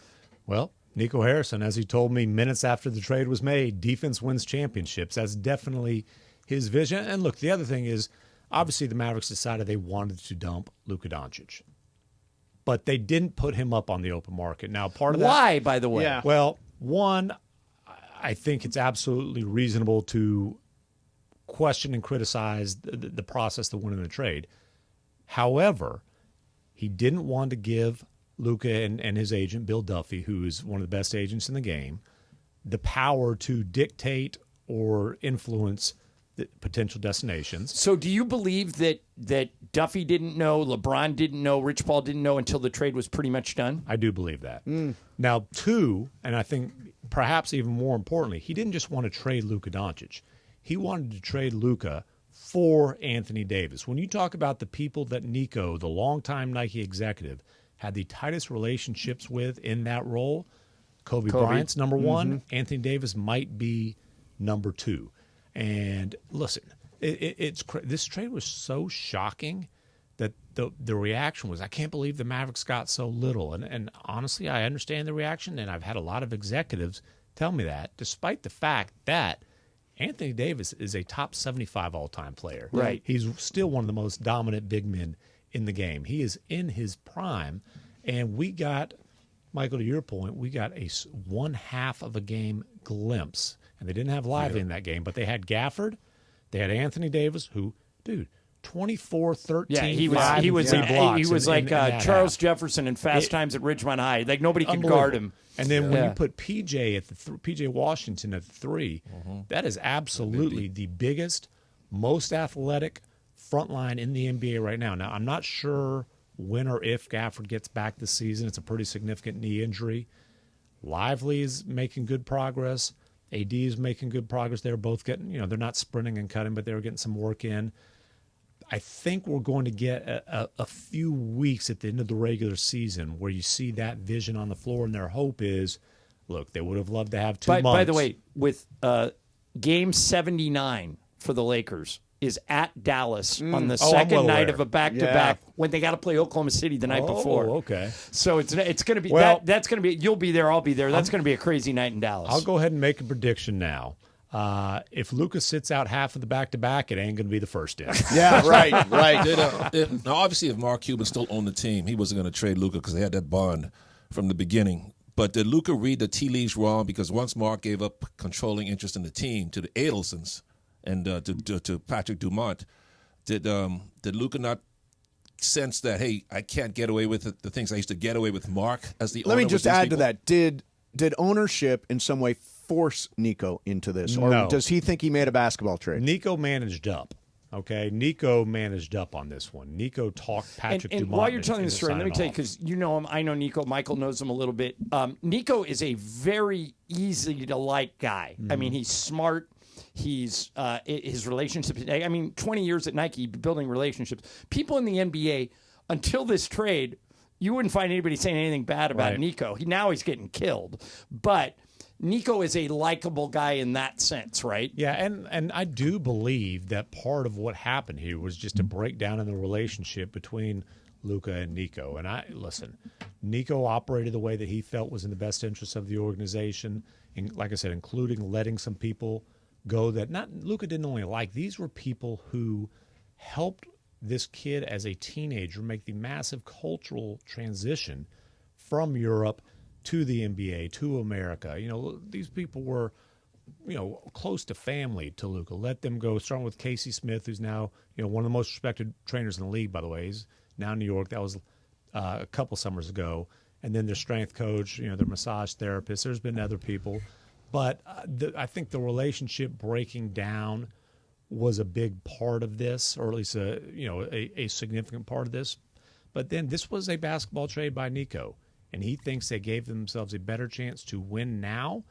Well, Nico Harrison, as he told me minutes after the trade was made, defense wins championships. That's definitely his vision. And look, the other thing is, obviously the Mavericks decided they wanted to dump Luka Doncic, but they didn't put him up on the open market. Now, part of that... Why, by the way? Yeah. Well, one, I think it's absolutely reasonable to question and criticize the process that went in the trade. However, he didn't want to give Luka and his agent, Bill Duffy, who is one of the best agents in the game, the power to dictate or influence the potential destinations. So do you believe that Duffy didn't know, LeBron didn't know, Rich Paul didn't know until the trade was pretty much done? I do believe that. Now, 2, and I think perhaps even more importantly, he didn't just want to trade Luka Doncic. He wanted to trade Luka for Anthony Davis. When you talk about the people that Nico, the longtime Nike executive, had the tightest relationships with in that role, Kobe Bryant's number 1, Anthony Davis might be number 2. And listen, this trade was so shocking that the reaction was, I can't believe the Mavericks got so little. And honestly, I understand the reaction, and I've had a lot of executives tell me that, despite the fact that Anthony Davis is a top 75 all-time player. Right. He's still one of the most dominant big men in the game. He is in his prime, and we got, Michael, to your point, we got a 1/2 of a game glimpse. And they didn't have Lively in that game, but they had Gafford, they had Anthony Davis, who, dude, 24, 13, he was like Charles Jefferson in Fast Times at Ridgemont High. Like, nobody could guard him. And then when you put PJ Washington at the 3, that is absolutely the biggest, most athletic front line in the NBA right now. Now, I'm not sure when or if Gafford gets back this season. It's a pretty significant knee injury. Lively is making good progress. AD is making good progress. They're both getting, they're not sprinting and cutting, but they're getting some work in. I think we're going to get a few weeks at the end of the regular season where you see that vision on the floor, and their hope is, look, they would have loved to have 2 months. By the way, with Game 79 for the Lakers is at Dallas on the second night of a back-to-back when they got to play Oklahoma City the night before. Okay. So it's going to be that's going to be. You'll be there. I'll be there. That's going to be a crazy night in Dallas. I'll go ahead and make a prediction now. If Luka sits out half of the back-to-back, it ain't going to be the first in. Yeah, right. Now, obviously, if Mark Cuban still owned the team, he wasn't going to trade Luka because they had that bond from the beginning. But did Luka read the tea leaves wrong? Because once Mark gave up controlling interest in the team to the Adelsons and to Patrick Dumont, did Luka not sense that, hey, I can't get away with the things I used to get away with Mark as the owner? Let me just add to that. Did ownership in some way force Nico into this? Or No. does he think he made a basketball trade? Nico managed up. Okay, Nico managed up on this one. Nico talked Patrick and Dumont. while you're telling the into story, let me signing tell you, off. because you know him, I know Nico, Michael knows him a little bit. Nico is a very easy to like guy. I mean, he's smart. He's his relationships. I mean, 20 years at Nike, building relationships. People in the NBA, until this trade, you wouldn't find anybody saying anything bad about Right. Nico. Now he's getting killed, but Nico is a likable guy in that sense, right? Yeah, and I do believe that part of what happened here was just a breakdown in the relationship between Luka and Nico. And listen, Nico operated the way that he felt was in the best interest of the organization, and like I said, including letting some people go that Luka didn't only like. These were people who helped this kid as a teenager make the massive cultural transition from Europe to the NBA, to America. These people were, close to family to Luka. Let them go, starting with Casey Smith, who's now, one of the most respected trainers in the league, by the way. He's now in New York. That was a couple summers ago. And then their strength coach, their massage therapist. There's been other people. But I think the relationship breaking down was a big part of this, or at least a significant part of this. But then this was a basketball trade by Nico. And he thinks they gave themselves a better chance to win now.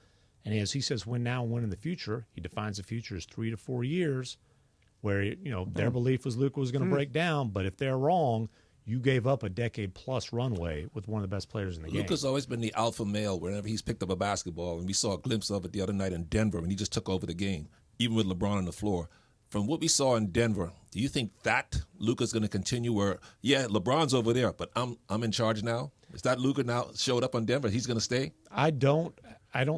And as he says, win now and win in the future, he defines the future as 3 to 4 years, where their belief was Luka was going to break down. But if they're wrong, you gave up a decade-plus runway with one of the best players in the game. Luka's always been the alpha male whenever he's picked up a basketball, and we saw a glimpse of it the other night in Denver, and he just took over the game, even with LeBron on the floor. From what we saw in Denver, do you think that Luka's going to continue where, yeah, LeBron's over there, but I'm in charge now? Is that Luka now showed up on Denver? He's going to stay? I don't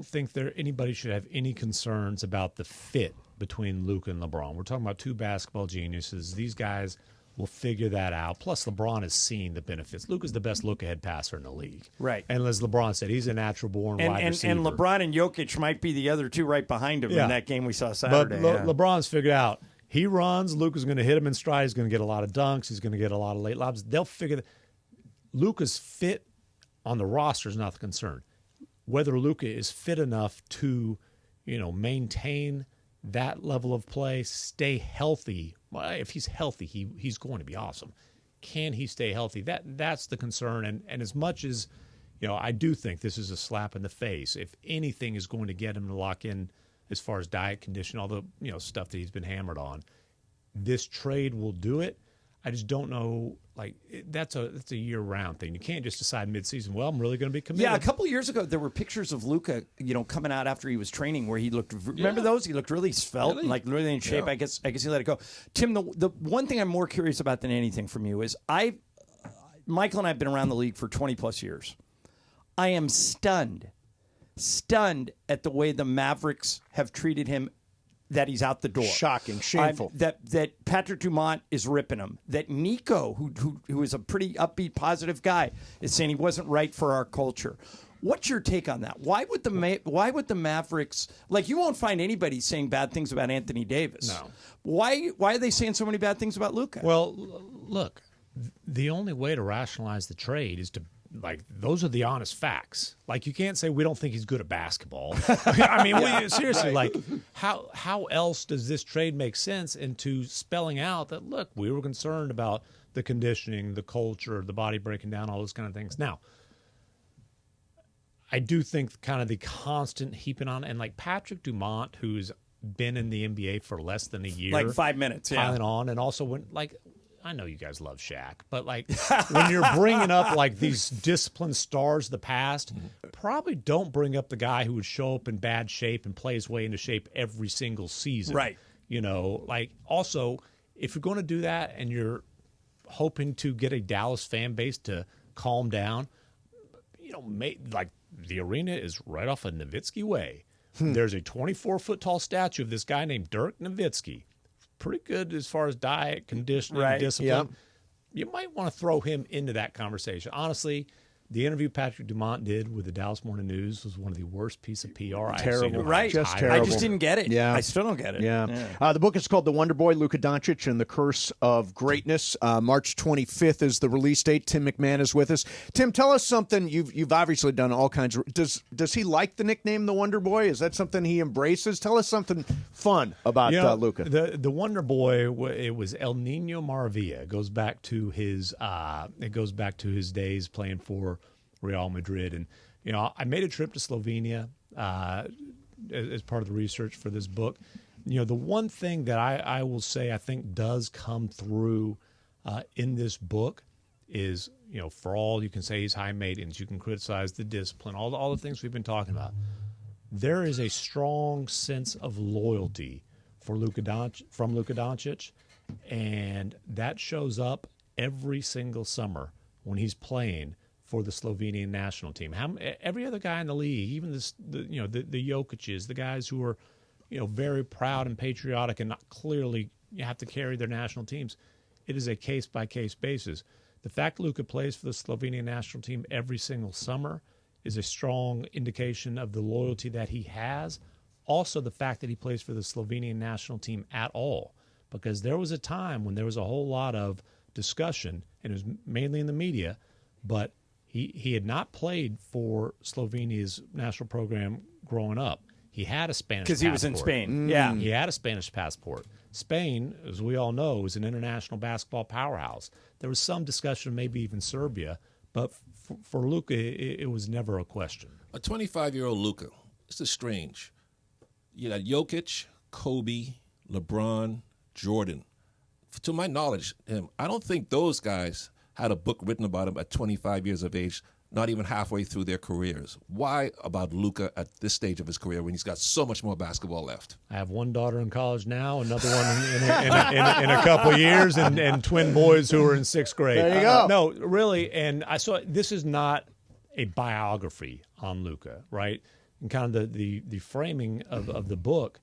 think anybody should have any concerns about the fit between Luka and LeBron. We're talking about two basketball geniuses. These guys will figure that out. Plus, LeBron has seen the benefits. Luka's the best look-ahead passer in the league. Right. And as LeBron said, he's a natural-born wide receiver. And LeBron and Jokic might be the other two right behind him in that game we saw Saturday. But LeBron's figured out. He runs. Luka's going to hit him in stride. He's going to get a lot of dunks. He's going to get a lot of late lobs. They'll figure that. Luka's fit on the roster is not the concern. Whether Luka is fit enough to, maintain that level of play, stay healthy. Well, if he's healthy, he's going to be awesome. Can he stay healthy? That's the concern. And as much as, I do think this is a slap in the face. If anything is going to get him to lock in as far as diet, condition, all the stuff that he's been hammered on, this trade will do it. I just don't know. That's a year-round thing. You can't just decide mid-season, well, I'm really going to be committed. Yeah, a couple of years ago, there were pictures of Luka, coming out after he was training where he looked, remember those? He looked really svelte and really in shape. Yeah. I guess he let it go. Tim, the one thing I'm more curious about than anything from you is Michael and I have been around the league for 20-plus years. I am stunned at the way the Mavericks have treated him, that he's out the door. Shocking, shameful. That Patrick Dumont is ripping him. That Nico, who is a pretty upbeat, positive guy, is saying he wasn't right for our culture. What's your take on that? Why would the Mavericks, you won't find anybody saying bad things about Anthony Davis. No. Why are they saying so many bad things about Luka? Well, look, the only way to rationalize the trade is to like those are the honest facts. Like you can't say we don't think he's good at basketball. I mean, seriously, like how else does this trade make sense into spelling out that look, we were concerned about the conditioning, the culture, the body breaking down, all those kind of things. Now, I do think kind of the constant heaping on, and like Patrick Dumont, who's been in the NBA for less than a year, like 5 minutes, piling on, and also when like. I know you guys love Shaq, but like when you're bringing up like these disciplined stars of the past, probably don't bring up the guy who would show up in bad shape and play his way into shape every single season. Right. You know, like also if you're going to do that and you're hoping to get a Dallas fan base to calm down, you know, like the arena is right off of Nowitzki Way. There's a 24-foot tall statue of this guy named Dirk Nowitzki. Pretty good as far as diet, conditioning, discipline. Yep. You might want to throw him into that conversation. Honestly, the interview Patrick Dumont did with the Dallas Morning News was one of the worst piece of PR I've seen. Right. Just terrible. I just didn't get it. Yeah. I still don't get it. Yeah. The book is called The Wonder Boy, Luka Doncic and the Curse of Greatness. March 25th is the release date. Tim McMahon is with us. Tim, tell us something. You've obviously done all kinds of... Does he like the nickname The Wonder Boy? Is that something he embraces? Tell us something fun about Luka. The Wonder Boy, it was El Nino Maravilla. It goes back to his days playing for Real Madrid. And, you know, I made a trip to Slovenia as part of the research for this book. You know, the one thing that I will say I think does come through in this book is, you know, for all you can say he's high maintenance, you can criticize the discipline, all the things we've been talking about. There is a strong sense of loyalty for Luka Doncic, and that shows up every single summer when he's playing for the Slovenian national team. Every other guy in the league, even the Jokic's, the guys who are, you know, very proud and patriotic and clearly you have to carry their national teams. It is a case-by-case basis. The fact Luka plays for the Slovenian national team every single summer is a strong indication of the loyalty that he has. Also, the fact that he plays for the Slovenian national team at all, because there was a time when there was a whole lot of discussion, and it was mainly in the media, but he had not played for Slovenia's national program growing up. He had a Spanish passport. Because he was in Spain. Yeah. He had a Spanish passport. Spain, as we all know, is an international basketball powerhouse. There was some discussion, maybe even Serbia, but for Luka, it was never a question. A 25-year-old Luka, this is strange. You got Jokic, Kobe, LeBron, Jordan. To my knowledge, I don't think those guys had a book written about him at 25 years of age, not even halfway through their careers. Why about Luka at this stage of his career when he's got so much more basketball left? I have one daughter in college now, another one in a couple of years, and twin boys who are in sixth grade. There you go. No, really, and I saw this is not a biography on Luka, right? And kind of the framing of the book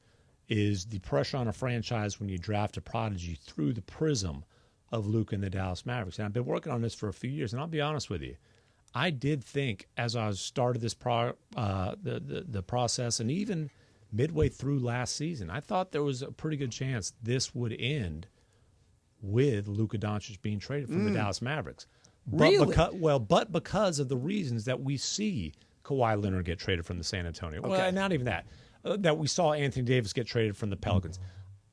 is the pressure on a franchise when you draft a prodigy through the prism of Luka and the Dallas Mavericks. And I've been working on this for a few years, and I'll be honest with you, I did think as I started this the process, and even midway through last season, I thought there was a pretty good chance this would end with Luka Doncic being traded from the Dallas Mavericks. Really? But because of the reasons that we see Kawhi Leonard get traded from the San Antonio. Okay. Well, not even that. That we saw Anthony Davis get traded from the Pelicans.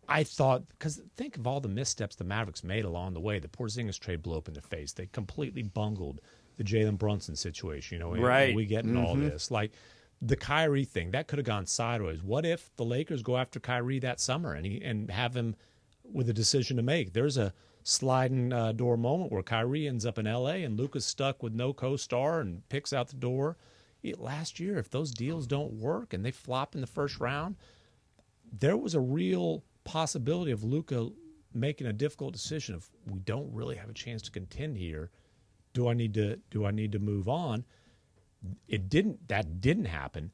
I thought, because think of all the missteps the Mavericks made along the way. The Porzingis trade blew up in their face. They completely bungled the Jalen Brunson situation. You know, right. We get in all this. Like the Kyrie thing, that could have gone sideways. What if the Lakers go after Kyrie that summer and have him with a decision to make? There's a sliding door moment where Kyrie ends up in L.A. and Luka's stuck with no co-star and picks out the door. Last year, if those deals don't work and they flop in the first round, there was a real possibility of Luka making a difficult decision of we don't really have a chance to contend here. Do I need to move on? That didn't happen.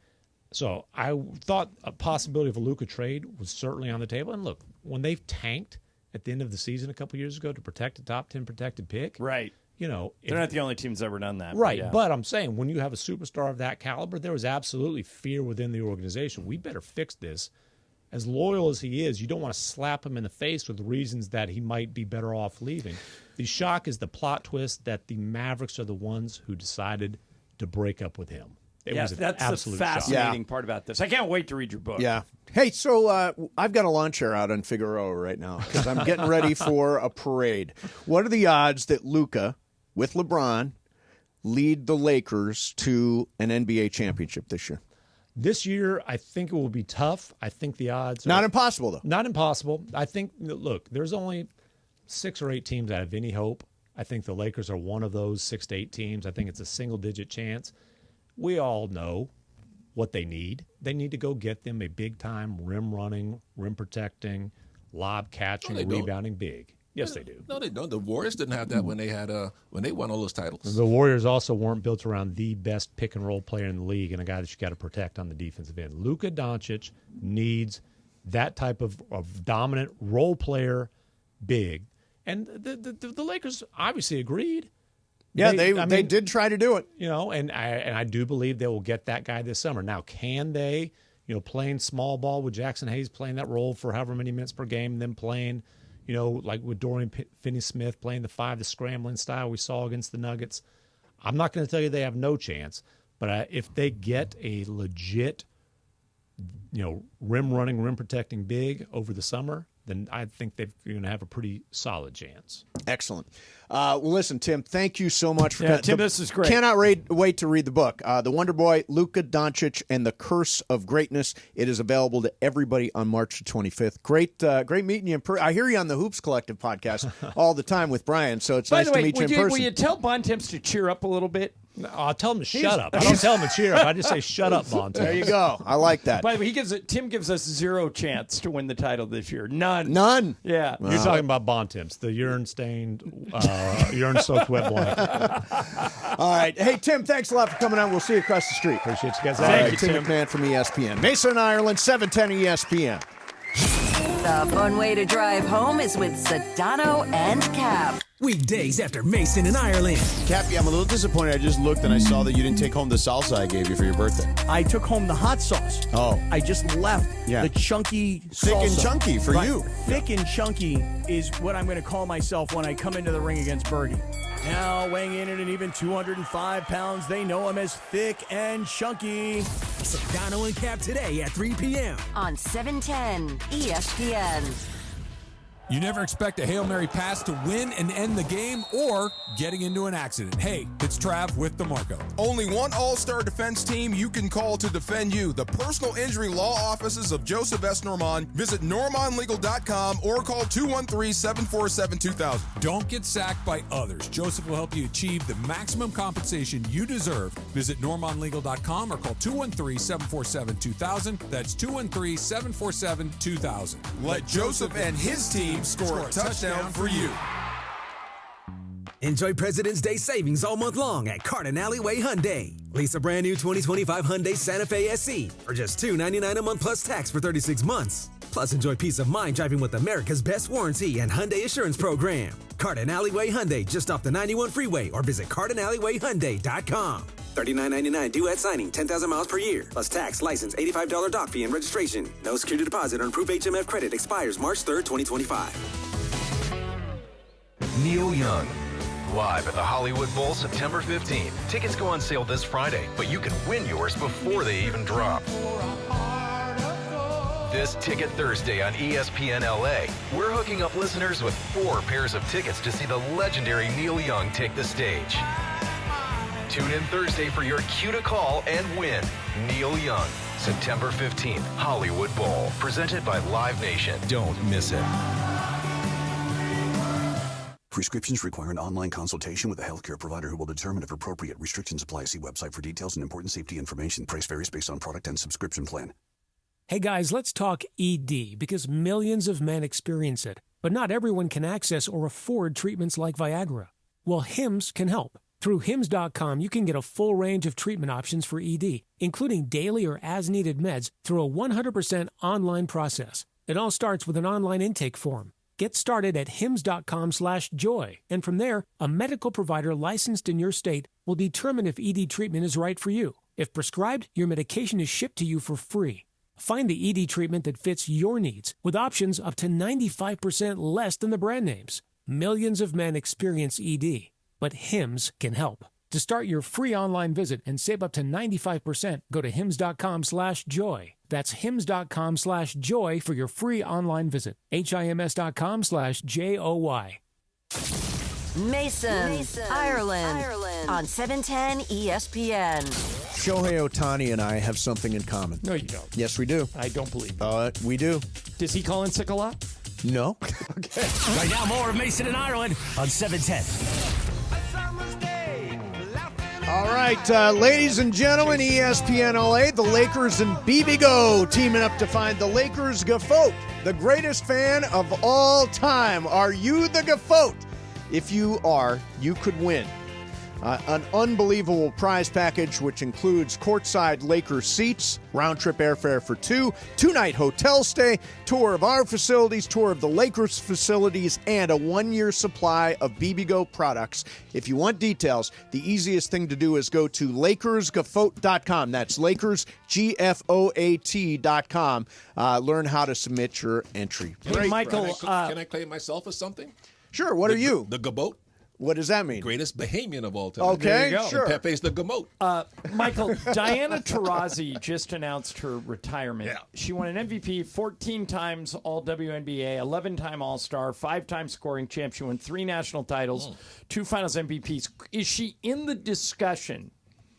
So I thought a possibility of a Luka trade was certainly on the table. And look, when they've tanked at the end of the season a couple years ago to protect a top 10 protected pick, right? You know, they're not the only team that's ever done that. Right. Yeah. But I'm saying when you have a superstar of that caliber, there was absolutely fear within the organization. We better fix this as loyal as he is, you don't want to slap him in the face with reasons that he might be better off leaving. The shock is the plot twist that the Mavericks are the ones who decided to break up with him. Yes, that's the fascinating part about this. I can't wait to read your book. Yeah. Hey, so I've got a lawn chair out on Figueroa right now because I'm getting ready for a parade. What are the odds that Luca, with LeBron, lead the Lakers to an NBA championship this year? This year, I think it will be tough. I think the odds are... Not impossible, though. Not impossible. I think, look, there's only 6 or 8 teams that have any hope. I think the Lakers are one of those 6 to 8 teams. I think it's a single-digit chance. We all know what they need. They need to go get them a big-time rim-running, rim-protecting, lob-catching, rebounding big. Yes, they do. No, they don't. The Warriors didn't have that when they won all those titles. The Warriors also weren't built around the best pick-and-roll player in the league and a guy that you got to protect on the defensive end. Luka Doncic needs that type of dominant role player big. And the Lakers obviously agreed. Yeah, they did try to do it. You know, and I do believe they will get that guy this summer. Now, can they, playing small ball with Jackson Hayes playing that role for however many minutes per game, and then playing, like with Dorian Finney-Smith playing the 5, the scrambling style we saw against the Nuggets? I'm not going to tell you they have no chance, but if they get a legit, rim-running, rim-protecting big over the summer, then I think they're going to have a pretty solid chance. Excellent. Well, listen, Tim, thank you so much for Tim, this is great. Cannot wait to read the book. The Wonder Boy, Luka Doncic, and the Curse of Greatness. It is available to everybody on March 25th. Great meeting you. I hear you on the Hoops Collective podcast all the time with Brian, so it's nice to meet you in person. Will you tell Bontemps to cheer up a little bit? I'll tell him to shut up. I don't tell him to cheer up. I just say shut up, Bontemps. There you go. I like that. By the way, Tim gives us 0 chance to win the title this year. None. Yeah. You're talking about Bontemps, the urine-stained, urine-soaked wet blanket. All right. Hey, Tim, thanks a lot for coming on. We'll see you across the street. Appreciate you guys. Thank you, Tim McMahon from ESPN. Mason, Ireland, 710 ESPN. The fun way to drive home is with Sedano and Cap. Weekdays after Mason in Ireland. Cappy, I'm a little disappointed. I just looked and I saw that you didn't take home the salsa I gave you for your birthday. I took home the hot sauce. Oh. I just left the chunky Thick salsa. and chunky for you. Thick and chunky is what I'm going to call myself when I come into the ring against Bergie. Now weighing in at an even 205 pounds, they know him as thick and chunky. Sedano and Cap today at 3 p.m. on 710 ESPN. You never expect a Hail Mary pass to win and end the game or getting into an accident. Hey, it's Trav with DeMarco. Only one all-star defense team you can call to defend you. The personal injury law offices of Joseph S. Normand. Visit normandlegal.com or call 213-747-2000. Don't get sacked by others. Joseph will help you achieve the maximum compensation you deserve. Visit normandlegal.com or call 213-747-2000. That's 213-747-2000. Let Joseph and his team score a touchdown for you. Enjoy President's Day savings all month long at Carden Alleyway Hyundai. Lease a brand new 2025 Hyundai Santa Fe SE for just $299 a month plus tax for 36 months. Plus, enjoy peace of mind driving with America's best warranty and Hyundai Assurance Program. Carden Alleyway Hyundai, just off the 91 freeway, or visit CardenAlleyWayHyundai.com. $39.99 due at signing, 10,000 miles per year. Plus tax, license, $85 dock fee, and registration. No security deposit on approved HMF credit expires March 3rd, 2025. Neil Young, live at the Hollywood Bowl September 15th. Tickets go on sale this Friday, but you can win yours before they even drop. This Ticket Thursday on ESPN LA, we're hooking up listeners with 4 pairs of tickets to see the legendary Neil Young take the stage. Tune in Thursday for your cue to call and win. Neil Young, September 15th, Hollywood Bowl, presented by Live Nation. Don't miss it. Prescriptions require an online consultation with a healthcare provider who will determine if appropriate. Restrictions apply. See website for details and important safety information. Price varies based on product and subscription plan. Hey guys, let's talk ED, because millions of men experience it, but not everyone can access or afford treatments like Viagra. Well, Hims can help. Through Hims.com, you can get a full range of treatment options for ED, including daily or as-needed meds, through a 100% online process. It all starts with an online intake form. Get started at hims.com/joy, and from there, a medical provider licensed in your state will determine if ED treatment is right for you. If prescribed, your medication is shipped to you for free. Find the ED treatment that fits your needs with options up to 95% less than the brand names. Millions of men experience ED, but Hims can help. To start your free online visit and save up to 95%, go to hims.com/joy. That's hims.com/joy for your free online visit. HIMS.com/JOY. Mason, Ireland, on 710 ESPN. Shohei Ohtani and I have something in common. No, you don't. Yes, we do. I don't believe We do. Does he call in sick a lot? No. Okay. Right now, more of Mason and Ireland on 710. All right, ladies and gentlemen, ESPN LA, the Lakers and BBGO teaming up to find the Lakers Gafote, the greatest fan of all time. Are you the Gafote? If you are, you could win an unbelievable prize package, which includes courtside Lakers seats, round-trip airfare for two-night hotel stay, tour of our facilities, tour of the Lakers facilities, and a one-year supply of BBGO products. If you want details, the easiest thing to do is go to LakersGafote.com. That's LakersGafote.com. Learn how to submit your entry. Hey, Michael, can I claim myself as something? Sure, what are you? The Gabote. What does that mean? Greatest Bahamian of all time. Okay, there you go. Sure. And Pepe's the Gamote. Michael, Diana Taurasi just announced her retirement. Yeah. She won an MVP, 14 times All-WNBA, 11-time All-Star, 5-time scoring champ. She won 3 national titles, 2 Finals MVPs. Is she in the discussion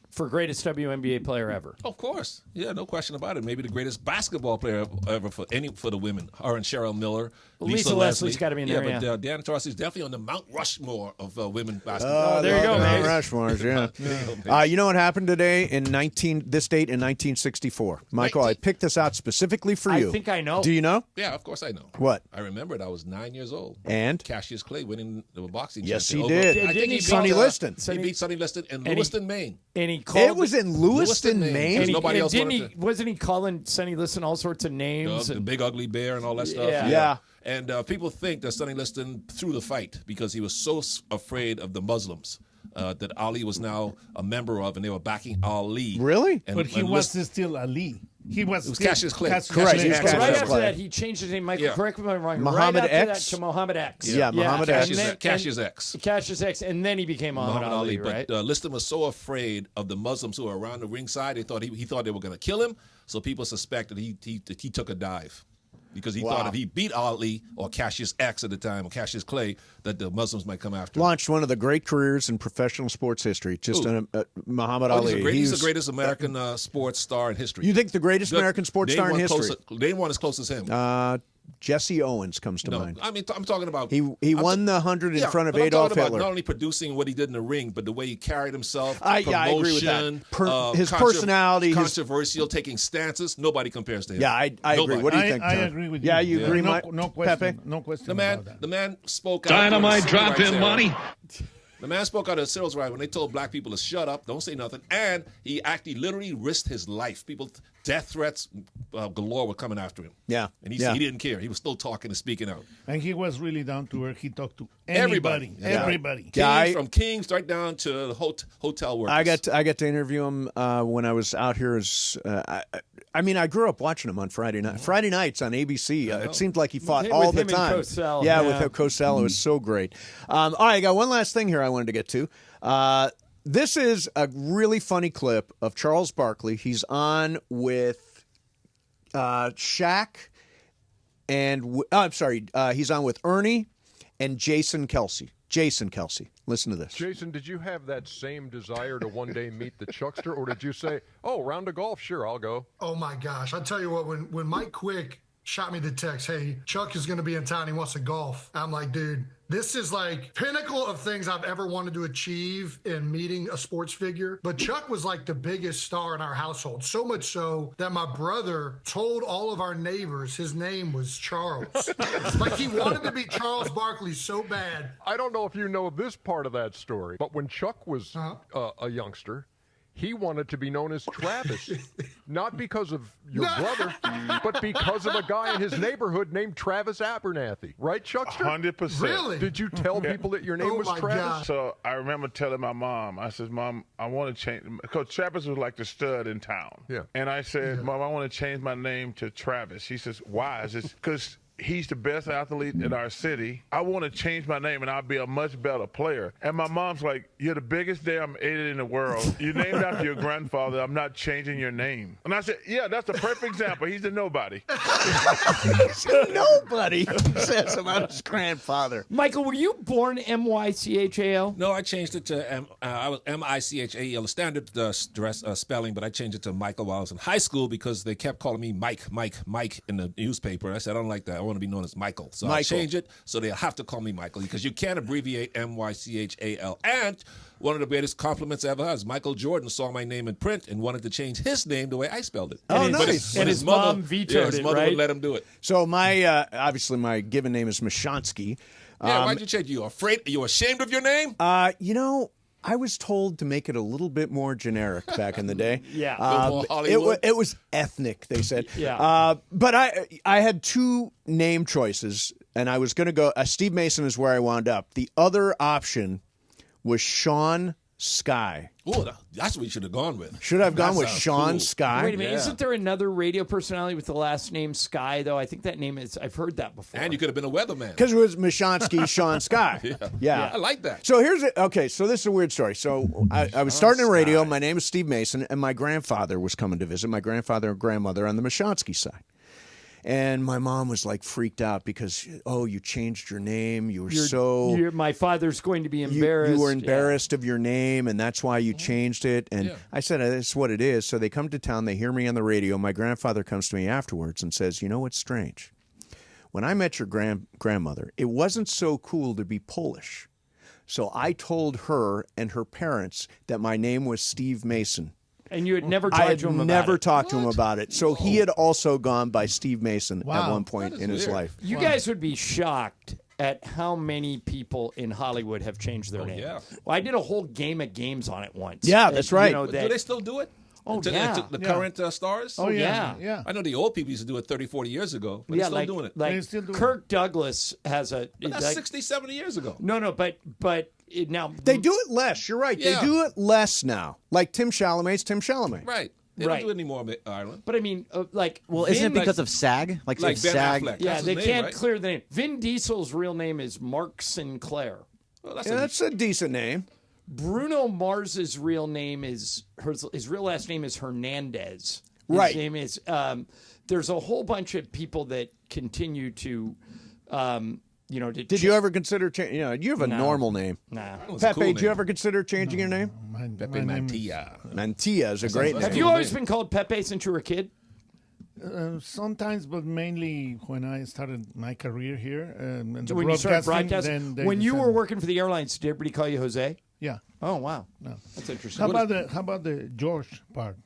for greatest WNBA player ever? Of course. Yeah, no question about it. Maybe the greatest basketball player ever for the women. Her and Cheryl Miller. Lisa Leslie's got to be in there, yeah. But Diana Taurasi is definitely on the Mount Rushmore of women Oh, basketball. there you go, Mount man. Rushmores, yeah. You know what happened today in this date in 1964? Michael, I picked this out specifically for you. I think I know. Do you know? Yeah, of course I know. What? I remember it. I was 9 years old. And? Cassius Clay winning the boxing Yes, he championship. did. I think he beat Sonny Liston. He beat Sonny Liston in Lewiston, Maine. And he called It was in Lewiston, Maine? And Nobody else wasn't he calling Sonny Liston all sorts of names? The big ugly bear and all that stuff. Yeah. And people think that Sonny Liston threw the fight because he was so afraid of the Muslims that Ali was now a member of, and they were backing Ali. Really? And, But he was still Ali. It was Cassius Clay. Correct. Cassius Clay. Right after that, he changed his name. Michael, correct me if I'm wrong. Muhammad right after X? that to Muhammad X. Yeah, Muhammad X. Cassius X. Cassius X, and then he became Muhammad Ali, right? But Liston was so afraid of the Muslims who were around the ringside, he thought they were going to kill him. So people suspected he took a dive. Because he thought if he beat Ali or Cassius X at the time, or Cassius Clay, that the Muslims might come after him. Launched one of the great careers in professional sports history. Muhammad Ali. He's the greatest American sports star in history. You think the greatest American sports star in history? Name one as close as him. Jesse Owens comes to mind. I mean, I'm talking about... He won the 100 in front of but Adolf I'm talking Hitler. About not only producing what he did in the ring, but the way he carried himself, I agree with that. His personality. Controversial, taking stances. Nobody compares to him. Yeah, I agree. What do you think, John? I agree with you. Yeah, you agree, no question. Pepe? No question The about that. man spoke out. Dynamite drop in money. The man spoke out of the civil rights when they told black people to shut up, don't say nothing, and he actually literally risked his life. Death threats galore were coming after him. Yeah. And he didn't care. He was still talking and speaking out. And he was really down to earth. He talked to everybody. Everybody. From kings right down to hotel workers. I got to interview him when I was out here. I grew up watching him on Friday night. Friday nights on ABC. It seemed like he fought all the time. And Cosell, with Cosell. It was so great. All right, I got one last thing here I wanted to get to. This is a really funny clip of Charles Barkley. He's on with Shaq and he's on with Ernie and Jason Kelsey. Listen to this. Jason, did you have that same desire to one day meet the Chuckster, or did you say, "Oh, round of golf, sure, I'll go"? Oh my gosh! I tell you what, when Mike Quick shot me the text, "Hey, Chuck is going to be in town. He wants to golf." I'm like, dude, this is like pinnacle of things I've ever wanted to achieve in meeting a sports figure. But Chuck was like the biggest star in our household, so much so that my brother told all of our neighbors his name was Charles. Like he wanted to be Charles Barkley so bad. I don't know if you know this part of that story, but when Chuck was a youngster, He wanted to be known as Travis, not because of your brother, but because of a guy in his neighborhood named Travis Abernathy. Right, Chuckster? 100%. Really? Did you tell people that your name was my Travis? God. So I remember telling my mom, I said, Mom, I want to change, because Travis was like the stud in town. Yeah. And I said, Mom, I want to change my name to Travis. She says, why? I says, because he's the best athlete in our city. I want to change my name and I'll be a much better player. And my mom's like, you're the biggest damn idiot in the world. You're named after your grandfather. I'm not changing your name. And I said, yeah, that's a perfect example. He's a nobody. He's a nobody who says about his grandfather. Michael, were you born M-Y-C-H-A-L? No, I changed it to I was M-I-C-H-A-E-L, the standard spelling, but I changed it to Michael while I was in high school because they kept calling me Mike in the newspaper. I said, I don't like that. I want to be known as Michael. So I changed it so they'll have to call me Michael because you can't abbreviate M-Y-C-H-A-L. And one of the greatest compliments I ever had is Michael Jordan saw my name in print and wanted to change his name the way I spelled it. Oh, nice. And his mom vetoed his it, mother right? would let him do it. So my obviously my given name is Mashonsky. Yeah, why'd you change? You ashamed of your name? You know, I was told to make it a little bit more generic back in the day. Yeah. More Hollywood? It was ethnic, they said. Yeah. But I had two name choices, and I was going to go. Steve Mason is where I wound up. The other option was Sean Sky. Ooh, that's what you should have gone with. Should I have gone with sounds Sean cool. Sky? Wait a minute. Isn't there another radio personality with the last name Sky, though? I think that name is, I've heard that before. And you could have been a weatherman. Because it was Mashonsky, Sean Sky. Yeah. I like that. So here's it. Okay, so this is a weird story. So I was starting in radio. My name is Steve Mason, and my grandfather was coming to visit. My grandfather and grandmother on the Mashonsky side. And my mom was like freaked out because, you changed your name. My father's going to be embarrassed. You were embarrassed of your name, and that's why you changed it. And I said, that's what it is. So they come to town. They hear me on the radio. My grandfather comes to me afterwards and says, you know what's strange? When I met your grandmother, it wasn't so cool to be Polish. So I told her and her parents that my name was Steve Mason. And you had never talked to him about it? never talked to him about it. So he had also gone by Steve Mason at one point in his life. You guys would be shocked at how many people in Hollywood have changed their name. Yeah. Well, I did a whole game of games on it once. Yeah, that's right. Do they still do it? Oh, to yeah. the current stars? Oh, yeah. I know the old people used to do it 30, 40 years ago, but they're still doing it. Like Kirk Douglas has a... But that's 60, 70 years ago. No, but now... They do it less. You're right. Yeah. They do it less now. Like Tim Chalamet's Tim Chalamet. Right. They don't do it anymore in Ireland. But I mean, Well, isn't it because of SAG? Like Ben SAG? Affleck. Yeah, That's they his name, can't right? clear the name. Vin Diesel's real name is Mark Sinclair. Well, That's a decent name. Bruno Mars's real name is his real last name is Hernandez. Right. His name is. There's a whole bunch of people that continue to, Did you ever consider changing? You have a normal name. Nah. Pepe, did you ever consider changing your name? Pepe Mantilla. Mantilla is a great name. Have you always been called Pepe since you were a kid? Sometimes, but mainly when I started my career here. And So when you started broadcasting, then they when you were decided- working for the airlines, did everybody call you Jose? Yeah. Oh wow. No. That's interesting. How about the George part?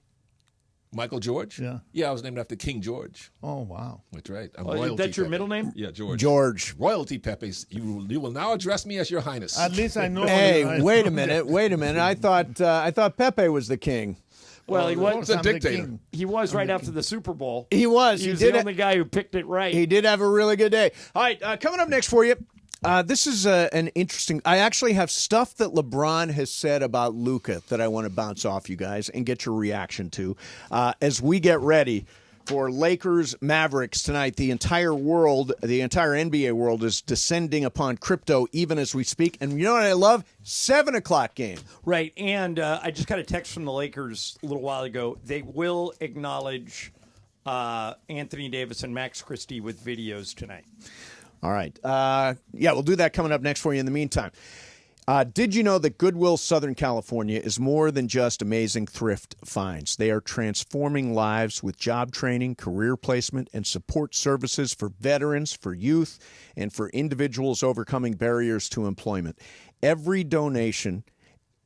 Michael George? Yeah. Yeah, I was named after King George. Oh, wow. That's right. I'm Oh, royalty that's your Pepe. middle name? Yeah, George. George. Royalty Pepe's. You will now address me as your highness. At least I know. Hey, wait a minute. I thought Pepe was the king. Well, he was a dictator. He was right after the Super Bowl. He was. He was did the only guy who picked it right. He did have a really good day. All right, coming up next for you. This is an interesting. I actually have stuff that LeBron has said about Luka that I want to bounce off you guys and get your reaction to as we get ready for Lakers Mavericks tonight. The entire world, the entire NBA world, is descending upon crypto even as we speak. And you know what I love? 7 o'clock game. Right, and I just got a text from the Lakers a little while ago. They will acknowledge Anthony Davis and Max Christie with videos tonight. All right. We'll do that coming up next for you in the meantime. Did you know that Goodwill Southern California is more than just amazing thrift finds? They are transforming lives with job training, career placement, and support services for veterans, for youth, and for individuals overcoming barriers to employment. Every donation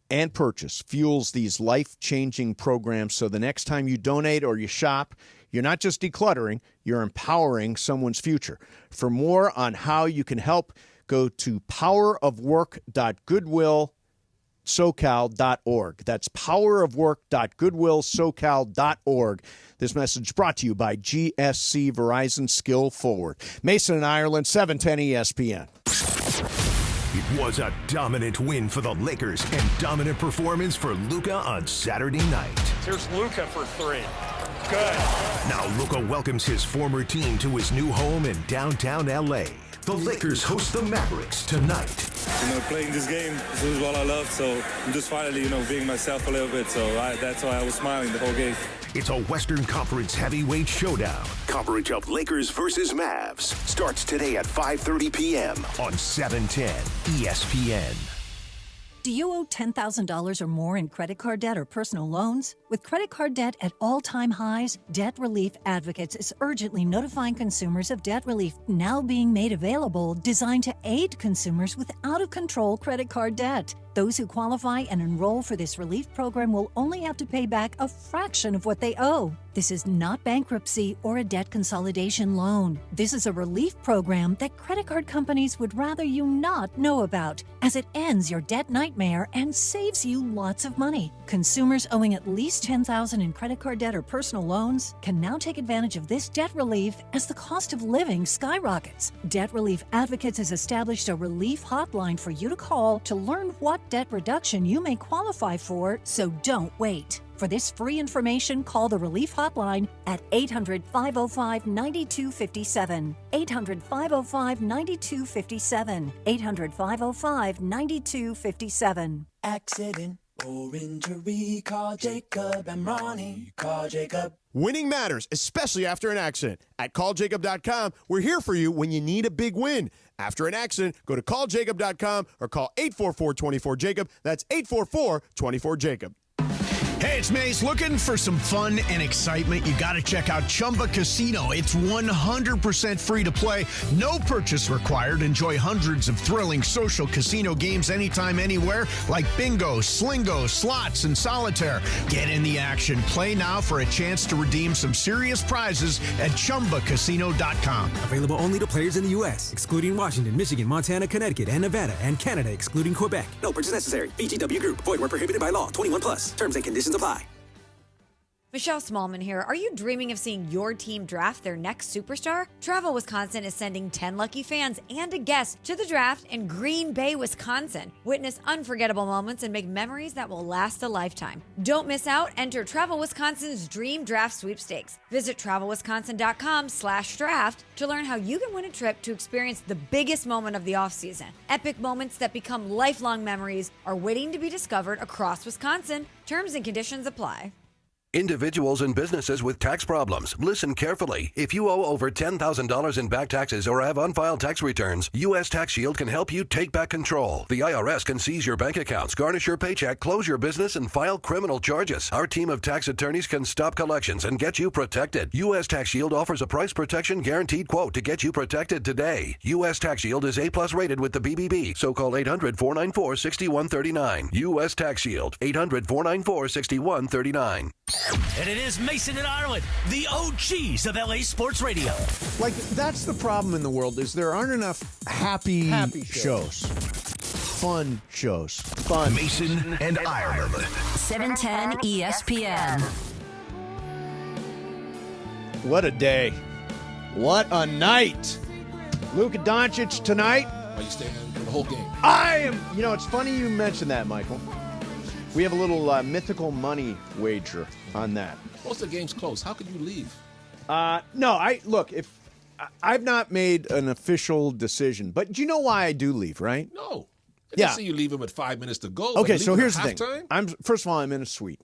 and purchase fuels these life-changing programs, so the next time you donate or you shop, you're not just decluttering, you're empowering someone's future. For more on how you can help, go to powerofwork.goodwill.com. powerofwork.goodwillsocal.org. That's powerofwork.goodwillsocal.org. This message brought to you by GSC Verizon Skill Forward. Mason and Ireland, 710 ESPN. It was a dominant win for the Lakers and dominant performance for Luca on Saturday night. Here's Luca for three. Good. Now Luca welcomes his former team to his new home in downtown L.A. The Lakers host the Mavericks tonight. Playing this game, this is what I love, so I'm just finally, being myself a little bit, so that's why I was smiling the whole game. It's a Western Conference heavyweight showdown. Coverage of Lakers versus Mavs starts today at 5:30 p.m. on 710 ESPN. Do you owe $10,000 or more in credit card debt or personal loans? With credit card debt at all-time highs, Debt Relief Advocates is urgently notifying consumers of debt relief now being made available, designed to aid consumers with out-of-control credit card debt. Those who qualify and enroll for this relief program will only have to pay back a fraction of what they owe. This is not bankruptcy or a debt consolidation loan. This is a relief program that credit card companies would rather you not know about, as it ends your debt nightmare and saves you lots of money. Consumers owing at least $10,000 in credit card debt or personal loans can now take advantage of this debt relief as the cost of living skyrockets. Debt Relief Advocates has established a relief hotline for you to call to learn what debt reduction you may qualify for, so don't wait. For this free information, call the Relief Hotline at 800-505-9257. 800-505-9257. 800-505-9257. Accident or injury, call Jacob Amrani. Call Jacob. Winning matters, especially after an accident. At calljacob.com, we're here for you when you need a big win. After an accident, go to calljacob.com or call 844-24-JACOB. That's 844-24-JACOB. Hey, it's Mace. Looking for some fun and excitement? You got to check out Chumba Casino. It's 100% free to play. No purchase required. Enjoy hundreds of thrilling social casino games anytime, anywhere, like bingo, slingo, slots, and solitaire. Get in the action. Play now for a chance to redeem some serious prizes at ChumbaCasino.com. Available only to players in the U.S., excluding Washington, Michigan, Montana, Connecticut, and Nevada, and Canada, excluding Quebec. No purchase necessary. VGW Group. Void where prohibited by law. 21 plus. Terms and conditions apply. Michelle Smallman here. Are you dreaming of seeing your team draft their next superstar? Travel Wisconsin is sending 10 lucky fans and a guest to the draft in Green Bay, Wisconsin. Witness unforgettable moments and make memories that will last a lifetime. Don't miss out. Enter Travel Wisconsin's Dream Draft Sweepstakes. Visit travelwisconsin.com/draft to learn how you can win a trip to experience the biggest moment of the offseason. Epic moments that become lifelong memories are waiting to be discovered across Wisconsin. Terms and conditions apply. Individuals and businesses with tax problems, listen carefully. If you owe over $10,000 in back taxes or have unfiled tax returns, U.S. Tax Shield can help you take back control. The IRS can seize your bank accounts, garnish your paycheck, close your business, and file criminal charges. Our team of tax attorneys can stop collections and get you protected. U.S. Tax Shield offers a price protection guaranteed quote to get you protected today. U.S. Tax Shield is A+ rated with the BBB, so call 800-494-6139. U.S. Tax Shield, 800-494-6139. And it is Mason and Ireland, the OGs of LA Sports Radio. Like, that's the problem in the world, is there aren't enough happy shows. Fun shows. Fun. Mason and Ireland. 710 ESPN. What a day. What a night. Luka Doncic tonight. Are you staying for the whole game? I am. You know, it's funny you mentioned that, Michael. We have a little mythical money wager on that. Most of the game's close. How could you leave? No, if I've not made an official decision, but do you know why I do leave, right? No. I didn't see you leave him with 5 minutes to go. Okay, so here's the thing. First of all, I'm in a suite,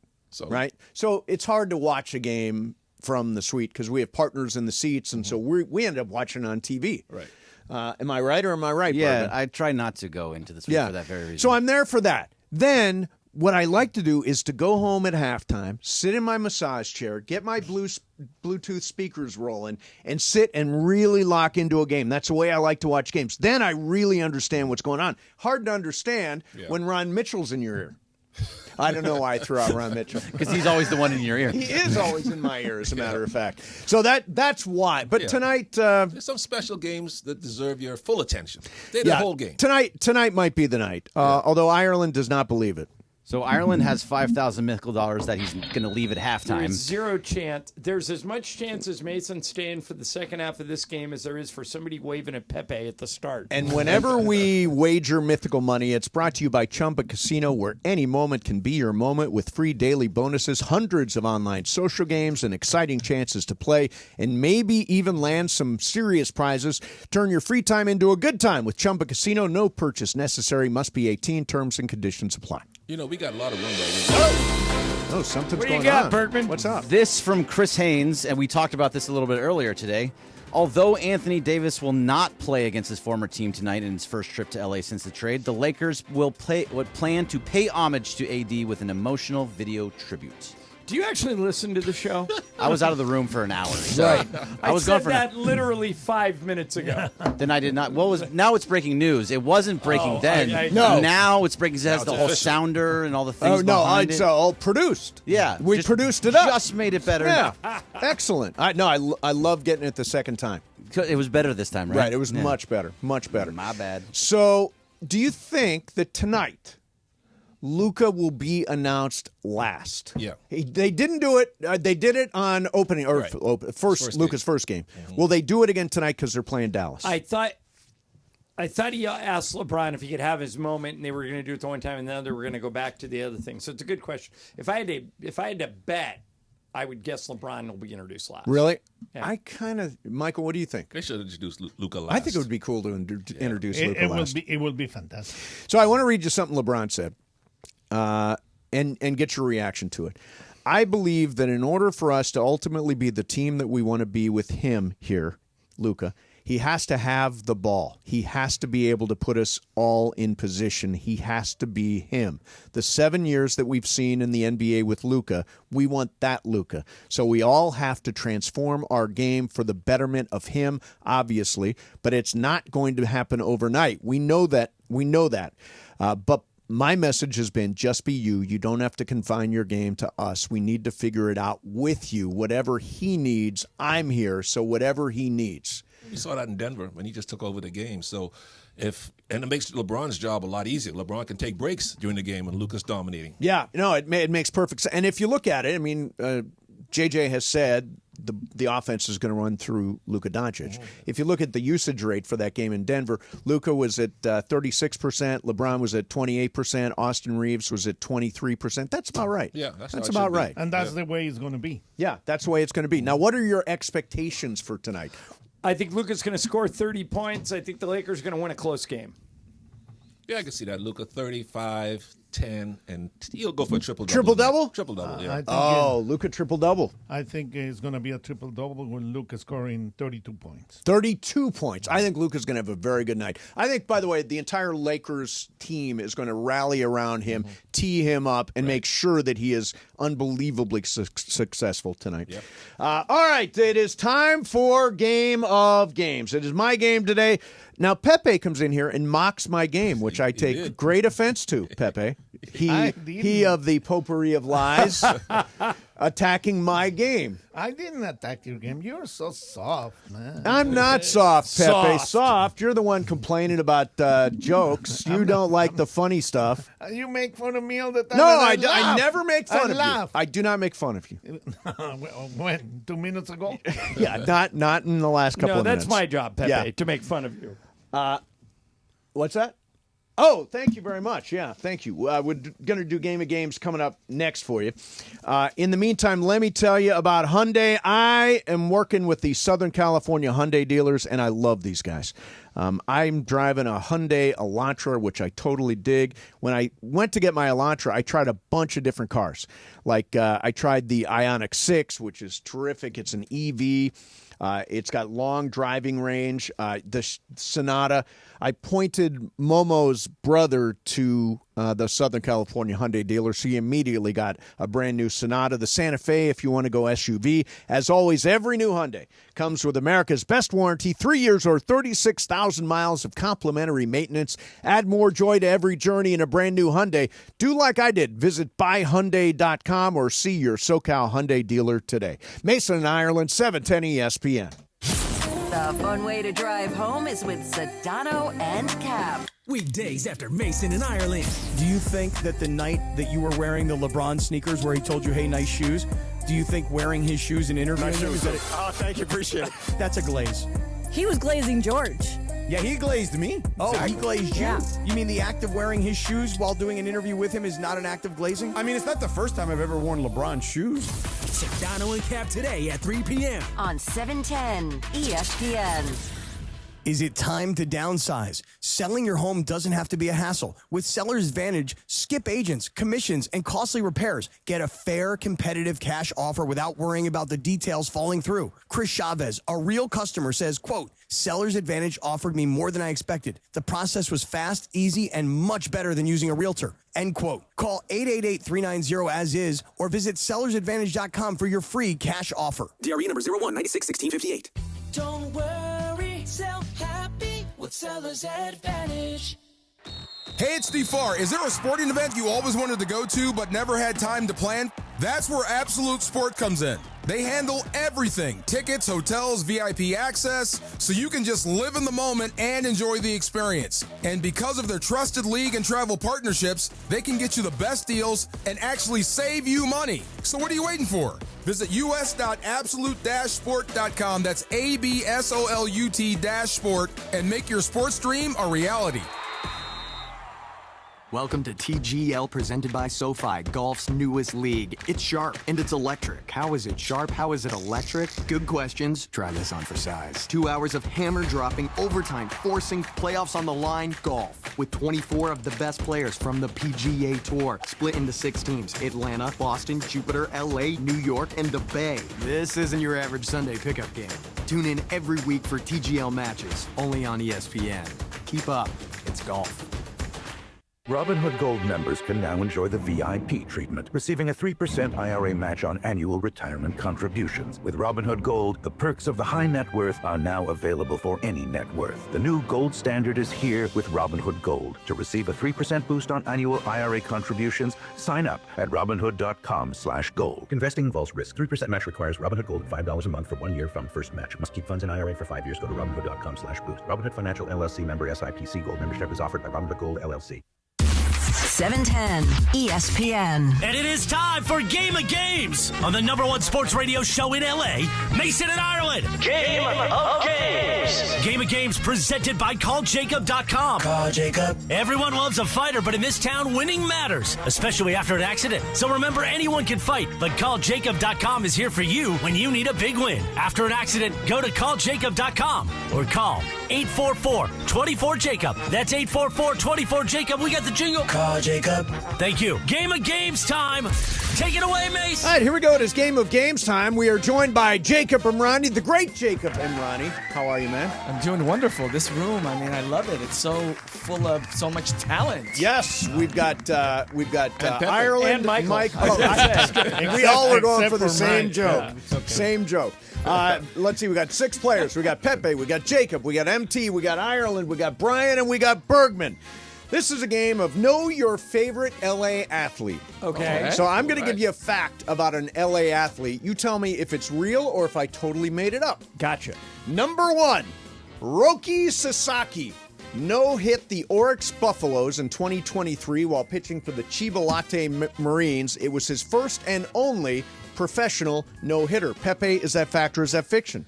right? So it's hard to watch a game from the suite because we have partners in the seats, and so we end up watching on TV. Right. Am I right or am I right? Yeah, Bourbon? I try not to go into the suite for that very reason. So I'm there for that. Then what I like to do is to go home at halftime, sit in my massage chair, get my Bluetooth speakers rolling, and sit and really lock into a game. That's the way I like to watch games. Then I really understand what's going on. Hard to understand when Ron Mitchell's in your ear. I don't know why I threw out Ron Mitchell. Because he's always the one in your ear. He is always in my ear, as a matter of fact. So that's why. But tonight... there's some special games that deserve your full attention. They're the whole game. Tonight might be the night, although Ireland does not believe it. So Ireland has $5,000 mythical dollars that he's going to leave at halftime. There's zero chance. There's as much chance as Mason staying for the second half of this game as there is for somebody waving at Pepe at the start. And whenever we wager mythical money, it's brought to you by Chumba Casino, where any moment can be your moment with free daily bonuses, hundreds of online social games, and exciting chances to play, and maybe even land some serious prizes. Turn your free time into a good time with Chumba Casino. No purchase necessary. Must be 18. Terms and conditions apply. You know, we got a lot of room right now. Oh, something's what do going you got, on. Bergman? What's up? This from Chris Haynes, and we talked about this a little bit earlier today. Although Anthony Davis will not play against his former team tonight in his first trip to LA since the trade, the Lakers would plan to pay homage to AD with an emotional video tribute. Do you actually listen to the show? I was out of the room for an hour. So Right. I was said gone for that literally 5 minutes ago. Then I did not. Now it's breaking news. It wasn't breaking then. No. Now it's breaking. It has the whole official. sounder and all the things Oh, no, behind it's it. all produced. Yeah, We just- produced it up. Just made it better. Yeah, excellent. I love getting it the second time. It was better this time, right? Right, it was Yeah. much better, much better. My bad. So, do you think that tonight Luca will be announced last? Yeah. They didn't do it. They did it on opening or Right. first Luca's first game. Will they do it again tonight because they're playing Dallas? I thought he asked LeBron if he could have his moment, and they were going to do it the one time, and then they were going to go back to the other thing. So it's a good question. If I had to bet, I would guess LeBron will be introduced last. Really? Yeah. I kind of, Michael. What do you think? They should introduce Luca last. I think it would be cool to introduce Luca last. It will be fantastic. So I want to read you something LeBron said, and get your reaction to it. I believe that in order for us to ultimately be the team that we want to be with him here, Luca, he has to have the ball. He has to be able to put us all in position. He has to be him. The 7 years that we've seen in the NBA with Luca, we want that Luca. So we all have to transform our game for the betterment of him, obviously, but it's not going to happen overnight. We know that. But my message has been just be you. You don't have to confine your game to us. We need to figure it out with you. Whatever he needs, I'm here. So whatever he needs. You saw that in Denver when he just took over the game. So and it makes LeBron's job a lot easier. LeBron can take breaks during the game when Luka's dominating. Yeah, no, it makes perfect sense. And if you look at it, I mean, JJ has said the offense is going to run through Luka Doncic. If you look at the usage rate for that game in Denver, Luka was at 36%, LeBron was at 28%, Austin Reeves was at 23%. That's about right. Yeah, that's about right. And that's the way it's going to be. Yeah, that's the way it's going to be. Now, what are your expectations for tonight? I think Luka's going to score 30 points. I think the Lakers are going to win a close game. Yeah, I can see that. Luka 35, 10, and he'll go for a triple-double. Triple-double? Triple-double, yeah. Luka triple-double. I think it's going to be a triple-double with Luka scoring 32 points. 32 points. I think Luka's going to have a very good night. I think, by the way, the entire Lakers team is going to rally around him, tee him up, and make sure that he is unbelievably successful tonight. Yep. All right, it is time for Game of Games. It is my game today. Now, Pepe comes in here and mocks my game, which I take great offense to, Pepe. He of the potpourri of lies, attacking my game. I didn't attack your game. You're so soft, man. I'm not soft, Pepe. Soft. Soft. You're the one complaining about jokes. You don't like the funny stuff. You make fun of me all the time. No, and I never make fun of laugh. you. I do not make fun of you. When? 2 minutes ago? Yeah, not in the last couple of minutes. No, that's my job, Pepe, Yeah. to make fun of you. What's that? Oh, thank you very much. Yeah, thank you. We're going to do Game of Games coming up next for you. In the meantime, let me tell you about Hyundai. I am working with the Southern California Hyundai dealers, and I love these guys. I'm driving a Hyundai Elantra, which I totally dig. When I went to get my Elantra, I tried a bunch of different cars. Like I tried the Ioniq 6, which is terrific. It's an EV. It's got long driving range. The Sonata. I pointed Momo's brother to the Southern California Hyundai dealer, so you immediately got a brand new Sonata. The Santa Fe, if you want to go SUV. As always, every new Hyundai comes with America's best warranty, 3 years or 36,000 miles of complimentary maintenance. Add more joy to every journey in a brand new Hyundai. Do like I did. Visit buyhyundai.com or see your SoCal Hyundai dealer today. Mason and Ireland, 710 ESPN. The fun way to drive home is with Sedano and Cap. Weekdays after Mason in Ireland. Do you think that the night that you were wearing the LeBron sneakers where he told you, hey, nice shoes, do you think wearing his shoes and interviewing him is that Oh, thank you. Appreciate it. That's a glaze. He was glazing George. Yeah, he glazed me. Oh, he glazed you. Yeah. You mean the act of wearing his shoes while doing an interview with him is not an act of glazing? I mean, it's not the first time I've ever worn LeBron shoes. Sedano and Cap today at 3 p.m. on 710 ESPN. Is it time to downsize? Selling your home doesn't have to be a hassle. With Seller's Advantage, skip agents, commissions, and costly repairs. Get a fair, competitive cash offer without worrying about the details falling through. Chris Chavez, a real customer, says, quote, Seller's Advantage offered me more than I expected. The process was fast, easy, and much better than using a realtor. End quote. Call 888-390-AS-IS or visit sellersadvantage.com for your free cash offer. DRE number 01961658. Don't worry, sell happy with Seller's Advantage. Hey, it's Steve Farr. Is there a sporting event you always wanted to go to but never had time to plan? That's where Absolute Sport comes in. They handle everything, tickets, hotels, VIP access, so you can just live in the moment and enjoy the experience. And because of their trusted league and travel partnerships, they can get you the best deals and actually save you money. So what are you waiting for? Visit us.absolute-sport.com. That's ABSOLUT-sport and make your sports dream a reality. Welcome to TGL presented by SoFi, golf's newest league. It's sharp and it's electric. How is it sharp? How is it electric? Good questions. Try this on for size. 2 hours of hammer dropping, overtime, forcing, playoffs on the line, golf. With 24 of the best players from the PGA Tour, split into 6 teams. Atlanta, Boston, Jupiter, LA, New York, and the Bay. This isn't your average Sunday pickup game. Tune in every week for TGL matches, only on ESPN. Keep up. It's golf. Robinhood Gold members can now enjoy the VIP treatment, receiving a 3% IRA match on annual retirement contributions. With Robinhood Gold, the perks of the high net worth are now available for any net worth. The new gold standard is here with Robinhood Gold. To receive a 3% boost on annual IRA contributions, sign up at Robinhood.com/gold. Investing involves risk. 3% match requires Robinhood Gold at $5 a month for 1 year from first match. Must keep funds in IRA for 5 years. Go to Robinhood.com/boost. Robinhood Financial LLC member SIPC. Gold membership is offered by Robinhood Gold LLC. 710 ESPN. And it is time for Game of Games on the #1 sports radio show in LA, Mason and Ireland. Game of Games. Game of Games presented by CallJacob.com. Call Jacob. Everyone loves a fighter, but in this town, winning matters, especially after an accident. So remember, anyone can fight, but CallJacob.com is here for you when you need a big win. After an accident, go to CallJacob.com or call 844-24-JACOB. That's 844-24-JACOB. We got the jingle. Call Jacob. Thank you. Game of Games time. Take it away, Mace. All right, here we go. It is Game of Games time. We are joined by Jacob Amrani, the great Jacob Amrani. How are you, man? I'm doing wonderful. This room, I mean, I love it. It's so full of so much talent. Yes, we've got Ireland, and Michael. We all were going for the Except for same Mike. joke. Yeah, it's okay. Same joke. Let's see. We got 6 players. We got Pepe. We got Jacob. We got MT. We got Ireland. We got Brian, and we got Bergman. This is a game of know your favorite LA athlete. Okay. So I'm going to give you a fact about an LA athlete. You tell me if it's real or if I totally made it up. Gotcha. Number 1, Roki Sasaki no-hit the Oryx Buffaloes in 2023 while pitching for the Chivalate Marines. It was his first and only professional no-hitter. Pepe, is that fact or is that fiction?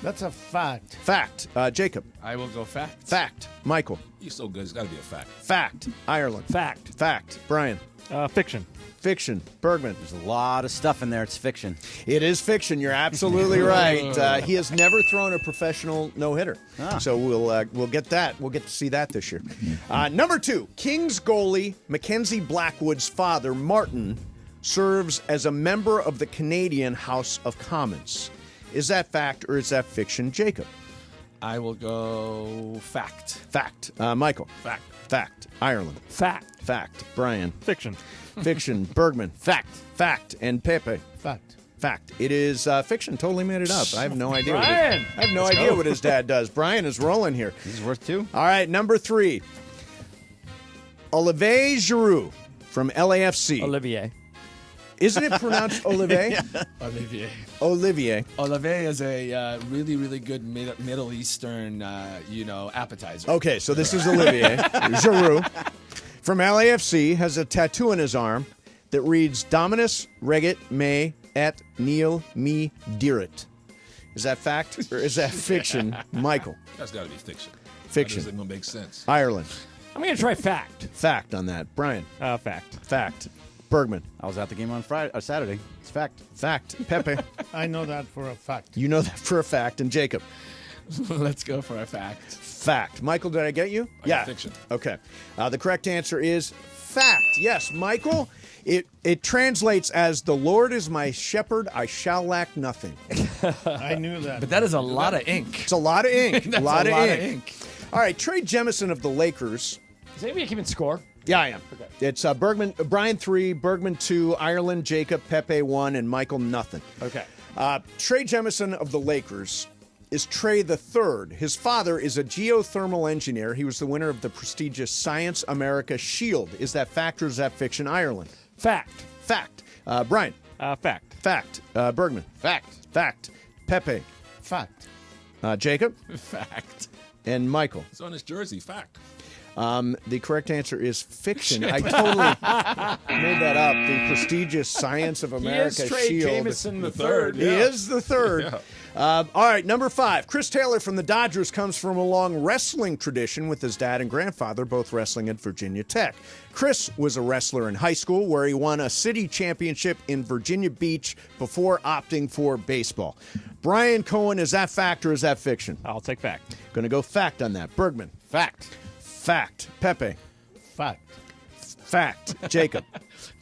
That's a fact. Fact. Jacob. I will go fact. Fact. Michael. You're so good. It's got to be a fact. Fact. Ireland. Fact. Fact. Brian. Fiction. Fiction. Bergman. There's a lot of stuff in there. It's fiction. It is fiction. You're absolutely right. He has never thrown a professional no-hitter. So we'll get that. We'll get to see that this year. Number 2, Kings goalie Mackenzie Blackwood's father, Martin, serves as a member of the Canadian House of Commons. Is that fact or is that fiction, Jacob? I will go fact. Fact. Michael. Fact. Fact. Ireland. Fact. Fact. Brian. Fiction. Fiction. Bergman. Fact. Fact. And Pepe. Fact. Fact. It is fiction. Totally made it up. I have no idea. Brian! I have no idea what his dad does. Brian is rolling here. He's worth 2. All right, number 3. Olivier Giroud from LAFC. Olivier. Isn't it pronounced Olivier? Olivier. Olivier. Olivier is a really, really good Middle Eastern, appetizer. Okay, so this is Olivier Giroud from LAFC, has a tattoo on his arm that reads Dominus Regit Me et Nil Me Dirit. Is that fact or is that fiction, Michael? That's got to be fiction. Fiction. That doesn't gonna make sense. Ireland. I'm going to try fact. Fact on that. Brian. Fact. Fact. Bergman. I was at the game on Saturday. It's fact. Fact. Pepe. I know that for a fact. You know that for a fact. And Jacob. Let's go for a fact. Fact. Michael, did I get you? Yeah. Fiction. Okay. The correct answer is fact. Yes, Michael. It translates as the Lord is my shepherd, I shall lack nothing. I knew that. But that is a lot of ink. It's a lot of ink. That's a lot of ink. All right, Trey Jemison of the Lakers. Is anybody keeping score? Yeah, I am. Okay. It's Brian 3, Bergman 2, Ireland, Jacob, Pepe 1, and Michael nothing. Okay. Trey Jemison of the Lakers is Trey the Third. His father is a geothermal engineer. He was the winner of the prestigious Science America Shield. Is that fact or is that fiction, Ireland? Fact. Fact. Brian. Fact. Fact. Bergman. Fact. Fact. Pepe. Fact. Jacob. Fact. And Michael. It's on his jersey. Fact. The correct answer is fiction. I totally made that up. The prestigious Science of America He is Trey Shield. Jameson the third. He is the third. Yeah. All right, number 5. Chris Taylor from the Dodgers comes from a long wrestling tradition with his dad and grandfather, both wrestling at Virginia Tech. Chris was a wrestler in high school where he won a city championship in Virginia Beach before opting for baseball. Brian Cohen, is that fact or is that fiction? I'll take fact. Going to go fact on that. Bergman. Fact. Fact. Pepe. Fact. Fact. Jacob.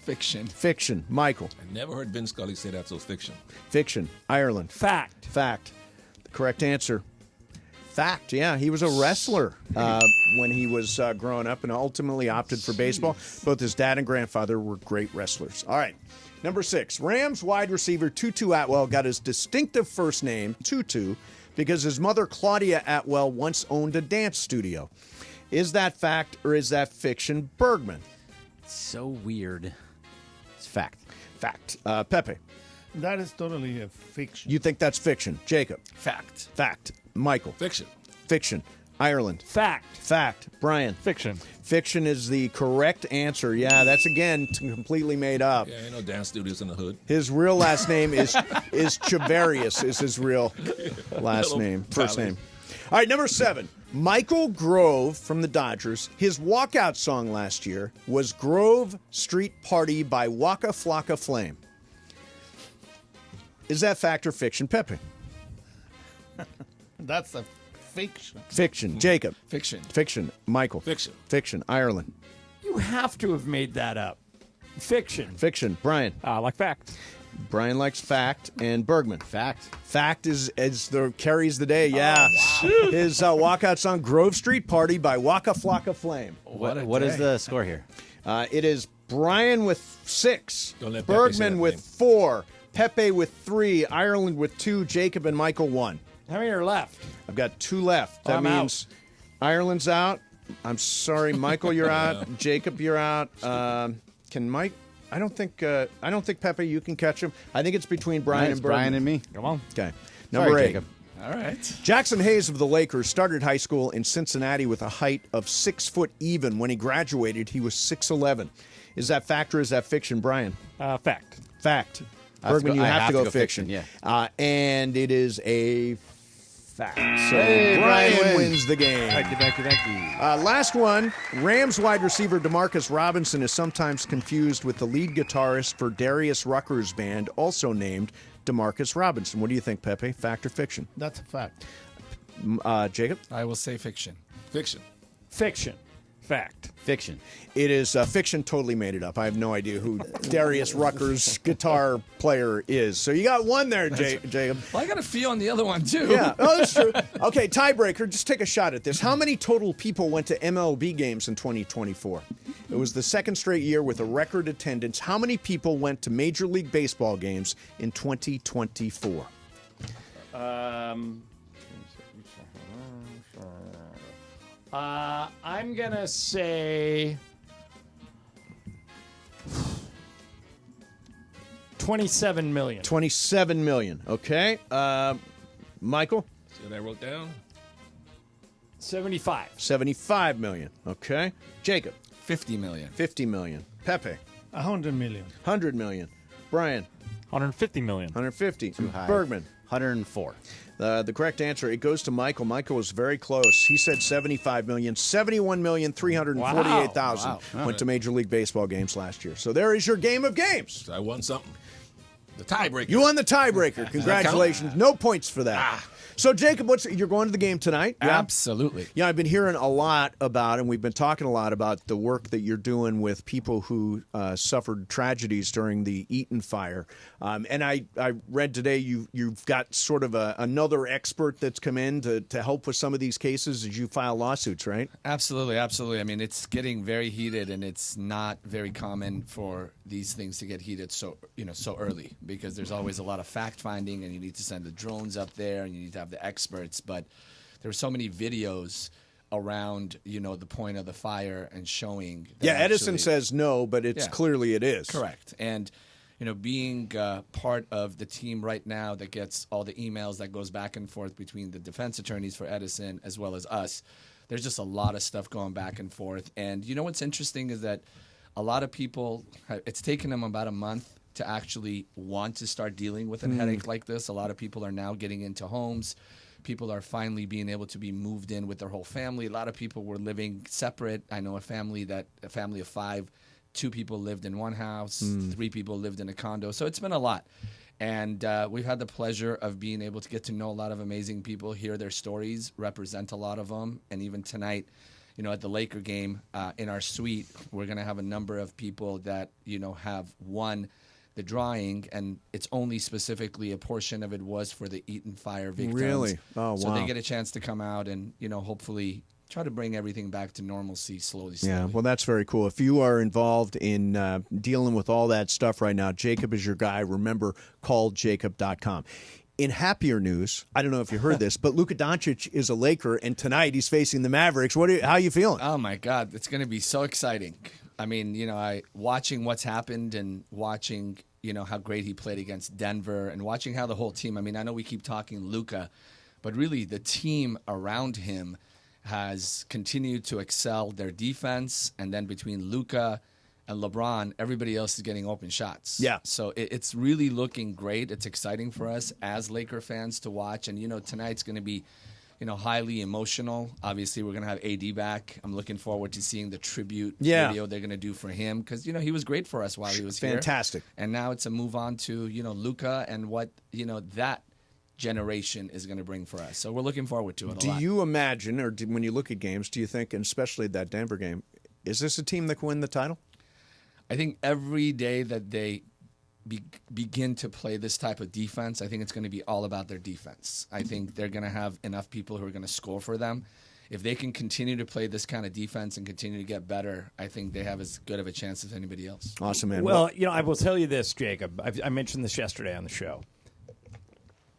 Fiction. Fiction. Michael. I never heard Ben Scully say that, so fiction. Fiction. Ireland. Fact. Fact. The correct answer. Fact. Yeah, he was a wrestler when he was growing up and ultimately opted for baseball. Both his dad and grandfather were great wrestlers. All right. Number 6. Rams wide receiver Tutu Atwell got his distinctive first name, Tutu, because his mother, Claudia Atwell, once owned a dance studio. Is that fact or is that fiction, Bergman? So weird. It's fact. Fact. Pepe. That is totally a fiction. You think that's fiction. Jacob. Fact. Fact. Michael. Fiction. Fiction. Ireland. Fact. Fact. Brian. Fiction. Fiction is the correct answer. Yeah, that's again completely made up. Yeah, ain't no dance studios in the hood. His real last name is Chavarius is his real last name. First name. All right, number 7. Michael Grove from the Dodgers. His walkout song last year was Grove Street Party by Waka Flocka Flame. Is that fact or fiction, Pepe? That's a fiction. Fiction. Jacob. Fiction. Fiction. Michael. Fiction. Fiction. Ireland. You have to have made that up. Fiction. Fiction. Brian. Like fact. Brian likes fact. And Bergman. Fact. Fact carries the day. Yeah. His walkout song Grove Street Party by Waka Flocka Flame. What is the score here? It is Brian with 6, Don't let Pepe say Bergman that with name. 4, Pepe with 3, Ireland with 2, Jacob and Michael 1. How many are left? I've got 2 left. That I'm means Ireland's out. I'm sorry, Michael, you're out. Jacob, you're out. Can Mike? I don't think Pepe, you can catch him. I think it's between Brian and Bergman. Brian and me. Come on. Okay. Number 8. Jacob. All right. Jackson Hayes of the Lakers started high school in Cincinnati with a height of 6 foot even. When he graduated, he was 6'11". Is that fact or is that fiction, Brian? Fact. Fact. Bergman, you have to go fiction. Yeah. And it is a fact. So Hey, Brian wins the game. Thank you. Last one. Rams wide receiver DeMarcus Robinson is sometimes confused with the lead guitarist for Darius Rucker's band, also named DeMarcus Robinson. What do you think, Pepe? Fact or fiction? That's a fact. Jacob? I will say fiction. Fiction. Fiction. Fact. Fiction. It is fiction, totally made it up. I have no idea who Darius Rucker's guitar player is. So you got one there, Jacob. Well, I got a feel on the other one, too. Yeah, oh, that's true. Okay, tiebreaker. Just take a shot at this. How many total people went to MLB games in 2024? It was the second straight year with a record attendance. How many people went to Major League Baseball games in 2024? I'm going to say 27 million. 27 million. Okay. Michael? See what I wrote down? 75. 75 million. Okay. Jacob? 50 million. 50 million. Pepe? 100 million. 100 million. Brian? 150 million. 150. Too high. Bergman? 104. The correct answer, it goes to Michael. Michael was very close. He said 75 million. 71,348,000 Wow. went to Major League Baseball games last year. So there is your game of games. So I won something. The tiebreaker. You won the tiebreaker. Congratulations. No points for that. So, Jacob, you're going to the game tonight? Yeah? Absolutely. Yeah, I've been hearing a lot about, and we've been talking a lot about the work that you're doing with people who suffered tragedies during the Eaton fire. And I read today you've got sort of another expert that's come in to help with some of these cases as you file lawsuits, right? Absolutely, absolutely. I mean, it's getting very heated, and it's not very common for these things to get heated so early, because there's always a lot of fact finding, and you need to send the drones up there, and you need to have the experts. But there are so many videos around the point of the fire and showing that Edison says no, but it's clearly it is correct. And being part of the team right now that gets all the emails that goes back and forth between the defense attorneys for Edison as well as us, there's just a lot of stuff going back and forth. And what's interesting is that a lot of people, it's taken them about a month to actually want to start dealing with a headache like this. A lot of people are now getting into homes. People are finally being able to be moved in with their whole family. A lot of people were living separate. I know a family of 5, 2 people lived in one house, 3 people lived in a condo. So it's been a lot. And we've had the pleasure of being able to get to know a lot of amazing people, hear their stories, represent a lot of them. And even tonight, at the Laker game in our suite, we're going to have a number of people that, have won the drawing, and it's only specifically a portion of it was for the Eaton fire victims. Really? Oh, wow. So they get a chance to come out and, hopefully try to bring everything back to normalcy slowly. Yeah, well, that's very cool. If you are involved in dealing with all that stuff right now, Jacob is your guy. Remember, calljacob.com. In happier news, I don't know if you heard this, but Luka Doncic is a Laker, and tonight he's facing the Mavericks. How are you feeling? Oh, my God. It's going to be so exciting. I mean, watching what's happened and watching, how great he played against Denver and watching how the whole team, I mean, I know we keep talking Luka, but really the team around him has continued to excel their defense. And then between Luka and LeBron, everybody else is getting open shots. Yeah. So it's really looking great. It's exciting for us as Laker fans to watch. And, tonight's going to be, highly emotional. Obviously, we're going to have AD back. I'm looking forward to seeing the tribute video they're going to do for him because, he was great for us while he was here. Fantastic. And now it's a move on to, Luka and what, that generation is going to bring for us. So we're looking forward to it a lot. Do you imagine, or when you look at games, do you think, and especially that Denver game, is this a team that can win the title? I think every day that they begin to play this type of defense, I think it's going to be all about their defense. I think they're going to have enough people who are going to score for them. If they can continue to play this kind of defense and continue to get better, I think they have as good of a chance as anybody else. Awesome, man. Well, I will tell you this, Jacob. I mentioned this yesterday on the show.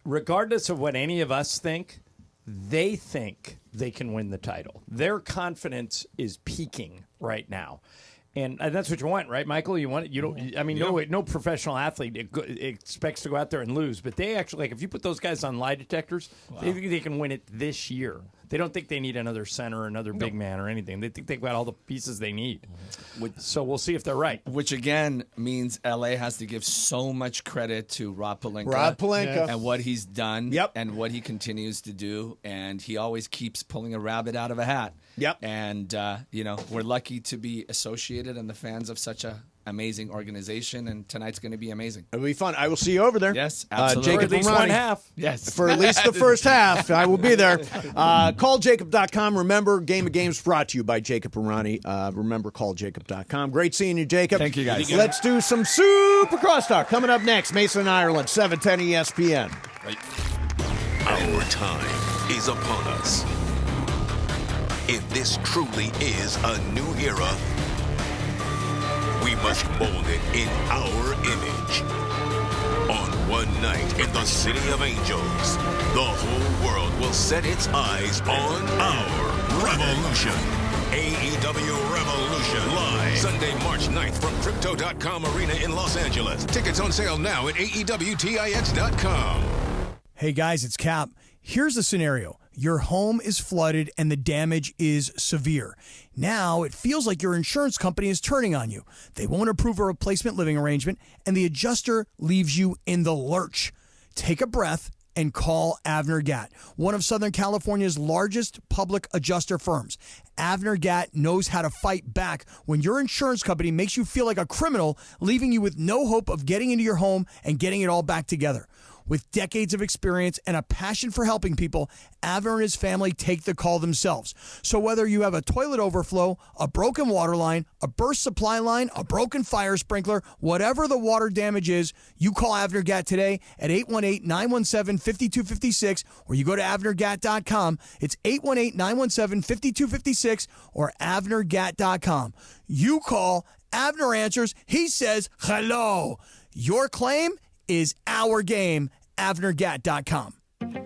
Regardless of what any of us think they can win the title. Their confidence is peaking right now. And that's what you want, right, Michael? No professional athlete expects to go out there and lose, but they actually, if you put those guys on lie detectors, they think they can win it this year. They don't think they need another center, another big man, or anything. They think they've got all the pieces they need. So we'll see if they're right. Which, again, means L.A. has to give so much credit to Rob Pelinka. And what he's done and what he continues to do. And he always keeps pulling a rabbit out of a hat. Yep. And, we're lucky to be associated and the fans of such a amazing organization, and tonight's going to be amazing. It'll be fun. I will see you over there. Yes, absolutely. Jacob For at least Amrani. one half. Yes. For at least the first half. I will be there. CallJacob.com. Remember, Game of Games brought to you by Jacob Amrani. Remember, CallJacob.com. Great seeing you, Jacob. Thank you, guys. Let's do some Super Crosstalk. Coming up next, Mason, Ireland, 710 ESPN. Our time is upon us. If this truly is a new era, we must mold it in our image. On one night in the City of Angels, the whole world will set its eyes on our revolution. AEW Revolution live Sunday, March 9th from Crypto.com Arena in Los Angeles. Tickets on sale now at AEWTIX.com. Hey guys, it's Cap. Here's the scenario. Your home is flooded and the damage is severe. Now it feels like your insurance company is turning on you. They won't approve a replacement living arrangement and the adjuster leaves you in the lurch. Take a breath and call Avner Gatt, one of Southern California's largest public adjuster firms. Avner Gatt knows how to fight back when your insurance company makes you feel like a criminal, leaving you with no hope of getting into your home and getting it all back together. With decades of experience and a passion for helping people, Avner and his family take the call themselves. So whether you have a toilet overflow, a broken water line, a burst supply line, a broken fire sprinkler, whatever the water damage is, you call Avner Gatt today at 818-917-5256 or you go to avnergatt.com. It's 818-917-5256 or avnergatt.com. You call, Avner answers, he says hello. Your claim is our game, avnergatt.com.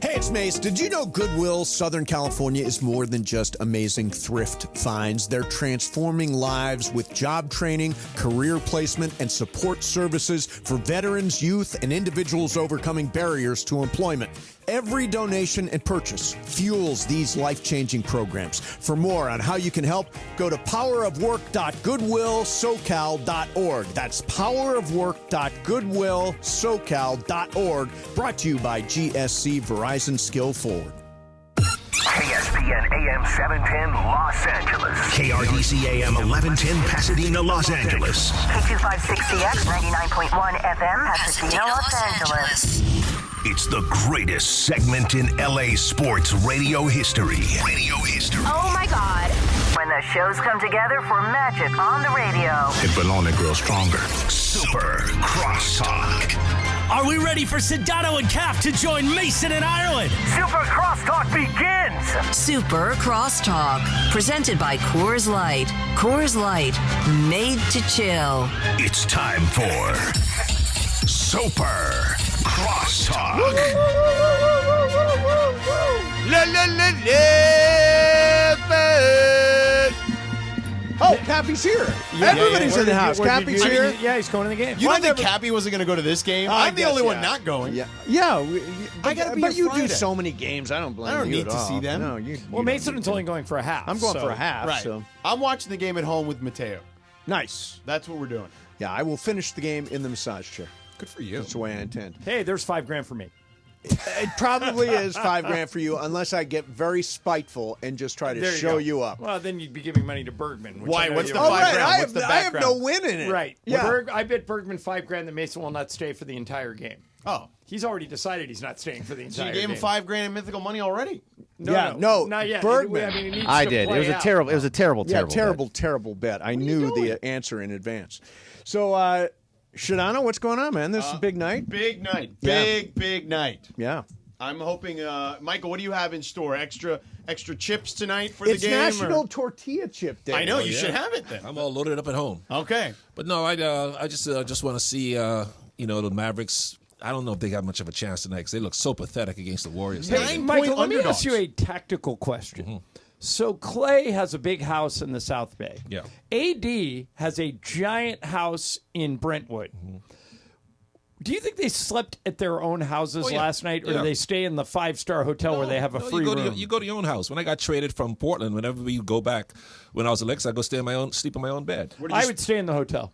Hey, it's Mace. Did you know Goodwill Southern California is more than just amazing thrift finds? They're transforming lives with job training, career placement, and support services for veterans, youth, and individuals overcoming barriers to employment. Every donation and purchase fuels these life-changing programs. For more on how you can help, go to powerofwork.goodwillsocal.org. That's powerofwork.goodwillsocal.org. Brought to you by GSC Verizon Skill Forward. ESPN AM 710 Los Angeles. KRDC AM 1110 Pasadena, Los Angeles. K256CX 99.1 FM Pasadena, Los Angeles. It's the greatest segment in LA sports radio history. Oh my God. When the shows come together for magic on the radio. It will only grow stronger. Super Crosstalk. Are we ready for Sedano and Cap to join Mason in Ireland? Super Crosstalk begins. Super Crosstalk. Presented by Coors Light. Coors Light. Made to chill. It's time for Super Crosstalk. Oh, Cappy's here. Everybody's in the house. Cappy's here. Yeah, he's going to the game. You don't think Cappy wasn't going to go to this game? I'm the only one not going. Yeah. I gotta be But here you do Friday. so many games. I don't blame you. I don't need at to all. see them. No, you. Well, Mason's only going for a half. I'm going so- for a half. Right. So I'm watching the game at home with Mateo. nice. That's what we're doing. Yeah, I will finish the game in the massage chair. Good for you. That's the way I intend. Hey, there's $5,000 for me. It probably is $5,000 for you, unless I get very spiteful and just try to There you show go. you up. Well, then you'd be giving money to Bergman. which Why? I know What's you the don't. Oh, right. $5,000? I What's have, the I have no background? win in it. Right. Yeah. I bet Bergman $5,000 that Mason will not stay for the entire game. Oh. He's already decided he's not staying for the So entire you gave him game. $5,000 in mythical money already? No, not yet. Bergman. I mean, it needs I to did. It play was a out. terrible. It was a terrible, terrible. bet. terrible bet. I knew the answer in advance. So, Shadano, what's going on, man? This is a big night. Big night. Yeah. Big night. Yeah. I'm hoping, Michael, what do you have in store? Extra chips tonight for the It's game? National or? Tortilla Chip Day. I know, you should have it then. I'm all loaded up at home. Okay. But no, I just want to see the Mavericks. I don't know if they got much of a chance tonight because they look so pathetic against the Warriors. Hey, Michael, let me ask you a tactical question. Mm-hmm. So Clay has a big house in the South Bay. Yeah. AD has a giant house in Brentwood. Mm-hmm. Do you think they slept at their own houses Oh, yeah. last night, or Yeah. do they stay in the 5-star hotel where they have a free room? You go to your own house. When I got traded from Portland, whenever you go back, when I was at Lakers, I go sleep in my own bed. I would stay in the hotel.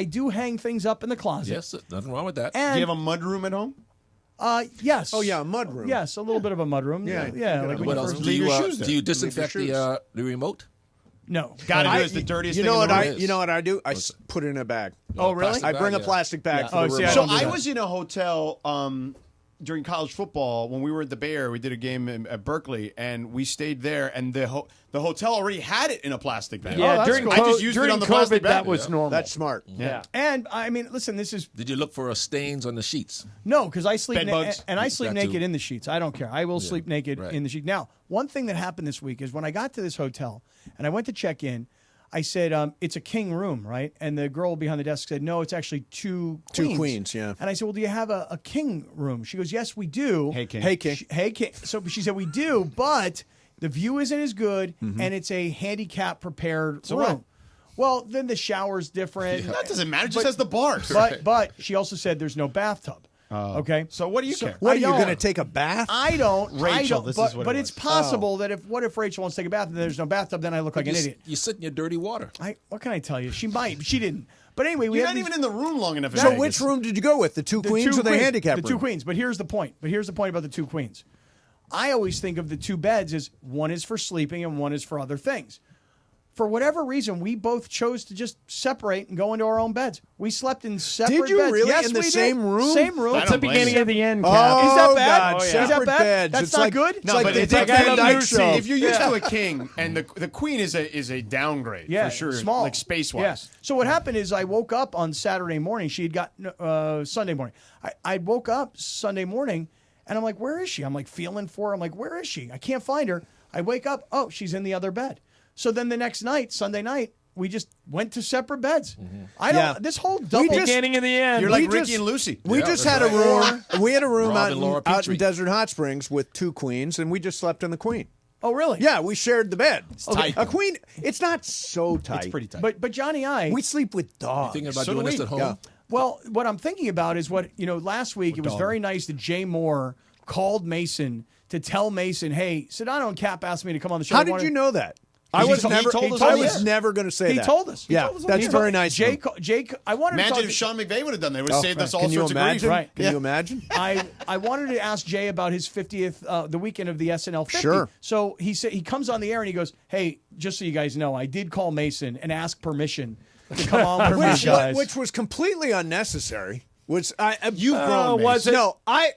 I do hang things up in the closet. Yes, nothing wrong with that. And do you have a mud room at home? Yes. Oh yeah, a mud room. Yes, a little bit of a mud room. Yeah. Like when What you else? first Do leave you, your shoes there. do you disinfect the remote? No. Gotta do it. It's the dirtiest thing in the world. You know what I do? I put it in a bag. Oh, really? I bring a plastic bag for the room. So I was in a hotel during college football when we were at the Bay Area. We did a game at Berkeley, and we stayed there. And the hotel already had it in a plastic bag. Yeah, I just used it on the plastic COVID, bag. that was normal. That's smart. Yeah. And I mean, listen, this is Did you look for stains on the sheets? no, because I sleep Bed bugs. and I sleep That too. naked in the sheets. I don't care. I will sleep naked in the sheet. Now, one thing that happened this week is when I got to this hotel and I went to check in. I said, it's a king room, right? And the girl behind the desk said, no, it's actually two queens. Two queens, yeah. And I said, well, do you have a king room? She goes, yes, we do. Hey, king. Hey, king. Hey, king. So she said, we do, but the view isn't as good, and it's a handicap prepared room. what? Well, then the shower's different. That doesn't matter. It just has the bars. But she also said there's no bathtub. Okay. So what do you care? What I are you don't. going to take a bath? I don't. Rachel, I don't, this but, is what but it it's was. possible that what if Rachel wants to take a bath and there's no bathtub, then I look like an idiot. You sit in your dirty water. What can I tell you? She might. She didn't. But anyway, we You're had not these- even in the room long enough. So which room did you go with? The two queens or the handicap room? The two queens. But here's the point. About the two queens. I always think of the two beds as one is for sleeping and one is for other things. For whatever reason, we both chose to just separate and go into our own beds. We slept in separate beds. Did you really? Yes, In the we same did. room? Same room. That's the beginning of the end, Cap. Oh, Is that bad? God, Is that separate bad? beds. That's It's not like, good? It's like the it's Dick like Van I love Dyke Lucy. show. If you're used to a king, and the queen is a downgrade for sure, small, like space wise. Yeah. So what happened is I woke up on Saturday morning. She had got Sunday morning. I woke up Sunday morning, and I'm like, where is she? I'm like feeling for her. I'm like, where is she? I can't find her. I wake up. Oh, she's in the other bed. So then the next night, Sunday night, we just went to separate beds. I don't. Yeah. This whole double beginning in the end. You're like Ricky and Lucy. We just had a room. We had a room Rob out and Laura in Petrie. Desert Hot Springs with two queens, and we just slept in the queen. Oh, really? Yeah, we shared the bed. tight. A queen. It's not so tight. It's pretty tight. But Johnny, We sleep with dogs. Thinking about So doing do this we. at home? Yeah. Well, what I'm thinking about is last week it was very nice that Jay Moore called Mason to tell Mason, hey, Sedano and Cap asked me to come on the show. How did you know that? I was never. told us I on was air. never going to say He that. told us. He Yeah, told us on that's the very air. nice. Jay, I wanted to Imagine talk if to, Sean McVay would have done that. It would have saved us all Can you sorts of imagine? grief. Right. Can you imagine? I wanted to ask Jay about his 50th, the weekend of the SNL 50. Sure. So he said he comes on the air and he goes, "Hey, just so you guys know, I did call Mason and ask permission to come on with you guys." which was completely unnecessary. You've grown, was it? No, I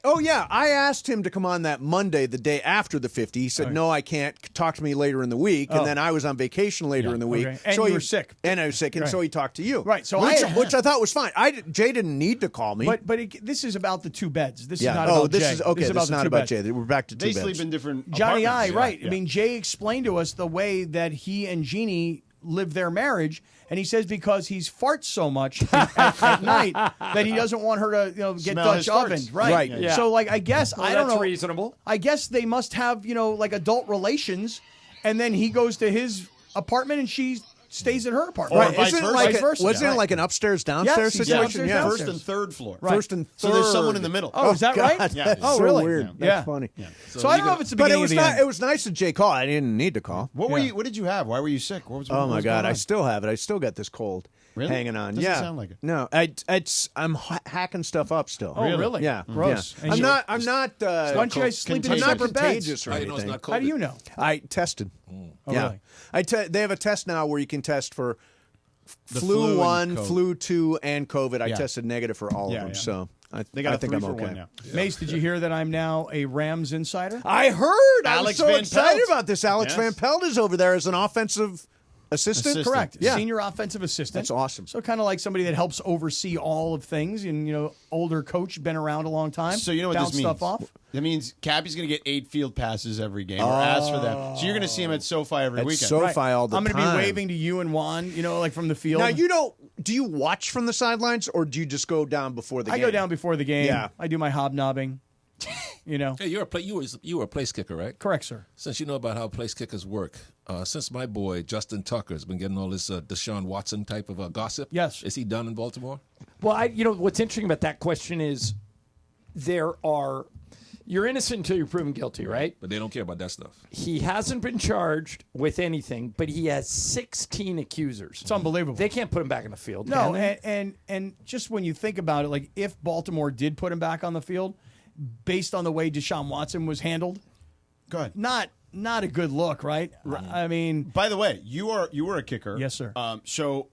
asked him to come on that Monday, the day after the 50. He said, no, I can't. Talk to me later in the week. And then I was on vacation later in the week. Okay. And so you were sick. And I was sick. And so he talked to you. Right. So which I thought was fine. Jay didn't need to call me. But this is about the two beds. This is not oh, about this Jay. is okay. This is This is the not two about beds. Jay. We're back to two They beds. sleep in different Johnny I, apartments. right. Yeah. I mean, Jay explained to us the way that he and Jeannie live their marriage, and he says because he's farts so much at night that he doesn't want her to get Smell his Dutch farts. ovened. Right. Yeah. So, I guess, I don't that's know. reasonable. I guess they must have, adult relations, and then he goes to his apartment and she stays at her apartment. Or Right. vice Isn't it versa. like Vice versa. wasn't it like an upstairs downstairs Yes, situation? upstairs, Yeah. downstairs. First and third floor. Right. First and So there's third. someone in the middle. Oh, is that God, right? That's Oh, so really? weird. Yeah. That's funny. So I don't know if it's the But beginning it was of the end. it was nice that Jay called. I didn't need to call. What were you? What did you have? Why were you sick? What was? Oh what my was God, going I on? still have it. I still got this cold hanging on. Doesn't yeah, sound like it. No, I'm hacking stuff up still. Oh, really? Yeah, Gross. Yeah. I'm not. Why don't you guys sleep in I'm not separate beds? contagious or How do you know it's anything. not COVID? How do you know? I tested. Oh, Yeah, really? they have a test now where you can test for The flu and 1, COVID. flu 2, and COVID. I Yeah. tested negative for all Yeah, of them, yeah. so They got I a think 3 I'm for okay. 1 now. Mace, did you hear that I'm now a Rams insider? I heard. I Alex was so Van excited Pelt. about this. Alex Yes. Van Pelt is over there as an offensive assistant. Correct. Yeah. Senior offensive assistant. That's awesome. So kind of like somebody that helps oversee all of things, and older coach, been around a long time. So you know what bounce this means? stuff off. That means Cappy's going to get 8 field passes every game, or ask for them. So you're going to see him at SoFi every At weekend. SoFi all the I'm going to time. be waving to you and Juan, like from the field. Now do you watch from the sidelines or do you just go down before the I game? go down before the game. Yeah. I do my hobnobbing. Hey, you were a place kicker, right? Correct, sir. Since you know about how place kickers work, since my boy Justin Tucker has been getting all this Deshaun Watson type of gossip, yes, is he done in Baltimore? Well, what's interesting about that question is you're innocent until you're proven guilty, right? But they don't care about that stuff. He hasn't been charged with anything, but he has 16 accusers. It's unbelievable. They can't put him back in the field. No, can they? and just when you think about it, like if Baltimore did put him back on the field, based on the way Deshaun Watson was handled. Go ahead. Not a good look, right? I mean, by the way, you were a kicker. Yes, sir. So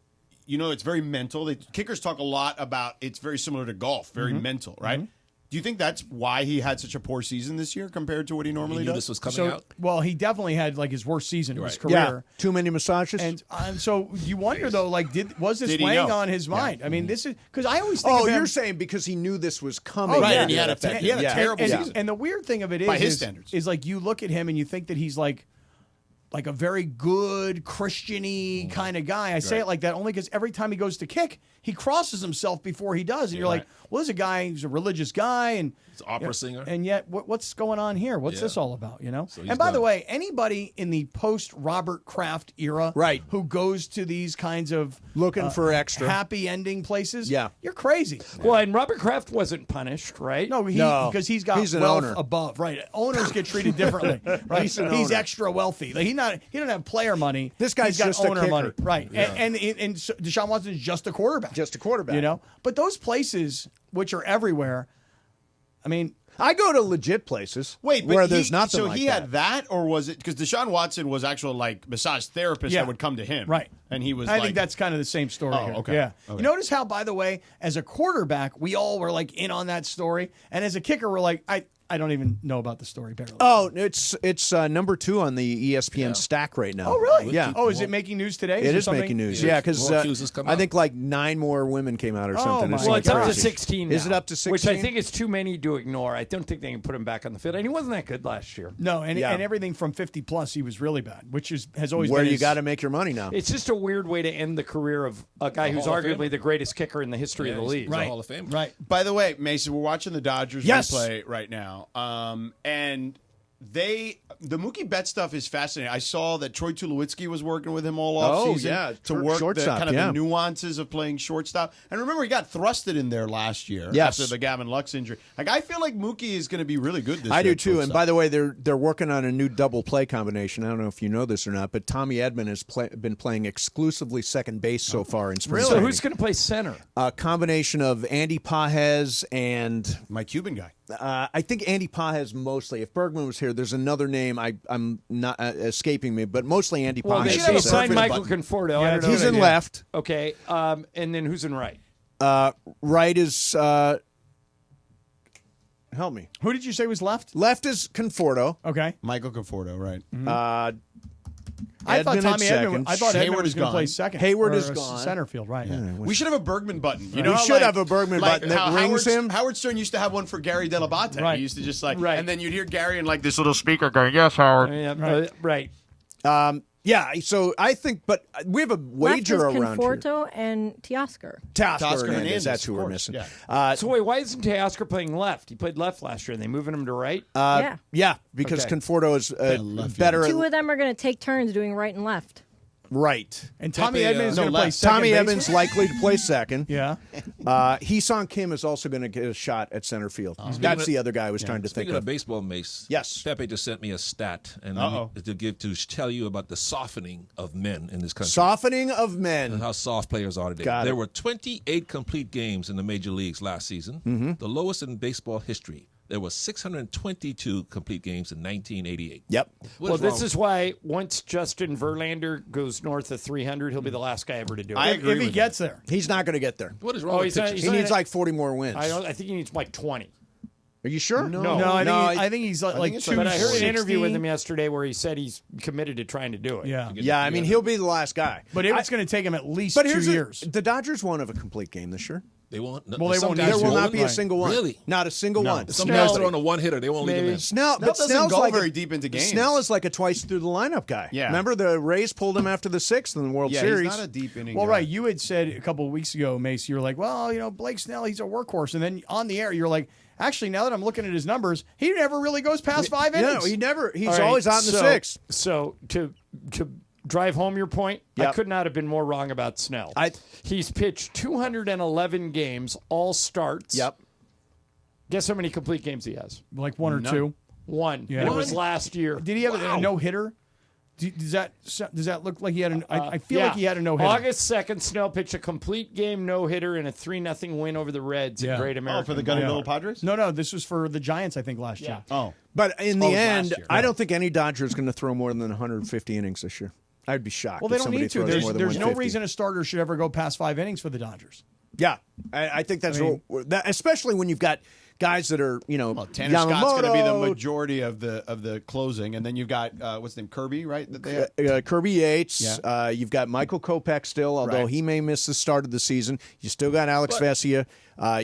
it's very mental. Kickers talk a lot about it's very similar to golf, very mental, right? Do you think that's why he had such a poor season this year compared to what he normally does? This was coming out. Well, he definitely had like his worst season of his career. Yeah, too many massages. And so you wonder though, like, was this Did he weighing know? on his mind? I mean, this is because I always think. Oh, of him, you're saying because he knew this was coming. Right, yeah. and he had a terrible season. And the weird thing of it By is, his standards. is like you look at him and you think that he's like a very good Christian-y kind of guy. I say it like that only because every time he goes to kick, he crosses himself before he does, and you're like, well, this is a guy who's a religious guy, and he's an opera singer, and yet what's going on here? What's this all about? So and by the way, anybody in the post Robert Kraft era, right, who goes to these kinds of looking for extra happy ending places, yeah, you're crazy. Well, and Robert Kraft wasn't punished, right? No, because he's got an wealth owner. above. Right, owners get treated differently. Right, He's an he's owner. extra wealthy. Like, he doesn't have player money. This guy's he's got just a owner kicker. money. Right, Yeah. and so Deshaun Watson's just a quarterback. Just a quarterback. But those places which are everywhere. I mean, I go to legit places. Wait, but where there's nothing. So like he that. had that, or was it because Deshaun Watson was actual like massage therapist Yeah. that would come to him, Right. And he was. I like, think that's kind of the same story. Oh, here. okay. Yeah. Okay. You notice how, by the way, as a quarterback, we all were like in on that story, and as a kicker, we're like, I don't even know about the story barely. Oh, it's number 2 on the ESPN stack right now. Oh, really? Yeah. Oh, is it making news today? It there is something? making news. Yeah, because I think like 9 more women came out or something. my Well, it's up to crazy. 16 now. Is it up to 16? Which I think is too many to ignore. I don't think they can put him back on the field. And he wasn't that good last year. No, and Yeah. and everything from 50 plus, he was really bad, which has always where been you his- got to make your money now. It's just a weird way to end the career of a guy who's Hall of arguably Famer. the greatest kicker in the history of the league. He's a Hall of Famer. Right. By the way, Mason, we're watching the Dodgers Yes. replay right now, and the Mookie Betts stuff is fascinating. I saw that Troy Tulowitzki was working with him all Oh, offseason yeah, to work the shortstop, kind of yeah. the nuances of playing shortstop. And remember, he got thrusted in there last year Yes. after the Gavin Lux injury. Like, I feel like Mookie is going to be really good this year. I do at too. And shortstop. by the way, they're working on a new double play combination. I don't know if you know this or not, but Tommy Edman has been playing exclusively second base so far in spring. So who's going to play center? A combination of Andy Pajes and my Cuban guy. I think Andy Pajes mostly. If Bergman was here, there's another name I'm not escaping me, but mostly Andy Well, Pajes. they signed Michael Conforto. I don't know he's in left. Okay. And then who's in right? Right is help me. Who did you say was left? Left is Conforto. Okay. Michael Conforto, right. I thought Edman at Tommy Edman. second. I thought Edman Hayward was is going to gone. play second. Hayward or is gone. Center field, right? We should have a Bergman button. You know, We how, should like- have a Bergman like button that how rings Howard, him. Howard Stern used to have one for Gary Delabate. Right. He used to just like, Right. and then you'd hear Gary and like this little speaker going, "Yes, Howard." Yeah, right. Yeah, so I think, but we have a wager Left is around here. Conforto and Teoscar. Teoscar Hernandez, Hernandez, that's who of we're course, missing. yeah. So wait, why isn't Teoscar playing left? He played left last year. Are they moving him to right? Yeah, because Okay. Conforto is better Two at of them are going to take turns doing right and left. right. And Tommy Pepe, Edman is no, going to play left. second. Tommy base. Evans likely to play second. Yeah. Hee-Sung Kim is also going to get a shot at center field. That's the other guy I was trying to think Speaking of of. baseball, Mace. Yes. Pepe just sent me a stat and Uh-oh. to tell you about the softening of men in this country. Softening of men. And how soft players are today. Got it. There were 28 complete games in the major leagues last season, the lowest in baseball history. There were 622 complete games in 1988. Yep. Well, this is why once Justin Verlander goes north of 300, he'll be the last guy ever to do it. I agree If he with gets there. He's not going to get there. What is wrong Oh, with he's not- pitchers? He needs like 40 more wins. I think he needs like 20. Are you sure? No, I think he's like it's two. But I heard an interview with 60. him yesterday where he said he's committed to trying to do it. Yeah. Yeah, I mean, he'll be the last guy. But it's going to take him at least But 2 here's years. the Dodgers won't have a complete game this year. They won't. Well, they some won't guys There will won't. not be a Right. single one. Really? Not a single one. Some Snell- guys throwing a one hitter. They won't leave him in. Snell doesn't Snell's go like very deep into games. Snell is like a twice through the lineup guy. Yeah. Remember the Rays pulled him after the sixth in the World Yeah, Series. he's not a deep inning Well, guy. right. You had said a couple of weeks ago, Mace, you were like, well, Blake Snell, he's a workhorse. And then on the air, you're like, actually, now that I'm looking at his numbers, he never really goes past 5 innings. No, he never. He's All right, always out in the sixth. So to drive home your point, I Yep. could not have been more wrong about Snell. He's pitched 211 games, all starts. Yep. Guess how many complete games he has? Like one or None. two. One. Yeah. And it was last year. Did he have a no hitter? Does that look like he had I feel like he had a no-hitter. August 2nd, Snell pitched a complete game no-hitter in a 3-0 win over the Reds at Great American. Oh, for the Gunny Little Padres? No, this was for the Giants, I think, last year. Oh. But in the Oh, it was end, last year. I don't think any Dodger is going to throw more than 150 innings this year. I'd be shocked. Well, they if don't somebody need to. throws There's more than no 150. reason a starter should ever go past 5 innings for the Dodgers. Yeah, I think that's especially when you've got guys that are Tanner Scott's going to be the majority of the closing, and then you've got what's his name, Kirby, right? That they have? Kirby Yates. Yeah. You've got Michael Kopech still, although he may miss the start of the season. You still got Alex Vesia.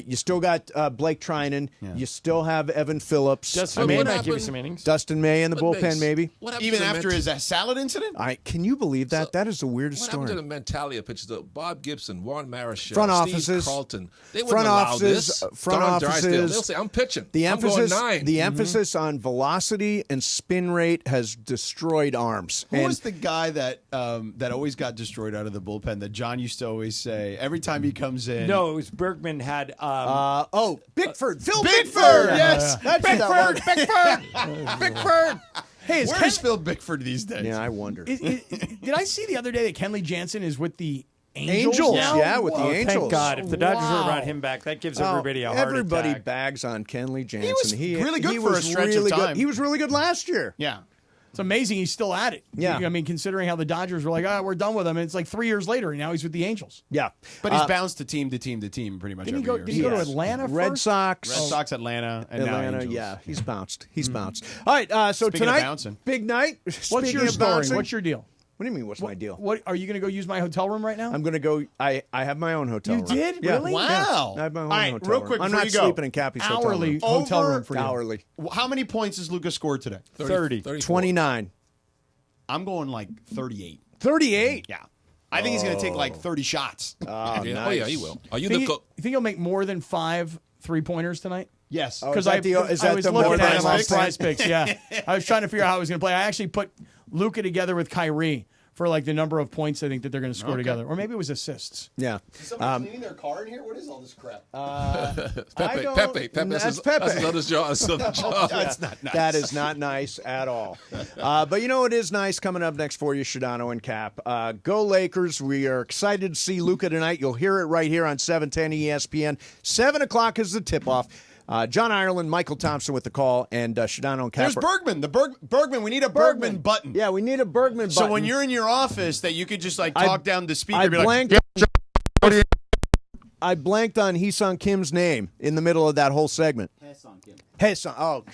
You still got Blake Trinan. Yeah. You still have Evan Phillips. Dustin May might give you some innings. Dustin May in the bullpen, maybe. Even after his salad incident? Can you believe that? That is the weirdest What story. happened to the mentality of pitchers? Bob Gibson, Warren Marichal, Front Steve offices, Carlton. They front wouldn't allow offices, this. front Don offices. Drysdale, they'll say, I'm pitching. The I'm emphasis, going 9. the emphasis on velocity and spin rate has destroyed arms. Who was the guy that always got destroyed out of the bullpen that John used to always say every time he comes in? No, it was Bergman had. Bickford. Phil Bickford, yes. That's Bickford, Bickford. Hey, where's Phil Bickford these days? Yeah, I wonder. Did I see the other day that Kenley Jansen is with the Angels? now? Yeah, with the Angels. Thank God. If the Dodgers would have brought him back, that gives everybody a heart Everybody attack. bags on Kenley Jansen. He was really good he for a was stretch of really time. Good. He was really good last year. Yeah. It's amazing he's still at it. Yeah. I mean, considering how the Dodgers were like, we're done with him. And it's like 3 years later, and now he's with the Angels. Yeah. But he's bounced to team pretty much Didn't every he go, year. did he go to Atlanta Red first? Sox. Red Sox, Atlanta, and now Atlanta, Angels. yeah. He's bounced. He's bounced. All right, so Speaking of tonight, bouncing. big night. What's Speaking your of story? bouncing- What's your deal? What do you mean, what's my deal? What are you going to go use my hotel room right now? I'm going to go. I have my own hotel You room. did? Yeah. Really? Wow. Yeah, I have my own All right, hotel real room. quick I'm before not you go. sleeping in Cappy's hotel Hourly room. hotel room for you. Hourly. How many points has Luca scored today? 30. 29. I'm going like 38. 38? Yeah. I think he's going to take like 30 shots. Oh, Yeah. nice. Oh, yeah, he will. Are you You the think he'll make more than 5 3-pointers tonight? Yes. Oh, Because is I that was the more looking than at him on last Prize time? Picks. Yeah, I was trying to figure out how he was going to play. I actually put Luca together with Kyrie for like the number of points I think that they're going to score together, or maybe it was assists. Yeah. Somebody cleaning their car in here? What is all this crap? Pepe. That's Pepe. That's his other job. That's another job. That's not nice. That is not nice at all. But you know what is nice coming up next for you, Shadano and Cap. Go Lakers. We are excited to see Luca tonight. You'll hear it right here on 710 ESPN. 7 o'clock is the tip-off. John Ireland, Michael Thompson with the call, and Shadano and Cap. There's Bergman. Bergman. We need a Bergman button. Yeah, we need a Bergman button. So when you're in your office, that you could just like talk down the speaker. I and be blanked. like, I blanked on Hee-Sung Kim's name in the middle of that whole segment. Hae-Sung Kim. Oh,